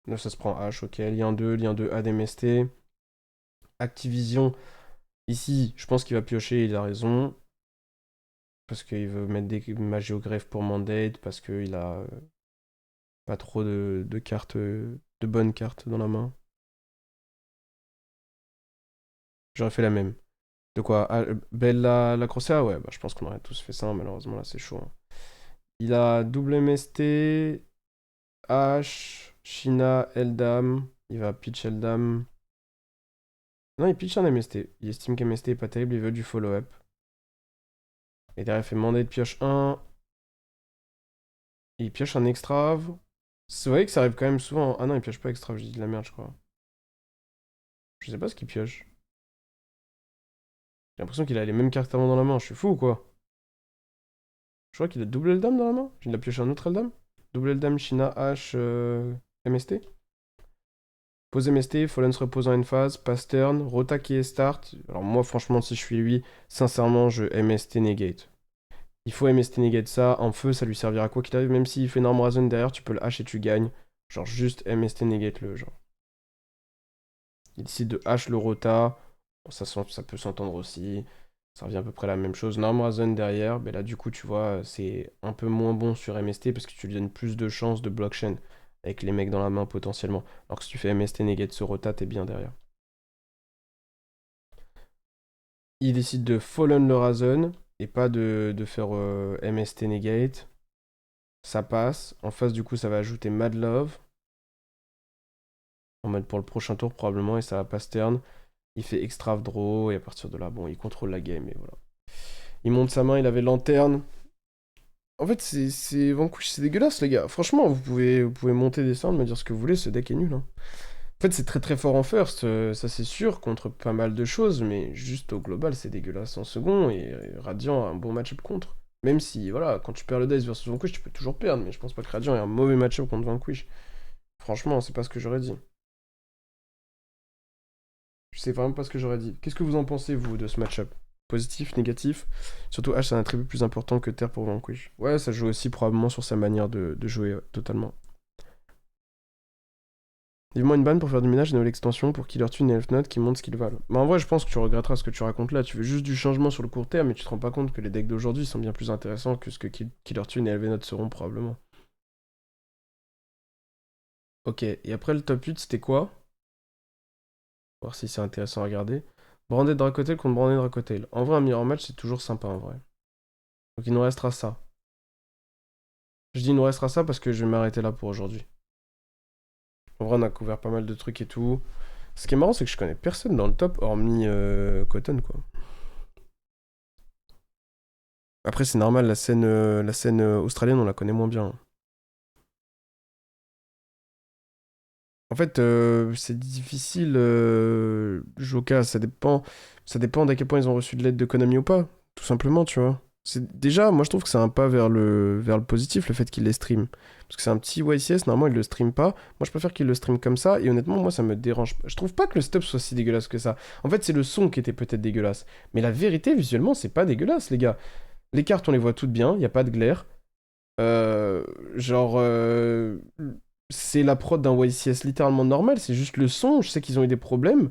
Là, ça se prend H, ok. Lien 2 ADMST. Activision. Ici, je pense qu'il va piocher, il a raison. Parce qu'il veut mettre des magiogreffes pour mandate. Parce qu'il a pas trop de cartes, de bonnes cartes dans la main. J'aurais fait la même. De quoi? Belle la Crosséa? Ouais, bah, je pense qu'on aurait tous fait ça. Malheureusement, là, c'est chaud, hein. Il a double MST, H, Shina, Eldam. Il va pitch Eldam. Non, il pitch un MST. Il estime qu'MST est pas terrible, il veut du follow-up. Et derrière, il fait mandate de pioche 1. Il pioche un extrave. C'est vrai que ça arrive quand même souvent. Ah non, il pioche pas extrave, je dis de la merde, je crois. Je sais pas ce qu'il pioche. J'ai l'impression qu'il a les mêmes cartes avant dans la main. Je suis fou ou quoi? Je crois qu'il a double Eldam dans la main. Il a pioché un autre Eldam. Double Eldam, Shina, H, MST. Pose MST, Fallen se repose en une phase, pass turn, Rota qui est start. Alors moi, franchement, si je suis lui, sincèrement, je MST negate. Il faut MST negate ça. En feu, ça lui servira quoi qu'il arrive. Même s'il fait Norm Razen derrière, tu peux le H et tu gagnes. Genre, juste MST negate le genre. Il décide de H le Rota. Bon, ça peut s'entendre aussi. Ça revient à peu près à la même chose. Norm Razen derrière, mais là, du coup, tu vois, c'est un peu moins bon sur MST parce que tu lui donnes plus de chances de blockchain avec les mecs dans la main potentiellement. Alors que si tu fais MST negate ce Rota, t'es bien derrière. Il décide de Fallen le Razen et pas de faire MST negate. Ça passe. En face, du coup, ça va ajouter Mad Love. En mode pour le prochain tour, probablement. Et ça va pass turn. Il fait extra draw. Et à partir de là, bon, il contrôle la game. Et voilà. Il monte sa main. Il avait lanterne. En fait, c'est Vanquish, c'est dégueulasse, les gars. Franchement, vous pouvez monter, descendre, me dire ce que vous voulez. Ce deck est nul, hein. En fait, c'est très très fort en first, ça c'est sûr, contre pas mal de choses, mais juste au global, c'est dégueulasse en second, et Radiant a un bon match-up contre. Même si, voilà, quand tu perds le Dice versus Vanquish, tu peux toujours perdre, mais je pense pas que Radiant ait un mauvais match-up contre Vanquish. Franchement, c'est pas ce que j'aurais dit. Je sais vraiment pas ce que j'aurais dit. Qu'est-ce que vous en pensez, vous, de ce match-up? Positif, négatif? Surtout H, c'est un attribut plus important que Terre pour Vanquish. Ouais, ça joue aussi probablement sur sa manière de jouer, totalement. Vivement une banne pour faire du ménage, une nouvelle extension pour Killer Tune et Elf Note qui montrent ce qu'ils valent. Mais en vrai, je pense que tu regretteras ce que tu racontes là. Tu veux juste du changement sur le court terme, mais tu te rends pas compte que les decks d'aujourd'hui sont bien plus intéressants que ce que Killer Tune et Elf Note seront probablement. Ok, et après le top 8, c'était quoi? Voir si c'est intéressant à regarder. Branded Dracotail contre Branded Dracotail. En vrai, un mirror match, c'est toujours sympa en vrai. Donc il nous restera ça. Je dis il nous restera ça parce que je vais m'arrêter là pour aujourd'hui. En vrai, on a couvert pas mal de trucs et tout. Ce qui est marrant, c'est que je connais personne dans le top hormis Cotton, quoi. Après, c'est normal, la scène australienne, on la connaît moins bien. En fait, c'est difficile, Joka, ça dépend d'à quel point ils ont reçu de l'aide de Konami ou pas, tout simplement, tu vois. Déjà, moi je trouve que c'est un pas vers le positif, le fait qu'ils les streament. Parce que c'est un petit YCS, normalement ils le streament pas. Moi je préfère qu'ils le streament comme ça, et honnêtement, moi ça me dérange pas. Je trouve pas que le stop soit si dégueulasse que ça. En fait, c'est le son qui était peut-être dégueulasse. Mais la vérité, visuellement, c'est pas dégueulasse, les gars. Les cartes, on les voit toutes bien, y a pas de glaire. Euh, genre, c'est la prod d'un YCS littéralement normal, c'est juste le son, je sais qu'ils ont eu des problèmes,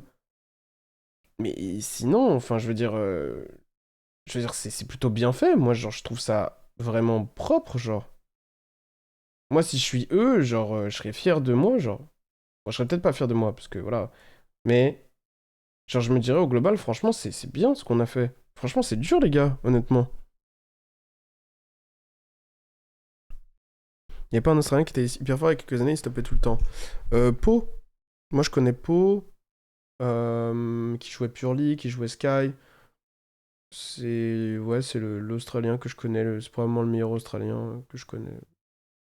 mais sinon, enfin, je veux dire, c'est plutôt bien fait, moi, genre, je trouve ça vraiment propre, genre. Moi, si je suis eux, genre, je serais fier de moi, genre. Bon, je serais peut-être pas fier de moi, parce que, voilà, mais, genre, je me dirais, au global, franchement, c'est bien ce qu'on a fait. Franchement, c'est dur, les gars, honnêtement. Il y a pas un Australien qui était hyper fort il y a quelques années, il se tapait tout le temps. Po, moi, je connais Po, qui jouait Purely, qui jouait Sky. C'est l'Australien que je connais, c'est probablement le meilleur Australien que je connais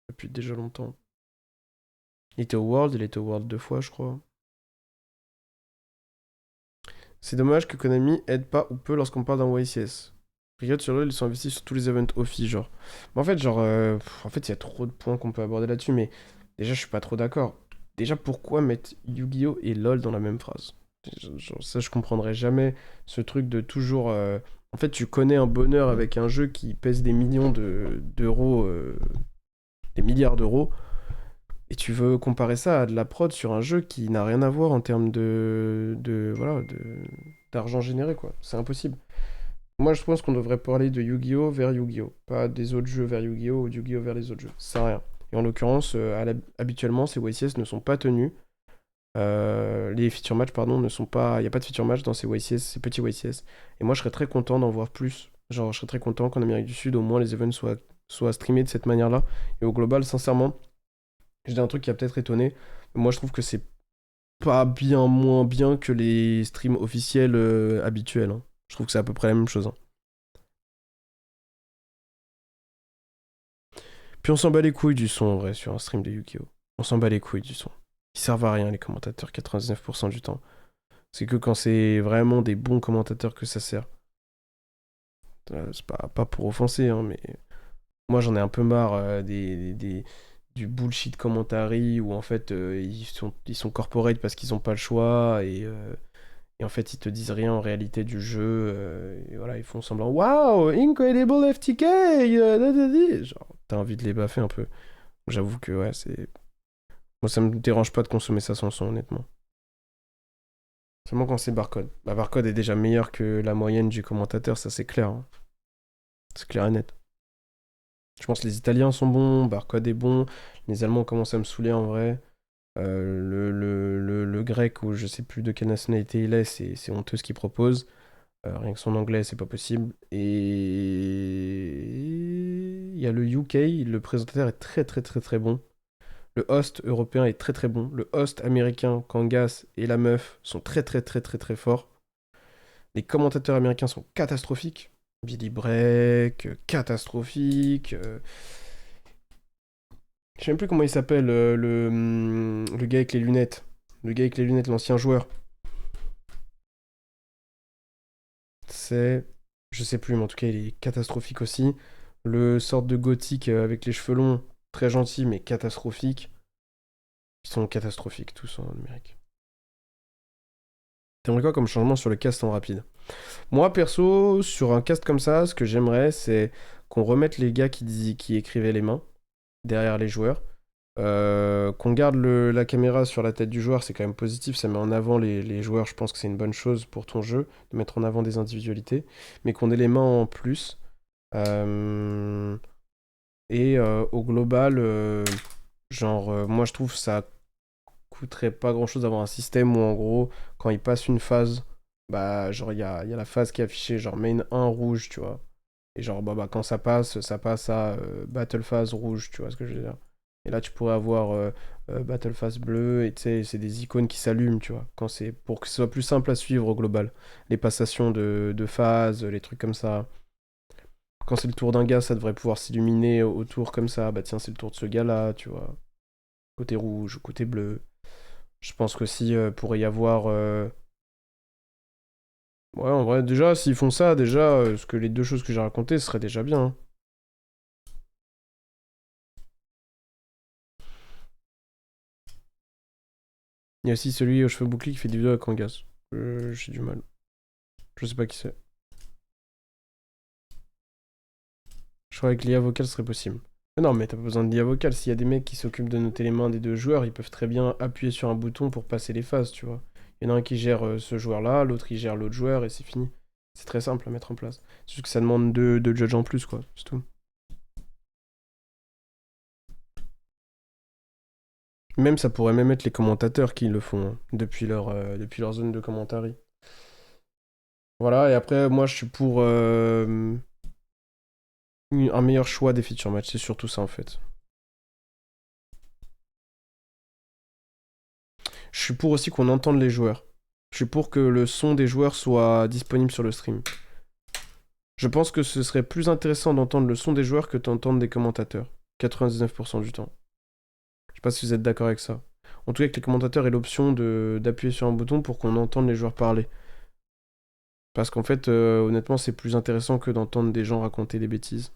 depuis déjà longtemps. Il était au World 2 fois, je crois. C'est dommage que Konami aide pas ou peu lorsqu'on parle d'un YCS. Riot sur eux, ils sont investis sur tous les events offi, genre. Mais en fait, genre, en fait, il y a trop de points qu'on peut aborder là-dessus, mais déjà, je suis pas trop d'accord. Déjà, pourquoi mettre Yu-Gi-Oh! Et LoL dans la même phrase? Genre, ça, je comprendrais jamais ce truc de toujours. En fait, tu connais un bonheur avec un jeu qui pèse des millions d'euros, des milliards d'euros, et tu veux comparer ça à de la prod sur un jeu qui n'a rien à voir en termes voilà, d'argent généré, quoi. C'est impossible. Moi, je pense qu'on devrait parler de Yu-Gi-Oh! Vers Yu-Gi-Oh! Pas des autres jeux vers Yu-Gi-Oh! Ou de Yu-Gi-Oh! Vers les autres jeux. Ça sert à rien. Et en l'occurrence, habituellement, ces YCS ne sont pas tenus. Les feature match, pardon, ne sont pas. Il n'y a pas de feature match dans ces YCS, ces petits YCS. Et moi, je serais très content d'en voir plus. Genre, je serais très content qu'en Amérique du Sud, au moins, les events soient streamés de cette manière-là. Et au global, sincèrement, je dis un truc qui a peut-être étonné. Mais moi, je trouve que c'est pas bien moins bien que les streams officiels habituels, hein. Je trouve que c'est à peu près la même chose, hein. Puis on s'en bat les couilles du son, en vrai, sur un stream de Yu-Gi-Oh! On s'en bat les couilles du son. Ils servent à rien, les commentateurs, 99% du temps. C'est que quand c'est vraiment des bons commentateurs que ça sert. C'est pas pour offenser, hein, mais moi j'en ai un peu marre du bullshit commentary où en fait ils sont corporate parce qu'ils ont pas le choix et en fait ils te disent rien en réalité du jeu. Et voilà, ils font semblant. Wow, incredible FTK! Genre, t'as envie de les baffer un peu. J'avoue que ouais, c'est. Moi ça me dérange pas de consommer ça sans son, honnêtement. Seulement quand c'est Barcode. Bah, Barcode est déjà meilleur que la moyenne du commentateur, ça c'est clair, hein. C'est clair et net. Je pense que les Italiens sont bons, Barcode est bon, les Allemands commencent à me saouler en vrai. Le grec, ou je sais plus de quelle nationalité il est, c'est honteux ce qu'il propose. Rien que son anglais, c'est pas possible. Et il y a le UK, le présentateur est très très très très bon. Le host européen est très très bon. Le host américain, Kangas et la meuf sont très très très très très forts. Les commentateurs américains sont catastrophiques. Billy Break, catastrophique. Je sais même plus comment il s'appelle, le gars avec les lunettes. Le gars avec les lunettes, l'ancien joueur. C'est. Je sais plus, mais en tout cas, il est catastrophique aussi. Le sort de gothique avec les cheveux longs, très gentil, mais catastrophique. Ils sont catastrophiques tous en numérique. T'aimerais quoi comme changement sur le cast en rapide? Moi, perso, sur un cast comme ça, ce que j'aimerais, c'est qu'on remette les gars qui écrivaient les mains derrière les joueurs. Qu'on garde la caméra sur la tête du joueur, c'est quand même positif, ça met en avant les joueurs, je pense que c'est une bonne chose pour ton jeu, de mettre en avant des individualités, mais qu'on ait les mains en plus. Euh, au global, genre, moi je trouve ça coûterait pas grand-chose d'avoir un système où, en gros, quand il passe une phase, bah, genre, il y a la phase qui est affichée, genre main 1 rouge, tu vois. Et genre, quand ça passe à Battle Phase rouge, tu vois ce que je veux dire. Et là, tu pourrais avoir Battle Phase bleu, et tu sais, c'est des icônes qui s'allument, tu vois, quand c'est pour que ce soit plus simple à suivre au global. Les passations de phase, les trucs comme ça. Quand c'est le tour d'un gars, ça devrait pouvoir s'illuminer autour comme ça. Bah tiens, c'est le tour de ce gars-là, tu vois. Côté rouge, côté bleu. Je pense qu'aussi pourrait y avoir... Ouais, en vrai, déjà, s'ils font ça, déjà, parce que les deux choses que j'ai racontées, ce serait déjà bien, hein. Il y a aussi celui aux cheveux bouclés qui fait des vidéos avec Kangas. J'ai du mal. Je sais pas qui c'est. Je crois que l'IA vocale serait possible. Mais non, mais t'as pas besoin de l'IA vocale. S'il y a des mecs qui s'occupent de noter les mains des deux joueurs, ils peuvent très bien appuyer sur un bouton pour passer les phases, tu vois. Il y en a un qui gère ce joueur-là, l'autre il gère l'autre joueur et c'est fini. C'est très simple à mettre en place. C'est juste que ça demande deux judges en plus, quoi. C'est tout. Même ça pourrait même être les commentateurs qui le font hein, depuis leur zone de commentaire. Voilà, et après, moi je suis pour un meilleur choix des feature match. C'est surtout ça en fait. Je suis pour aussi qu'on entende les joueurs. Je suis pour que le son des joueurs soit disponible sur le stream. Je pense que ce serait plus intéressant d'entendre le son des joueurs que d'entendre des commentateurs. 99% du temps. Je sais pas si vous êtes d'accord avec ça. En tout cas, que les commentateurs aient l'option d'appuyer sur un bouton pour qu'on entende les joueurs parler. Parce qu'en fait, honnêtement, c'est plus intéressant que d'entendre des gens raconter des bêtises.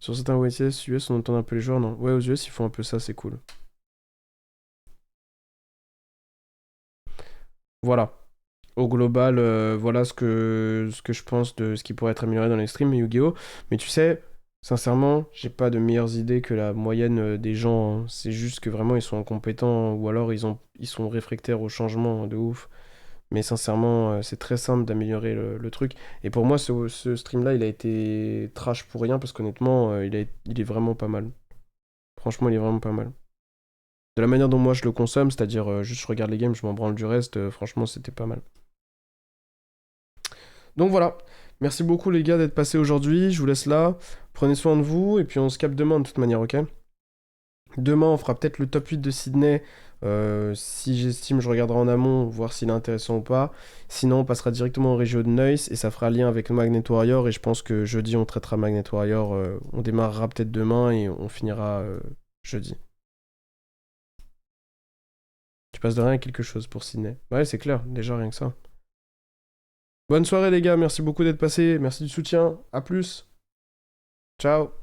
Sur certains OSS US, on entend un peu les joueurs, non? Ouais, aux US, ils font un peu ça, c'est cool. Voilà. Au global, voilà ce que je pense de ce qui pourrait être amélioré dans les streams Yu-Gi-Oh! Mais tu sais, sincèrement, j'ai pas de meilleures idées que la moyenne des gens, hein. C'est juste que vraiment ils sont incompétents ou alors ils sont réfractaires au changement de ouf. Mais sincèrement, c'est très simple d'améliorer le truc. Et pour moi, ce stream-là, il a été trash pour rien parce qu'honnêtement, il est vraiment pas mal. Franchement, il est vraiment pas mal. De la manière dont moi je le consomme, c'est-à-dire juste je regarde les games, je m'en branle du reste, franchement, c'était pas mal. Donc voilà. Merci beaucoup les gars d'être passés aujourd'hui. Je vous laisse là. Prenez soin de vous et puis on se capte demain de toute manière, ok? Demain, on fera peut-être le top 8 de Sydney. Si j'estime, je regarderai en amont, voir s'il est intéressant ou pas. Sinon, on passera directement au Régio de Neuss et ça fera lien avec Magnet Warrior. Et je pense que jeudi, on traitera Magnet Warrior. On démarrera peut-être demain et on finira jeudi. Tu passes de rien à quelque chose pour Sydney. Ouais, c'est clair, déjà rien que ça. Bonne soirée les gars, merci beaucoup d'être passés. Merci du soutien. À plus. Ciao.